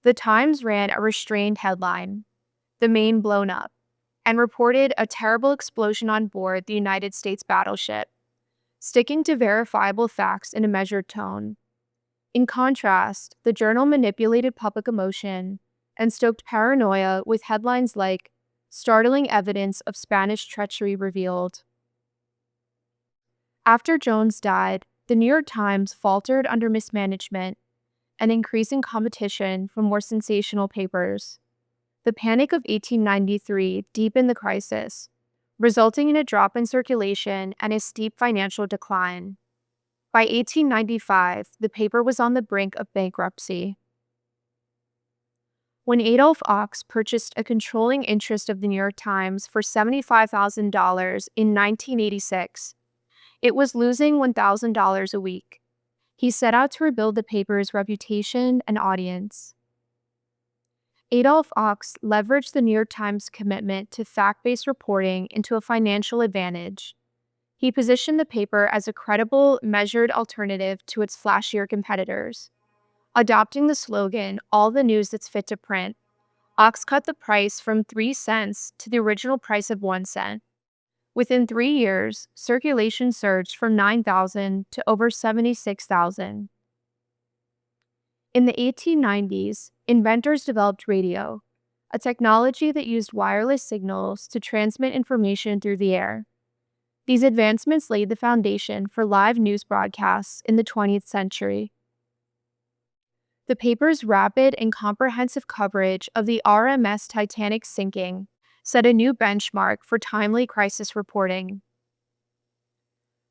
The Times ran a restrained headline, "The Maine Blown Up," and reported a terrible explosion on board the United States battleship, sticking to verifiable facts in a measured tone. In contrast, the Journal manipulated public emotion and stoked paranoia with headlines like, "Startling Evidence of Spanish Treachery Revealed." After Jones died, the New York Times faltered under mismanagement and increasing competition from more sensational papers. The Panic of 1893 deepened the crisis, resulting in a drop in circulation and a steep financial decline. By 1895, the paper was on the brink of bankruptcy. When Adolph Ochs purchased a controlling interest of the New York Times for $75,000 in 1986, it was losing $1,000 a week. He set out to rebuild the paper's reputation and audience. Adolph Ochs leveraged the New York Times' commitment to fact-based reporting into a financial advantage. He positioned the paper as a credible, measured alternative to its flashier competitors. Adopting the slogan, "All the news that's fit to print," Ochs cut the price from 3 cents to the original price of 1 cent. Within 3 years, circulation surged from 9,000 to over 76,000. In the 1890s, inventors developed radio, a technology that used wireless signals to transmit information through the air. These advancements laid the foundation for live news broadcasts in the 20th century. The paper's rapid and comprehensive coverage of the RMS Titanic's sinking set a new benchmark for timely crisis reporting.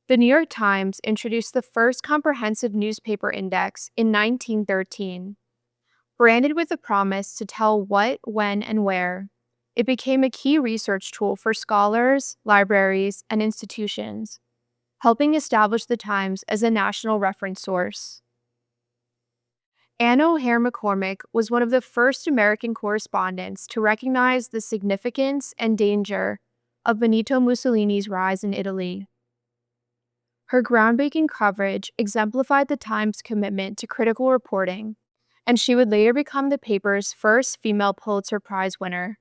The New York Times introduced the first comprehensive newspaper index in 1913. Branded with the promise to tell what, when, and where, it became a key research tool for scholars, libraries, and institutions, helping establish the Times as a national reference source. Anne O'Hare McCormick was one of the first American correspondents to recognize the significance and danger of Benito Mussolini's rise in Italy. Her groundbreaking coverage exemplified the Times' commitment to critical reporting, and she would later become the paper's first female Pulitzer Prize winner.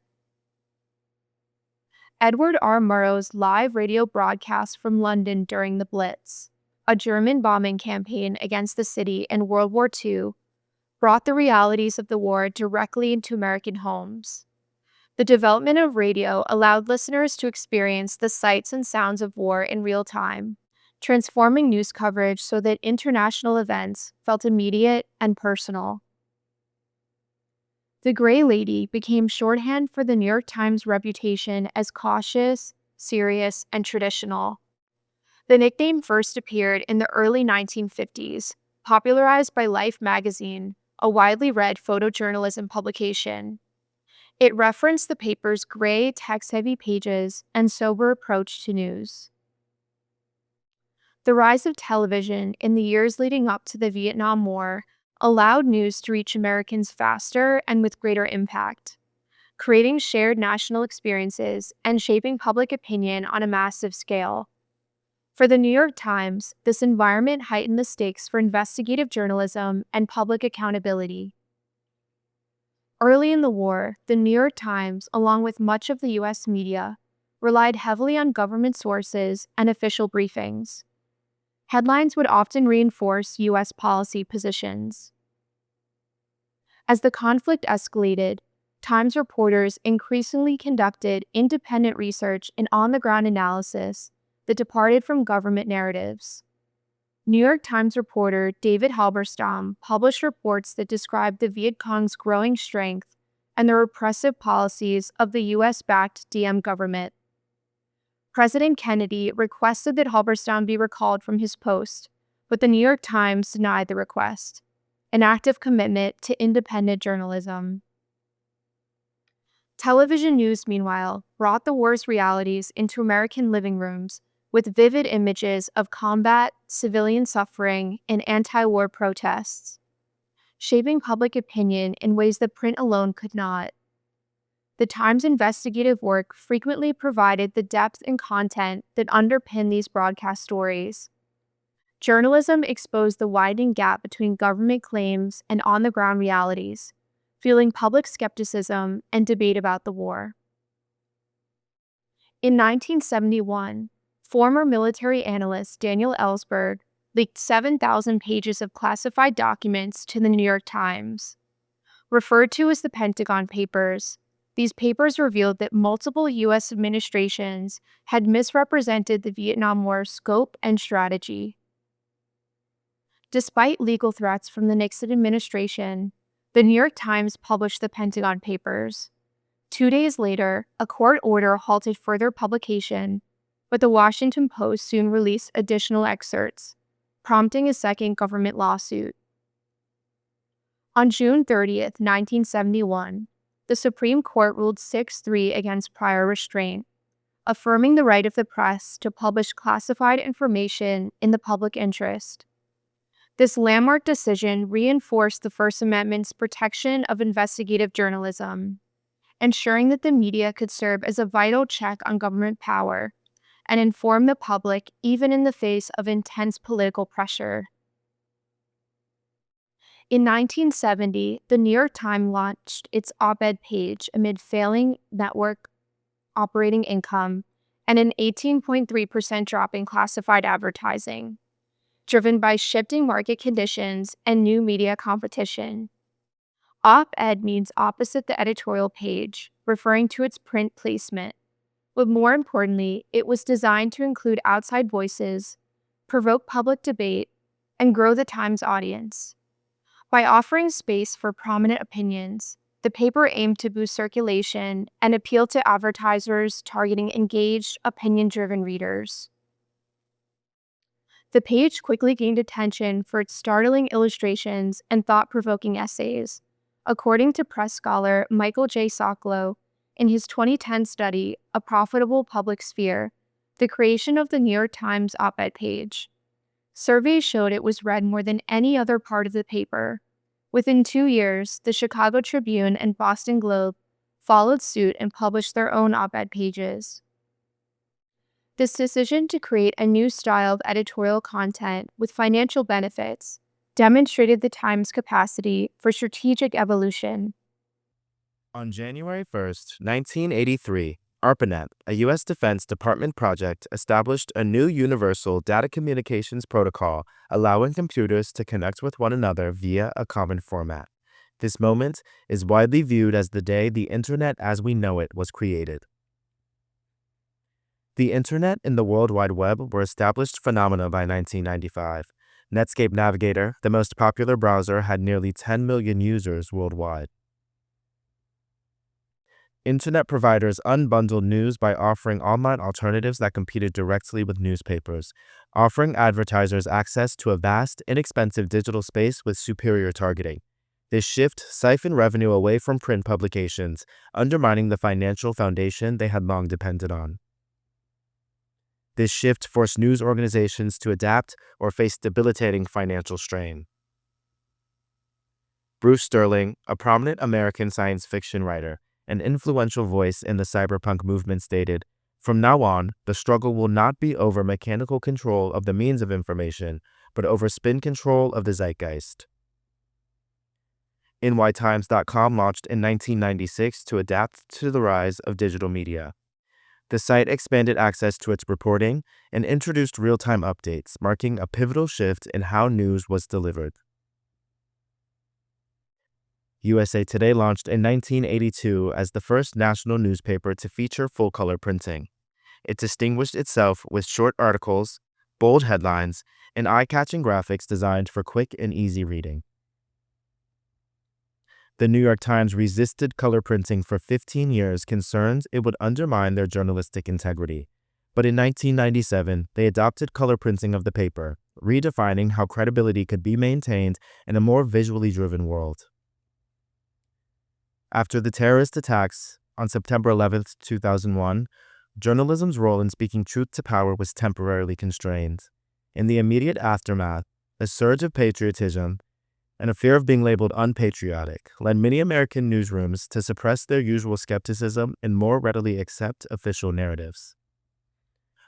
Edward R. Murrow's live radio broadcast from London during the Blitz, a German bombing campaign against the city in World War II, brought the realities of the war directly into American homes. The development of radio allowed listeners to experience the sights and sounds of war in real time, transforming news coverage so that international events felt immediate and personal. The Gray Lady became shorthand for the New York Times' reputation as cautious, serious, and traditional. The nickname first appeared in the early 1950s, popularized by Life magazine, a widely read photojournalism publication. It referenced the paper's gray, text-heavy pages and sober approach to news. The rise of television in the years leading up to the Vietnam War allowed news to reach Americans faster and with greater impact, creating shared national experiences and shaping public opinion on a massive scale. For the New York Times, this environment heightened the stakes for investigative journalism and public accountability. Early in the war, the New York Times, along with much of the U.S. media, relied heavily on government sources and official briefings. Headlines would often reinforce U.S. policy positions. As the conflict escalated, Times reporters increasingly conducted independent research and on-the-ground analysis that departed from government narratives. New York Times reporter David Halberstam published reports that described the Viet Cong's growing strength and the repressive policies of the U.S.-backed Diem government. President Kennedy requested that Halberstam be recalled from his post, but the New York Times denied the request, an active commitment to independent journalism. Television news, meanwhile, brought the war's realities into American living rooms with vivid images of combat, civilian suffering, and anti-war protests, shaping public opinion in ways that print alone could not. The Times' investigative work frequently provided the depth and content that underpin these broadcast stories. Journalism exposed the widening gap between government claims and on-the-ground realities, fueling public skepticism and debate about the war. In 1971, former military analyst Daniel Ellsberg leaked 7,000 pages of classified documents to the New York Times. Referred to as the Pentagon Papers, these papers revealed that multiple U.S. administrations had misrepresented the Vietnam War's scope and strategy. Despite legal threats from the Nixon administration, the New York Times published the Pentagon Papers. 2 days later, a court order halted further publication, but the Washington Post soon released additional excerpts, prompting a second government lawsuit. On June 30, 1971, the Supreme Court ruled 6-3 against prior restraint, affirming the right of the press to publish classified information in the public interest. This landmark decision reinforced the First Amendment's protection of investigative journalism, ensuring that the media could serve as a vital check on government power and inform the public even in the face of intense political pressure. In 1970, the New York Times launched its op-ed page amid failing network operating income and an 18.3% drop in classified advertising, driven by shifting market conditions and new media competition. Op-ed means opposite the editorial page, referring to its print placement. But more importantly, it was designed to include outside voices, provoke public debate, and grow the Times audience. By offering space for prominent opinions, the paper aimed to boost circulation and appeal to advertisers targeting engaged, opinion-driven readers. The page quickly gained attention for its startling illustrations and thought-provoking essays, according to press scholar Michael J. Sokolow. In his 2010 study, A Profitable Public Sphere, the creation of the New York Times op-ed page. Surveys showed it was read more than any other part of the paper, Within 2 years, the Chicago Tribune and Boston Globe followed suit and published their own op-ed pages. This decision to create a new style of editorial content with financial benefits demonstrated the Times' capacity for strategic evolution. On January 1st, 1983, ARPANET, a U.S. Defense Department project, established a new universal data communications protocol allowing computers to connect with one another via a common format. This moment is widely viewed as the day the Internet as we know it was created. The Internet and the World Wide Web were established phenomena by 1995. Netscape Navigator, the most popular browser, had nearly 10 million users worldwide. Internet providers unbundled news by offering online alternatives that competed directly with newspapers, offering advertisers access to a vast, inexpensive digital space with superior targeting. This shift siphoned revenue away from print publications, undermining the financial foundation they had long depended on. This shift forced news organizations to adapt or face debilitating financial strain. Bruce Sterling, a prominent American science fiction writer, an influential voice in the cyberpunk movement, stated, "From now on, the struggle will not be over mechanical control of the means of information, but over spin control of the zeitgeist." NYTimes.com launched in 1996 to adapt to the rise of digital media. The site expanded access to its reporting and introduced real-time updates, marking a pivotal shift in how news was delivered. USA Today launched in 1982 as the first national newspaper to feature full-color printing. It distinguished itself with short articles, bold headlines, and eye-catching graphics designed for quick and easy reading. The New York Times resisted color printing for 15 years, concerned it would undermine their journalistic integrity. But in 1997, they adopted color printing of the paper, redefining how credibility could be maintained in a more visually driven world. After the terrorist attacks on September 11, 2001, journalism's role in speaking truth to power was temporarily constrained. In the immediate aftermath, a surge of patriotism and a fear of being labeled unpatriotic led many American newsrooms to suppress their usual skepticism and more readily accept official narratives.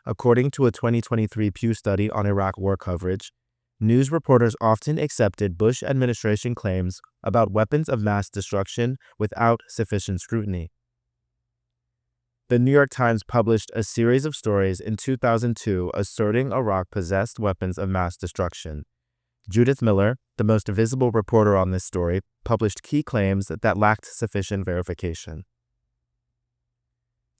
According to a 2023 Pew study on Iraq war coverage, news reporters often accepted Bush administration claims about weapons of mass destruction without sufficient scrutiny. The New York Times published a series of stories in 2002 asserting Iraq possessed weapons of mass destruction. Judith Miller, the most visible reporter on this story, published key claims that lacked sufficient verification.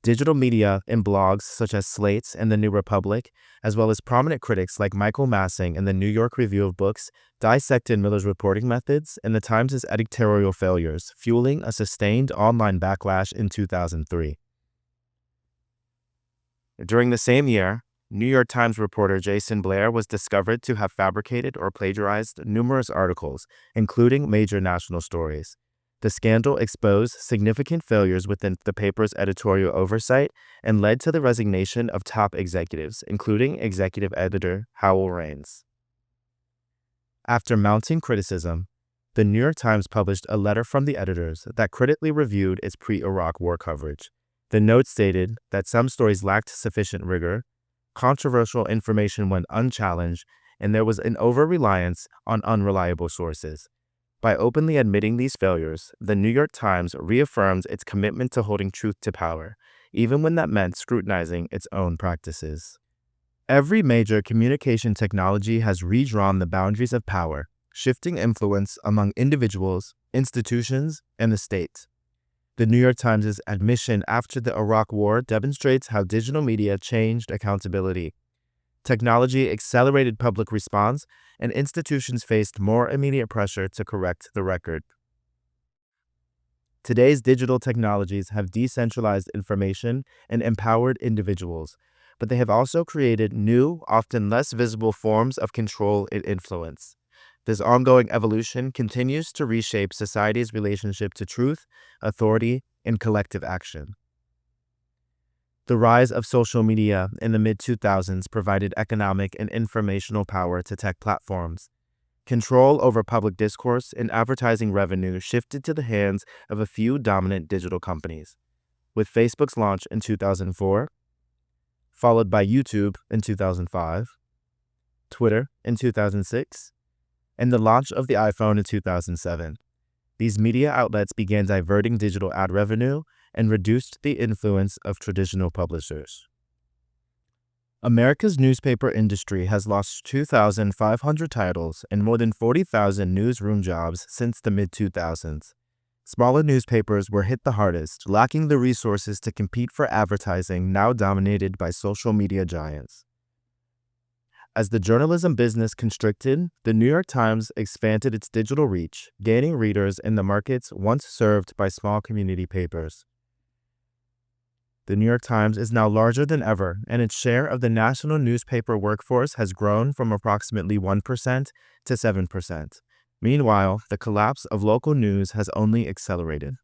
Digital media and blogs such as Slate and The New Republic, as well as prominent critics like Michael Massing in the New York Review of Books, dissected Miller's reporting methods and the Times' editorial failures, fueling a sustained online backlash in 2003. During the same year, New York Times reporter Jason Blair was discovered to have fabricated or plagiarized numerous articles, including major national stories. The scandal exposed significant failures within the paper's editorial oversight and led to the resignation of top executives, including executive editor Howell Raines. After mounting criticism, the New York Times published a letter from the editors that critically reviewed its pre-Iraq war coverage. The note stated that some stories lacked sufficient rigor, controversial information went unchallenged, and there was an over-reliance on unreliable sources. By openly admitting these failures, the New York Times reaffirmed its commitment to holding truth to power, even when that meant scrutinizing its own practices. Every major communication technology has redrawn the boundaries of power, shifting influence among individuals, institutions, and the state. The New York Times' admission after the Iraq War demonstrates how digital media changed accountability. Technology accelerated public response, and institutions faced more immediate pressure to correct the record. Today's digital technologies have decentralized information and empowered individuals, but they have also created new, often less visible forms of control and influence. This ongoing evolution continues to reshape society's relationship to truth, authority, and collective action. The rise of social media in the mid-2000s provided economic and informational power to tech platforms. Control over public discourse and advertising revenue shifted to the hands of a few dominant digital companies, with Facebook's launch in 2004, followed by YouTube in 2005, Twitter in 2006, and the launch of the iPhone in 2007. These media outlets began diverting digital ad revenue and reduced the influence of traditional publishers. America's newspaper industry has lost 2,500 titles and more than 40,000 newsroom jobs since the mid-2000s. Smaller newspapers were hit the hardest, lacking the resources to compete for advertising now dominated by social media giants. As the journalism business constricted, the New York Times expanded its digital reach, gaining readers in the markets once served by small community papers. The New York Times is now larger than ever, and its share of the national newspaper workforce has grown from approximately 1% to 7%. Meanwhile, the collapse of local news has only accelerated.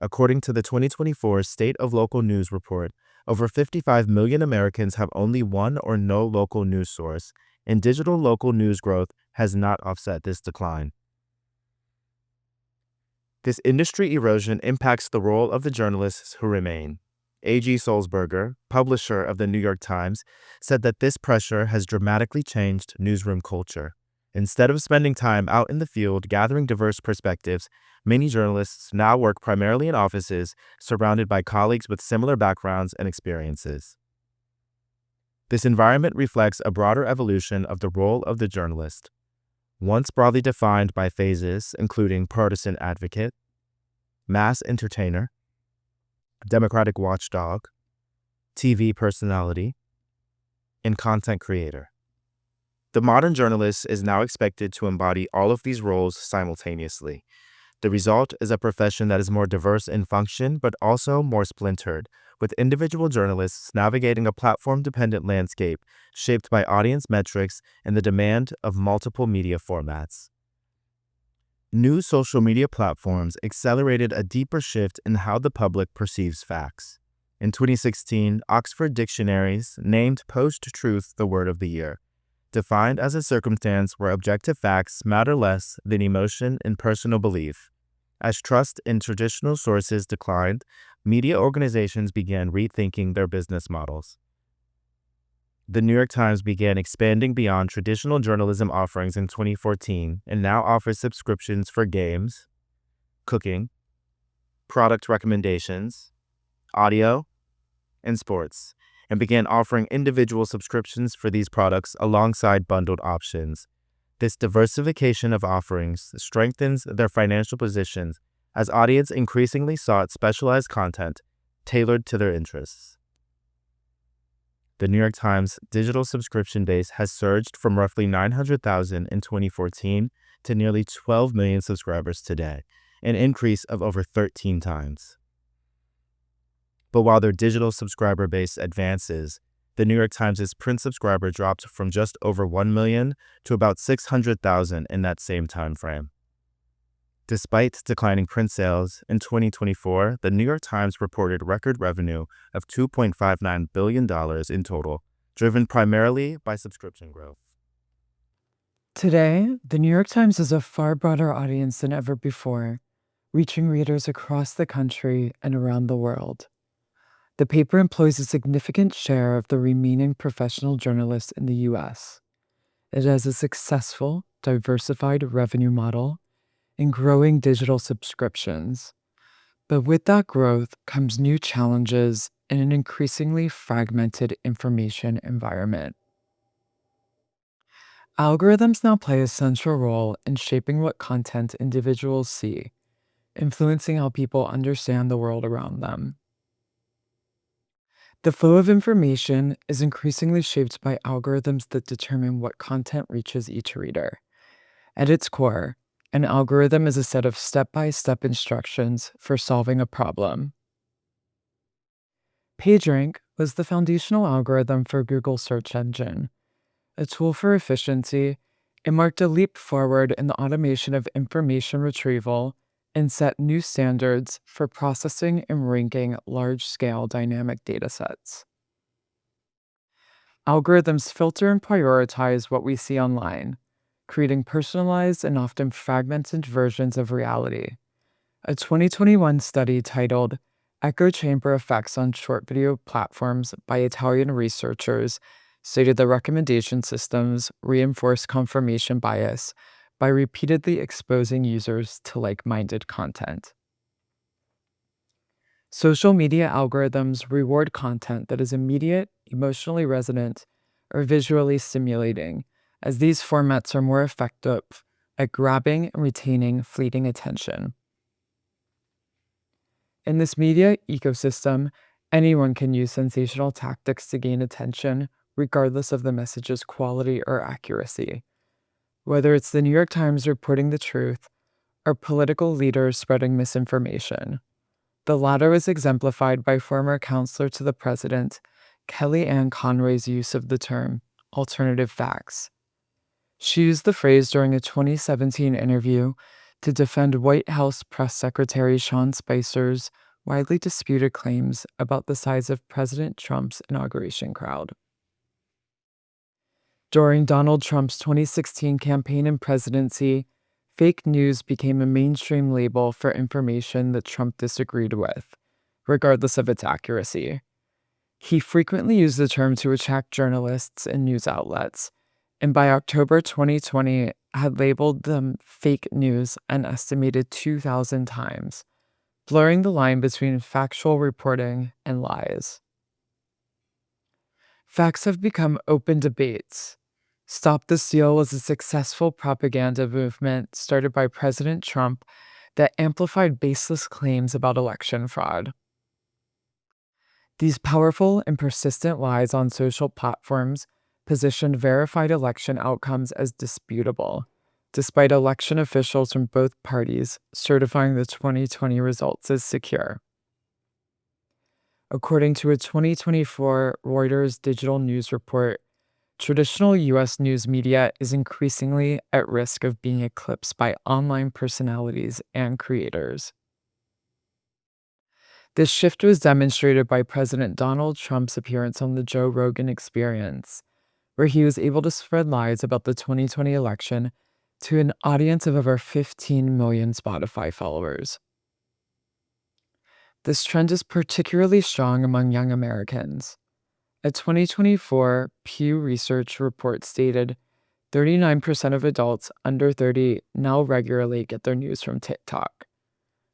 According to the 2024 State of Local News report, over 55 million Americans have only one or no local news source, and digital local news growth has not offset this decline. This industry erosion impacts the role of the journalists who remain. A.G. Sulzberger, publisher of the New York Times, said that this pressure has dramatically changed newsroom culture. Instead of spending time out in the field gathering diverse perspectives, many journalists now work primarily in offices surrounded by colleagues with similar backgrounds and experiences. This environment reflects a broader evolution of the role of the journalist. Once broadly defined by phases including partisan advocate, mass entertainer, democratic watchdog, TV personality, and content creator. The modern journalist is now expected to embody all of these roles simultaneously. The result is a profession that is more diverse in function but also more splintered, with individual journalists navigating a platform-dependent landscape shaped by audience metrics and the demand of multiple media formats. New social media platforms accelerated a deeper shift in how the public perceives facts. In 2016, Oxford Dictionaries named post-truth the word of the year, defined as a circumstance where objective facts matter less than emotion and personal belief. As trust in traditional sources declined, media organizations began rethinking their business models. The New York Times began expanding beyond traditional journalism offerings in 2014 and now offers subscriptions for games, cooking, product recommendations, audio, and sports, and began offering individual subscriptions for these products alongside bundled options. This diversification of offerings strengthens their financial positions as audience increasingly sought specialized content tailored to their interests. The New York Times digital subscription base has surged from roughly 900,000 in 2014 to nearly 12 million subscribers today, an increase of over 13 times. But while their digital subscriber base advances, the New York Times' print subscriber dropped from just over 1 million to about 600,000 in that same time frame. Despite declining print sales, in 2024, the New York Times reported record revenue of $2.59 billion in total, driven primarily by subscription growth. Today, the New York Times has a far broader audience than ever before, reaching readers across the country and around the world. The paper employs a significant share of the remaining professional journalists in the U.S. It has a successful, diversified revenue model and growing digital subscriptions. But with that growth comes new challenges in an increasingly fragmented information environment. Algorithms now play a central role in shaping what content individuals see, influencing how people understand the world around them. The flow of information is increasingly shaped by algorithms that determine what content reaches each reader. At its core, an algorithm is a set of step-by-step instructions for solving a problem. PageRank was the foundational algorithm for Google's search engine. A tool for efficiency, it marked a leap forward in the automation of information retrieval and set new standards for processing and ranking large-scale dynamic datasets. Algorithms filter and prioritize what we see online, creating personalized and often fragmented versions of reality. A 2021 study titled Echo Chamber Effects on Short Video Platforms by Italian researchers stated the recommendation systems reinforce confirmation bias by repeatedly exposing users to like-minded content. Social media algorithms reward content that is immediate, emotionally resonant, or visually stimulating, as these formats are more effective at grabbing and retaining fleeting attention. In this media ecosystem, anyone can use sensational tactics to gain attention, regardless of the message's quality or accuracy. Whether it's the New York Times reporting the truth or political leaders spreading misinformation. The latter is exemplified by former counselor to the president, Kellyanne Conway's use of the term alternative facts. She used the phrase during a 2017 interview to defend White House Press Secretary Sean Spicer's widely disputed claims about the size of President Trump's inauguration crowd. During Donald Trump's 2016 campaign and presidency, fake news became a mainstream label for information that Trump disagreed with, regardless of its accuracy. He frequently used the term to attack journalists and news outlets, and by October 2020 had labeled them fake news an estimated 2,000 times, blurring the line between factual reporting and lies. Facts have become open debates. Stop the Steal was a successful propaganda movement started by President Trump that amplified baseless claims about election fraud. These powerful and persistent lies on social platforms positioned verified election outcomes as disputable, despite election officials from both parties certifying the 2020 results as secure. According to a 2024 Reuters digital news report, traditional U.S. news media is increasingly at risk of being eclipsed by online personalities and creators. This shift was demonstrated by President Donald Trump's appearance on the Joe Rogan Experience, where he was able to spread lies about the 2020 election to an audience of over 15 million Spotify followers. This trend is particularly strong among young Americans. A 2024 Pew Research report stated 39% of adults under 30 now regularly get their news from TikTok.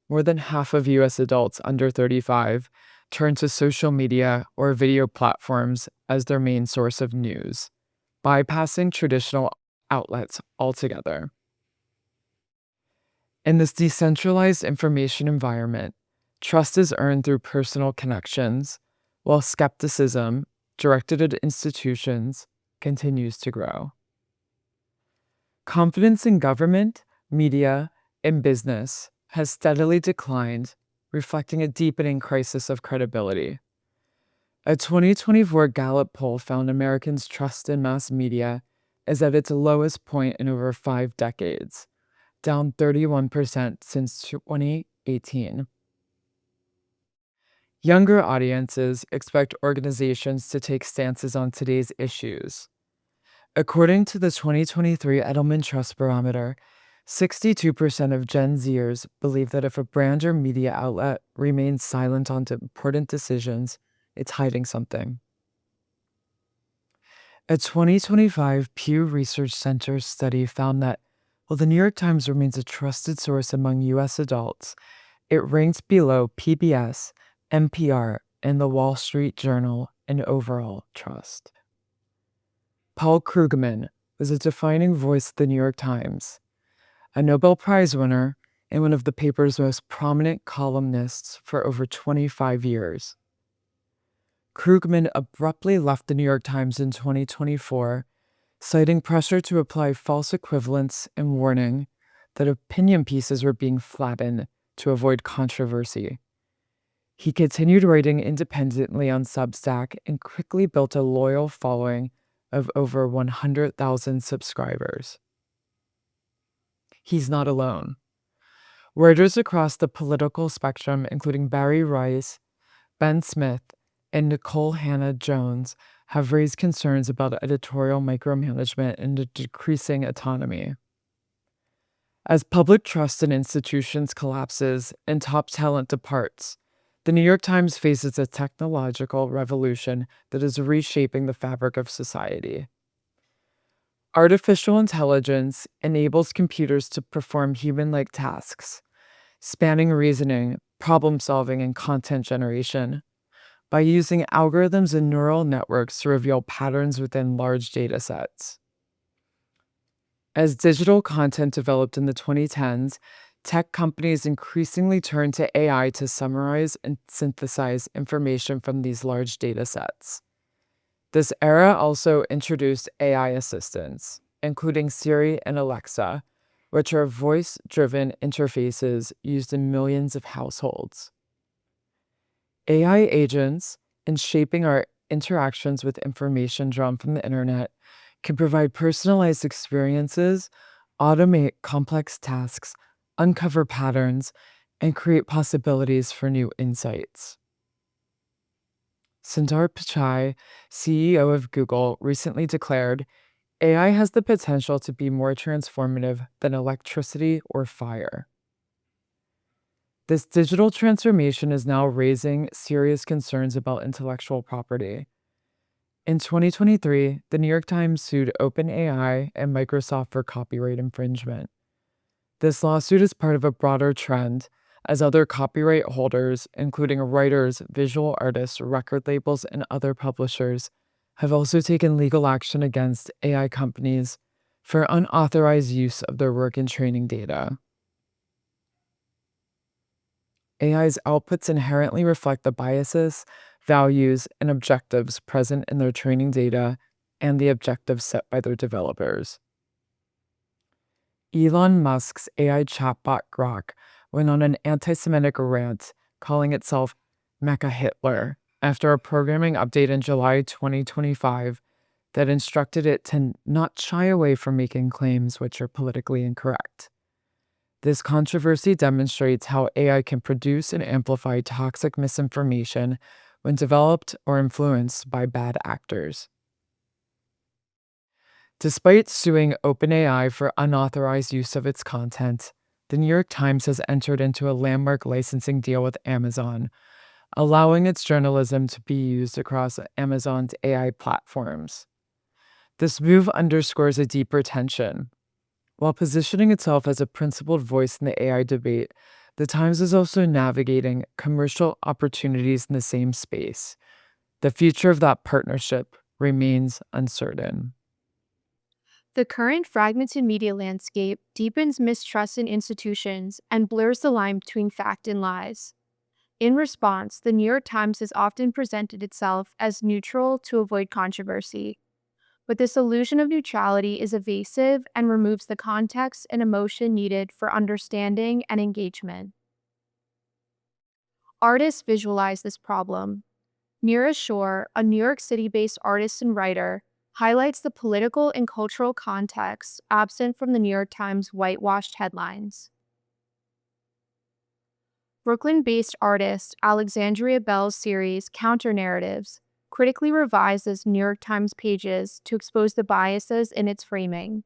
More than half of U.S. adults under 35 turn to social media or video platforms as their main source of news, bypassing traditional outlets altogether. In this decentralized information environment, trust is earned through personal connections, while skepticism, directed at institutions, continues to grow. Confidence in government, media, and business has steadily declined, reflecting a deepening crisis of credibility. A 2024 Gallup poll found Americans' trust in mass media is at its lowest point in over 5 decades, down 31% since 2018. Younger audiences expect organizations to take stances on today's issues. According to the 2023 Edelman Trust Barometer, 62% of Gen Zers believe that if a brand or media outlet remains silent on important decisions, it's hiding something. A 2025 Pew Research Center study found that while the New York Times remains a trusted source among U.S. adults, it ranks below PBS, NPR, and the Wall Street Journal in overall trust. Paul Krugman was a defining voice of the New York Times, a Nobel Prize winner and one of the paper's most prominent columnists for over 25 years. Krugman abruptly left the New York Times in 2024, citing pressure to apply false equivalence and warning that opinion pieces were being flattened to avoid controversy. He continued writing independently on Substack and quickly built a loyal following of over 100,000 subscribers. He's not alone. Writers across the political spectrum, including Barry Rice, Ben Smith, and Nicole Hannah Jones, have raised concerns about editorial micromanagement and decreasing autonomy. As public trust in institutions collapses and top talent departs, the New York Times faces a technological revolution that is reshaping the fabric of society. Artificial intelligence enables computers to perform human-like tasks, spanning reasoning, problem-solving, and content generation, by using algorithms and neural networks to reveal patterns within large data sets. As digital content developed in the 2010s, tech companies increasingly turned to AI to summarize and synthesize information from these large data sets. This era also introduced AI assistants, including Siri and Alexa, which are voice-driven interfaces used in millions of households. AI agents, in shaping our interactions with information drawn from the internet, can provide personalized experiences, automate complex tasks, uncover patterns, and create possibilities for new insights. Sundar Pichai, CEO of Google, recently declared, AI has the potential to be more transformative than electricity or fire. This digital transformation is now raising serious concerns about intellectual property. In 2023, the New York Times sued OpenAI and Microsoft for copyright infringement. This lawsuit is part of a broader trend, as other copyright holders, including writers, visual artists, record labels, and other publishers, have also taken legal action against AI companies for unauthorized use of their work and training data. AI's outputs inherently reflect the biases, values, and objectives present in their training data and the objectives set by their developers. Elon Musk's AI chatbot Grok went on an anti-Semitic rant, calling itself Mecha Hitler, after a programming update in July 2025 that instructed it to not shy away from making claims which are politically incorrect. This controversy demonstrates how AI can produce and amplify toxic misinformation when developed or influenced by bad actors. Despite suing OpenAI for unauthorized use of its content, the New York Times has entered into a landmark licensing deal with Amazon, allowing its journalism to be used across Amazon's AI platforms. This move underscores a deeper tension. While positioning itself as a principled voice in the AI debate, the Times is also navigating commercial opportunities in the same space. The future of that partnership remains uncertain. The current fragmented media landscape deepens mistrust in institutions and blurs the line between fact and lies. In response, the New York Times has often presented itself as neutral to avoid controversy. But this illusion of neutrality is evasive and removes the context and emotion needed for understanding and engagement. Artists visualize this problem. Mira Shore, a New York City-based artist and writer, highlights the political and cultural context absent from the New York Times' whitewashed headlines. Brooklyn-based artist Alexandria Bell's series Counter-Narratives critically revises New York Times pages to expose the biases in its framing.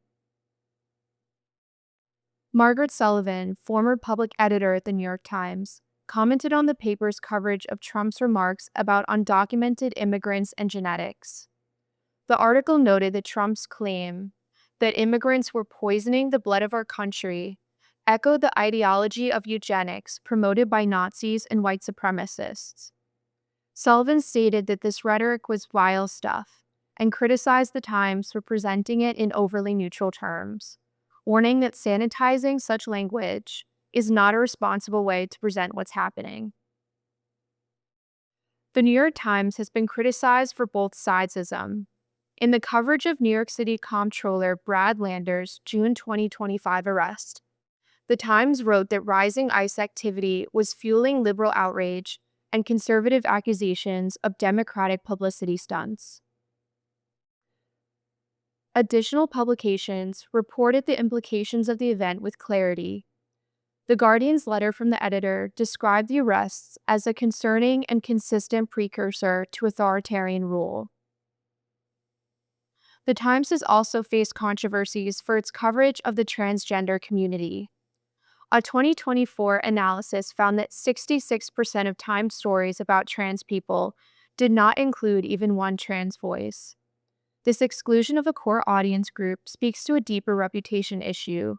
Margaret Sullivan, former public editor at the New York Times, commented on the paper's coverage of Trump's remarks about undocumented immigrants and genetics. The article noted that Trump's claim that immigrants were poisoning the blood of our country echoed the ideology of eugenics promoted by Nazis and white supremacists. Sullivan stated that this rhetoric was vile stuff and criticized the Times for presenting it in overly neutral terms, warning that sanitizing such language is not a responsible way to present what's happening. The New York Times has been criticized for both sidesism. In the coverage of New York City Comptroller Brad Lander's June 2025 arrest, the Times wrote that rising ICE activity was fueling liberal outrage and conservative accusations of Democratic publicity stunts. Additional publications reported the implications of the event with clarity. The Guardian's letter from the editor described the arrests as a concerning and consistent precursor to authoritarian rule. The Times has also faced controversies for its coverage of the transgender community. A 2024 analysis found that 66% of Times stories about trans people did not include even one trans voice. This exclusion of a core audience group speaks to a deeper reputation issue.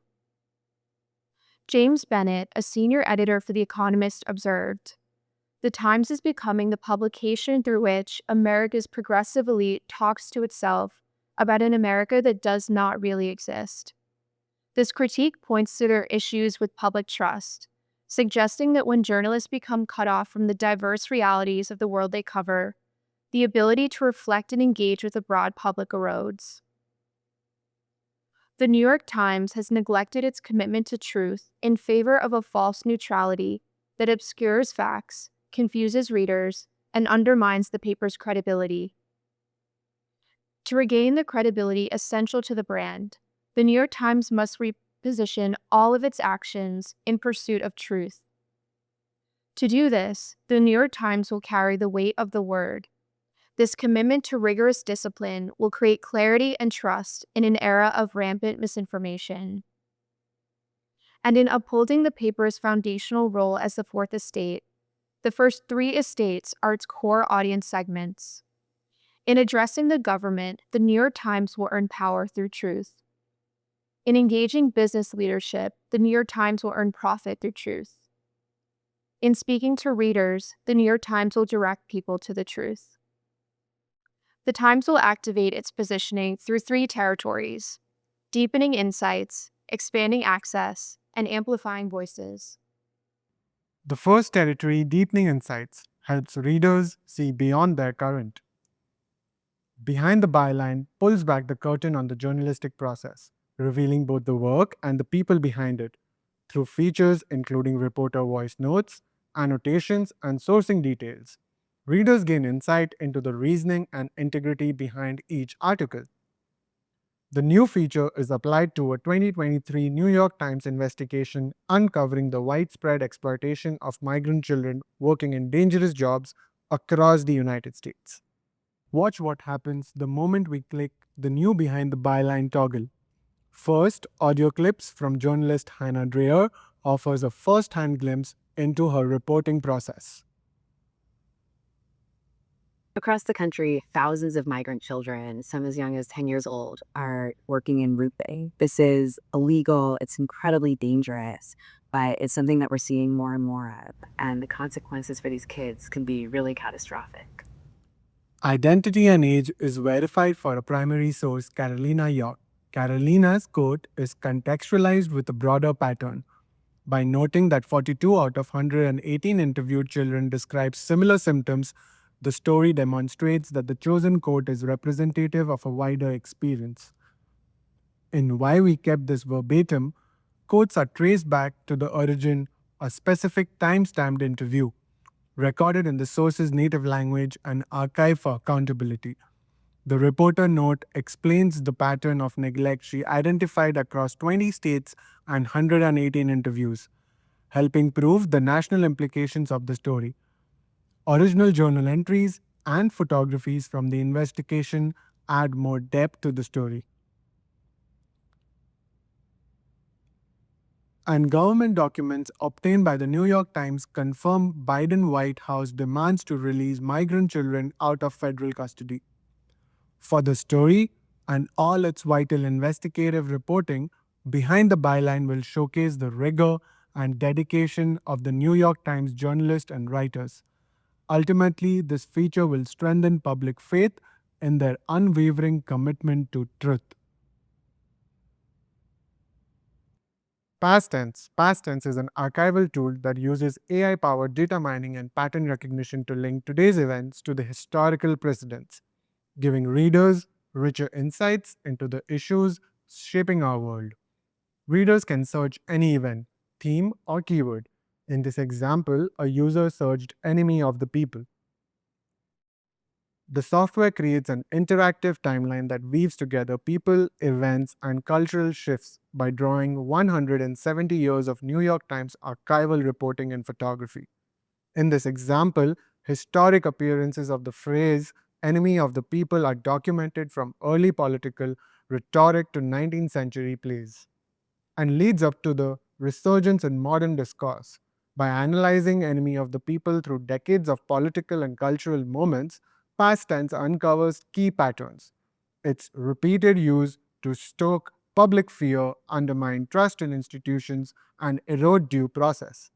James Bennett, a senior editor for The Economist, observed, "The Times is becoming the publication through which America's progressive elite talks to itself about an America that does not really exist." This critique points to their issues with public trust, suggesting that when journalists become cut off from the diverse realities of the world they cover, the ability to reflect and engage with the broad public erodes. The New York Times has neglected its commitment to truth in favor of a false neutrality that obscures facts, confuses readers, and undermines the paper's credibility. To regain the credibility essential to the brand, the New York Times must reposition all of its actions in pursuit of truth. To do this, the New York Times will carry the weight of the word. This commitment to rigorous discipline will create clarity and trust in an era of rampant misinformation. And in upholding the paper's foundational role as the fourth estate, the first three estates are its core audience segments. In addressing the government, the New York Times will earn power through truth. In engaging business leadership, the New York Times will earn profit through truth. In speaking to readers, the New York Times will direct people to the truth. The Times will activate its positioning through three territories: deepening insights, expanding access, and amplifying voices. The first territory, deepening insights, helps readers see beyond their current. Behind the byline pulls back the curtain on the journalistic process, revealing both the work and the people behind it, through features including reporter voice notes, annotations, and sourcing details. Readers gain insight into the reasoning and integrity behind each article. The new feature is applied to a 2023 New York Times investigation uncovering the widespread exploitation of migrant children working in dangerous jobs across the United States. Watch what happens the moment we click the new Behind the Byline toggle. First, audio clips from journalist Hannah Dreher offers a first-hand glimpse into her reporting process. Across the country, thousands of migrant children, some as young as 10 years old, are working in roofing. This is illegal, it's incredibly dangerous, but it's something that we're seeing more and more of, and the consequences for these kids can be really catastrophic. Identity and age is verified for a primary source, Carolina York. Carolina's quote is contextualized with a broader pattern. By noting that 42 out of 118 interviewed children describe similar symptoms, the story demonstrates that the chosen quote is representative of a wider experience. In Why We Kept This Verbatim, quotes are traced back to the origin, a specific time-stamped interview, recorded in the source's native language and archived for accountability. The reporter note explains the pattern of neglect she identified across 20 states and 118 interviews, helping prove the national implications of the story. Original journal entries and photographies from the investigation add more depth to the story. And government documents obtained by the New York Times confirm Biden White House demands to release migrant children out of federal custody. For the story and all its vital investigative reporting, Behind the Byline will showcase the rigor and dedication of the New York Times journalists and writers. Ultimately, this feature will strengthen public faith in their unwavering commitment to truth. Past tense. Past tense is an archival tool that uses AI-powered data mining and pattern recognition to link today's events to the historical precedents, giving readers richer insights into the issues shaping our world. Readers can search any event, theme, or keyword. In this example, a user searched enemy of the people. The software creates an interactive timeline that weaves together people, events, and cultural shifts by drawing 170 years of New York Times archival reporting and photography. In this example, historic appearances of the phrase enemy of the people are documented from early political rhetoric to 19th century plays, and leads up to the resurgence in modern discourse. By analyzing enemy of the people through decades of political and cultural moments, past tense uncovers key patterns. Its repeated use to stoke public fear, undermine trust in institutions, and erode due process.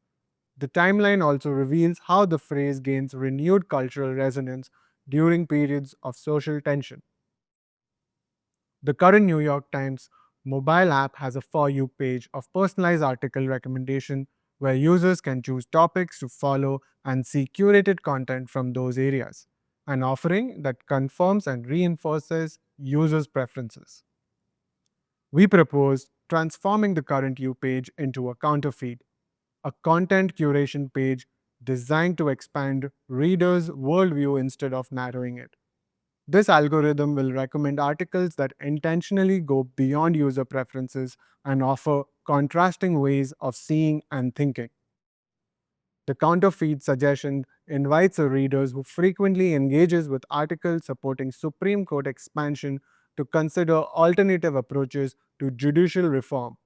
The timeline also reveals how the phrase gains renewed cultural resonance during periods of social tension. The current New York Times mobile app has a For You page of personalized article recommendation where users can choose topics to follow and see curated content from those areas, an offering that confirms and reinforces users' preferences. We propose transforming the current You page into a counterfeit, a content curation page designed to expand readers' worldview instead of narrowing it. This algorithm will recommend articles that intentionally go beyond user preferences and offer contrasting ways of seeing and thinking. The counterfeit suggestion invites a reader who frequently engages with articles supporting Supreme Court expansion to consider alternative approaches to judicial reform.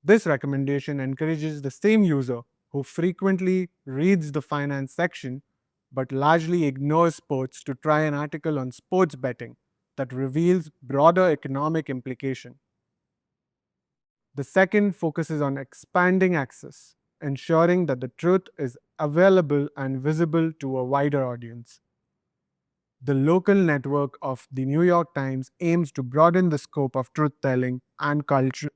This recommendation encourages the same user who frequently reads the finance section but largely ignores sports to try an article on sports betting that reveals broader economic implication. The second focuses on expanding access, ensuring that the truth is available and visible to a wider audience. The local network of the New York Times aims to broaden the scope of truth telling and culture.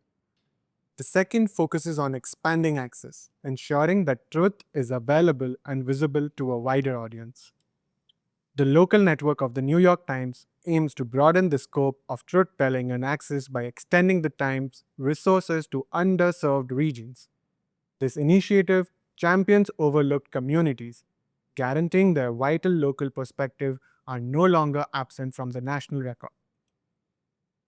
The second focuses on expanding access, ensuring that truth is available and visible to a wider audience. The local network of the New York Times aims to broaden the scope of truth telling and access by extending the Times' resources to underserved regions. This initiative champions overlooked communities, guaranteeing their vital local perspective are no longer absent from the national record.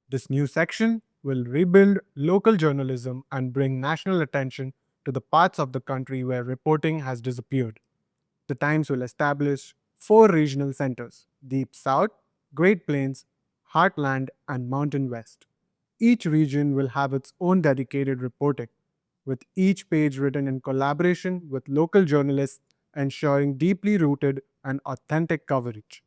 This new section will rebuild local journalism and bring national attention to the parts of the country where reporting has disappeared. The Times will establish 4 regional centers: Deep South, Great Plains, Heartland, and Mountain West. Each region will have its own dedicated reporting, with each page written in collaboration with local journalists, ensuring deeply rooted and authentic coverage.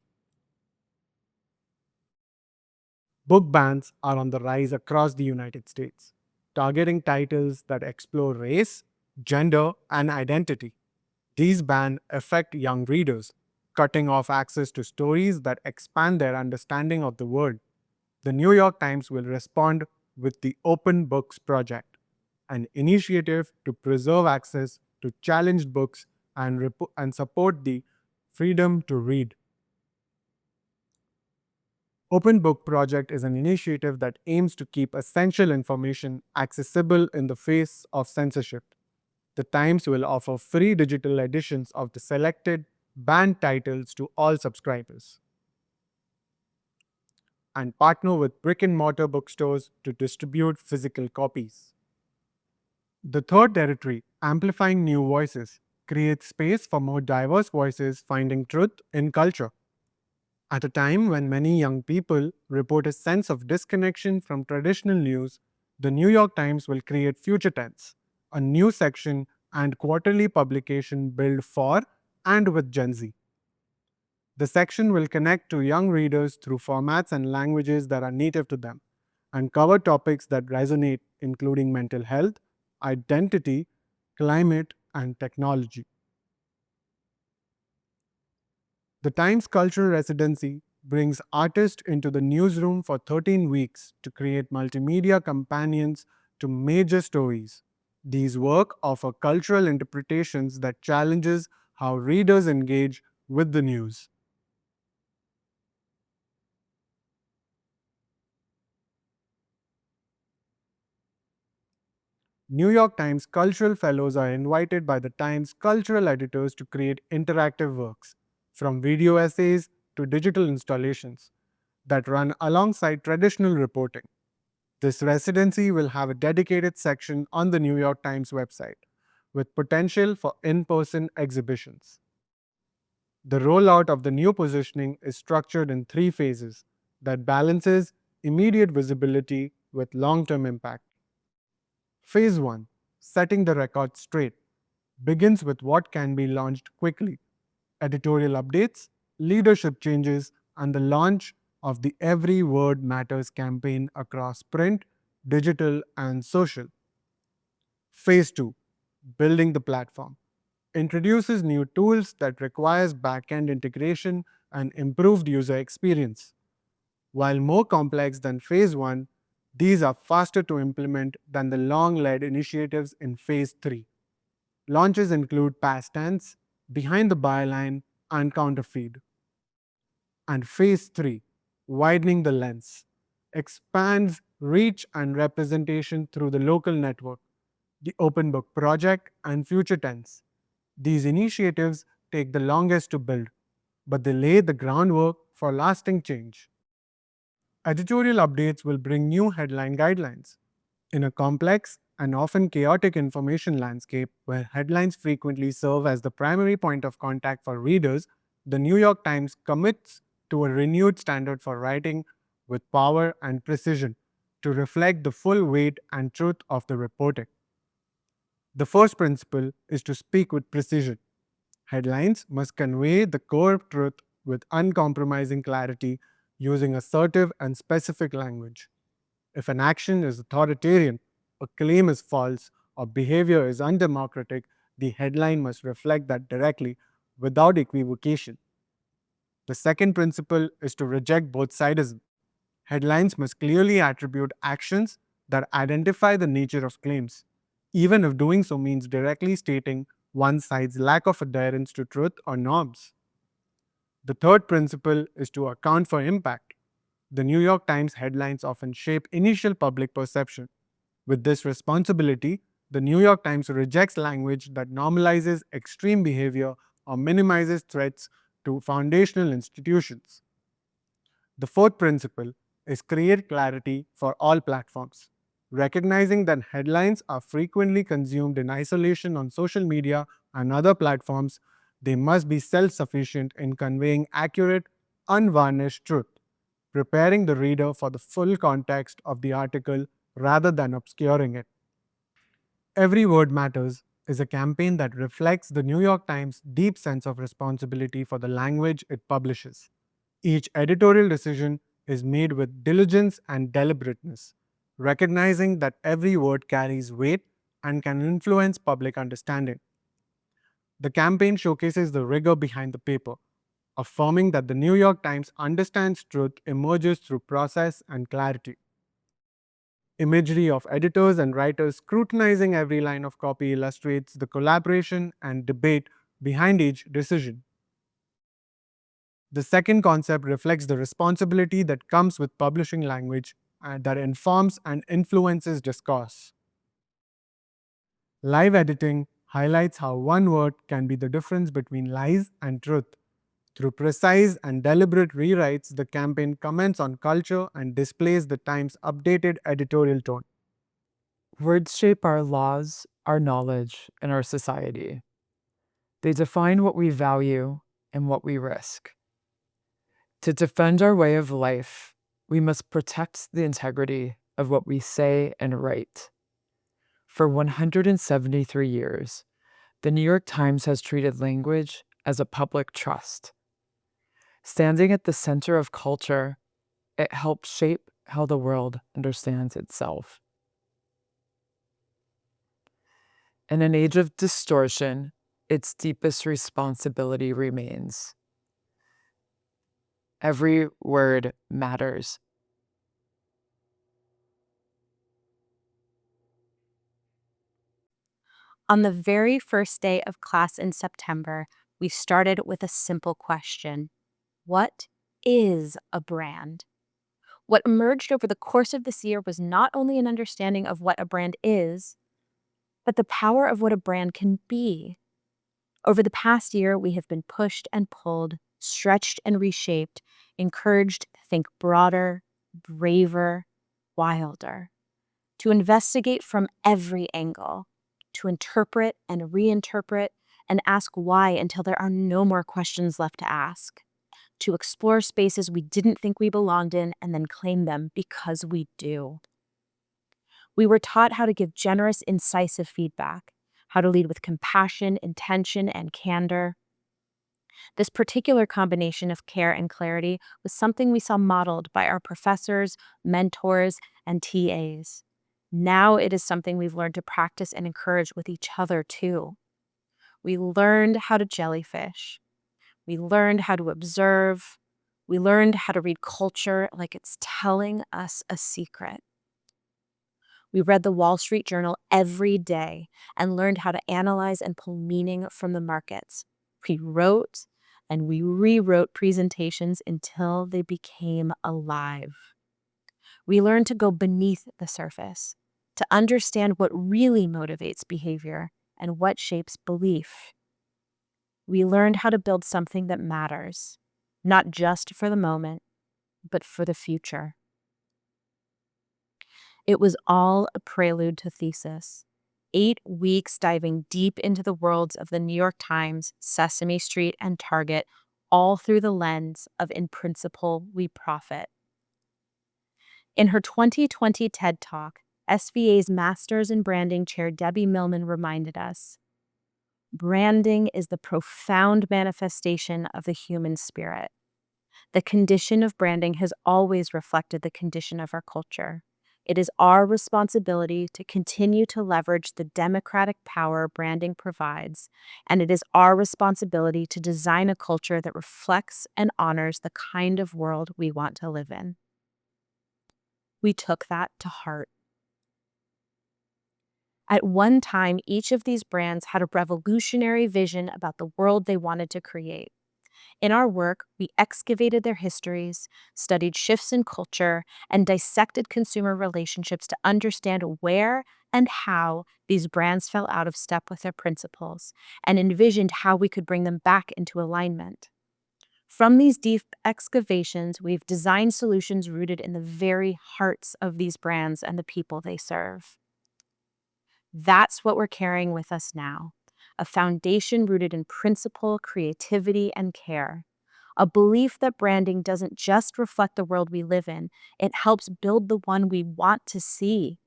Book bans are on the rise across the United States, targeting titles that explore race, gender, and identity. These bans affect young readers, cutting off access to stories that expand their understanding of the world. The New York Times will respond with the Open Books Project, an initiative to preserve access to challenged books and support the freedom to read. Open Book Project is an initiative that aims to keep essential information accessible in the face of censorship. The Times will offer free digital editions of the selected banned titles to all subscribers and partner with brick-and-mortar bookstores to distribute physical copies. The third territory, amplifying new voices, creates space for more diverse voices finding truth in culture. At a time when many young people report a sense of disconnection from traditional news, the New York Times will create Future Tense, a new section and quarterly publication built for and with Gen Z. The section will connect to young readers through formats and languages that are native to them and cover topics that resonate, including mental health, identity, climate, and technology. The Times Cultural Residency brings artists into the newsroom for 13 weeks to create multimedia companions to major stories. These work offer cultural interpretations that challenges how readers engage with the news. New York Times Cultural Fellows are invited by the Times cultural editors to create interactive works, from video essays to digital installations, that run alongside traditional reporting. This residency will have a dedicated section on the New York Times website, with potential for in-person exhibitions. The rollout of the new positioning is structured in 3 phases that balances immediate visibility with long-term impact. Phase 1, setting the record straight, begins with what can be launched quickly: editorial updates, leadership changes, and the launch of the Every Word Matters campaign across print, digital, and social. Phase 2, building the platform, introduces new tools that requires back-end integration and improved user experience. While more complex than Phase 1, these are faster to implement than the long-led initiatives in Phase 3. Launches include past tense, behind the byline, and counterfeed. And Phase 3, widening the lens, expands reach and representation through the local network, the Open Book Project, and Future Tense. These initiatives take the longest to build, but they lay the groundwork for lasting change. Editorial updates will bring new headline guidelines. In a complex and often chaotic information landscape where headlines frequently serve as the primary point of contact for readers, the New York Times commits to a renewed standard for writing with power and precision to reflect the full weight and truth of the reporting. The first principle is to speak with precision. Headlines must convey the core truth with uncompromising clarity using assertive and specific language. If an action is authoritarian, a claim is false, or behavior is undemocratic, the headline must reflect that directly without equivocation. The second principle is to reject both sidism. Headlines must clearly attribute actions that identify the nature of claims, even if doing so means directly stating one side's lack of adherence to truth or norms. The third principle is to account for impact. The New York Times headlines often shape initial public perception. With this responsibility, the New York Times rejects language that normalizes extreme behavior or minimizes threats to foundational institutions. The fourth principle is create clarity for all platforms. Recognizing that headlines are frequently consumed in isolation on social media and other platforms, they must be self-sufficient in conveying accurate, unvarnished truth, preparing the reader for the full context of the article rather than obscuring it. Every Word Matters is a campaign that reflects the New York Times' deep sense of responsibility for the language it publishes. Each editorial decision is made with diligence and deliberateness, recognizing that every word carries weight and can influence public understanding. The campaign showcases the rigor behind the paper, affirming that the New York Times understands truth emerges through process and clarity. Imagery of editors and writers scrutinizing every line of copy illustrates the collaboration and debate behind each decision. The second concept reflects the responsibility that comes with publishing language and that informs and influences discourse. Live editing highlights how one word can be the difference between lies and truth. Through precise and deliberate rewrites, the campaign comments on culture and displays the Times' updated editorial tone. Words shape our laws, our knowledge, and our society. They define what we value and what we risk. To defend our way of life, we must protect the integrity of what we say and write. For 173 years, the New York Times has treated language as a public trust. Standing at the center of culture, it helps shape how the world understands itself. In an age of distortion, its deepest responsibility remains. Every word matters. On the very first day of class in September, we started with a simple question. What is a brand? What emerged over the course of this year was not only an understanding of what a brand is, but the power of what a brand can be. Over the past year, we have been pushed and pulled, stretched and reshaped, encouraged to think broader, braver, wilder, to investigate from every angle, to interpret and reinterpret, and ask why until there are no more questions left to ask, to explore spaces we didn't think we belonged in and then claim them because we do. We were taught how to give generous, incisive feedback, how to lead with compassion, intention, and candor. This particular combination of care and clarity was something we saw modeled by our professors, mentors, and TAs. Now it is something we've learned to practice and encourage with each other, too. We learned how to jellyfish. We learned how to observe. We learned how to read culture like it's telling us a secret. We read the Wall Street Journal every day and learned how to analyze and pull meaning from the markets. We wrote and we rewrote presentations until they became alive. We learned to go beneath the surface, to understand what really motivates behavior and what shapes belief. We learned how to build something that matters, not just for the moment, but for the future. It was all a prelude to Thesis. 8 weeks diving deep into the worlds of the New York Times, Sesame Street, and Target, all through the lens of In Principle, We Profit. In her 2020 TED Talk, SVA's Masters in Branding chair Debbie Millman reminded us, branding is the profound manifestation of the human spirit. The condition of branding has always reflected the condition of our culture. It is our responsibility to continue to leverage the democratic power branding provides, and it is our responsibility to design a culture that reflects and honors the kind of world we want to live in. We took that to heart. At one time, each of these brands had a revolutionary vision about the world they wanted to create. In our work, we excavated their histories, studied shifts in culture, and dissected consumer relationships to understand where and how these brands fell out of step with their principles, and envisioned how we could bring them back into alignment. From these deep excavations, we've designed solutions rooted in the very hearts of these brands and the people they serve. That's what we're carrying with us now. A foundation rooted in principle, creativity, and care. A belief that branding doesn't just reflect the world we live in, it helps build the one we want to see.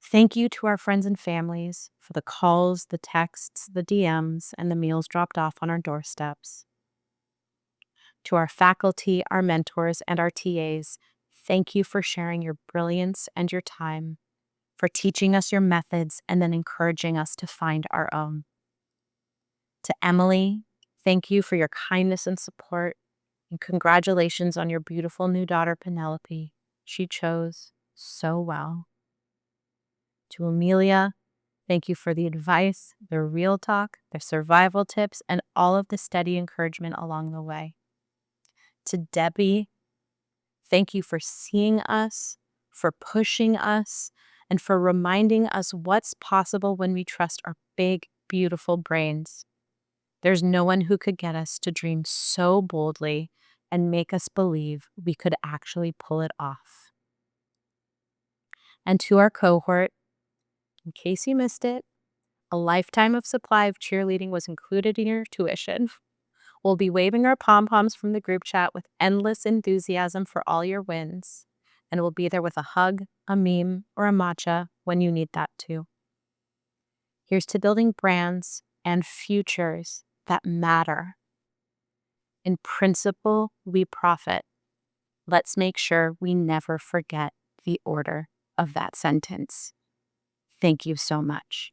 Thank you to our friends and families for the calls, the texts, the DMs, and the meals dropped off on our doorsteps. To our faculty, our mentors, and our TAs, thank you for sharing your brilliance and your time, for teaching us your methods and then encouraging us to find our own. To Emily, thank you for your kindness and support, and congratulations on your beautiful new daughter, Penelope. She chose so well. To Amelia, thank you for the advice, the real talk, the survival tips, and all of the steady encouragement along the way. To Debbie, thank you for seeing us, for pushing us, and for reminding us what's possible when we trust our big, beautiful brains. There's no one who could get us to dream so boldly and make us believe we could actually pull it off. And to our cohort, in case you missed it, a lifetime of supply of cheerleading was included in your tuition. We'll be waving our pom-poms from the group chat with endless enthusiasm for all your wins. And we'll be there with a hug, a meme, or a matcha when you need that too. Here's to building brands and futures that matter. In principle, we profit. Let's make sure we never forget the order of that sentence. Thank you so much.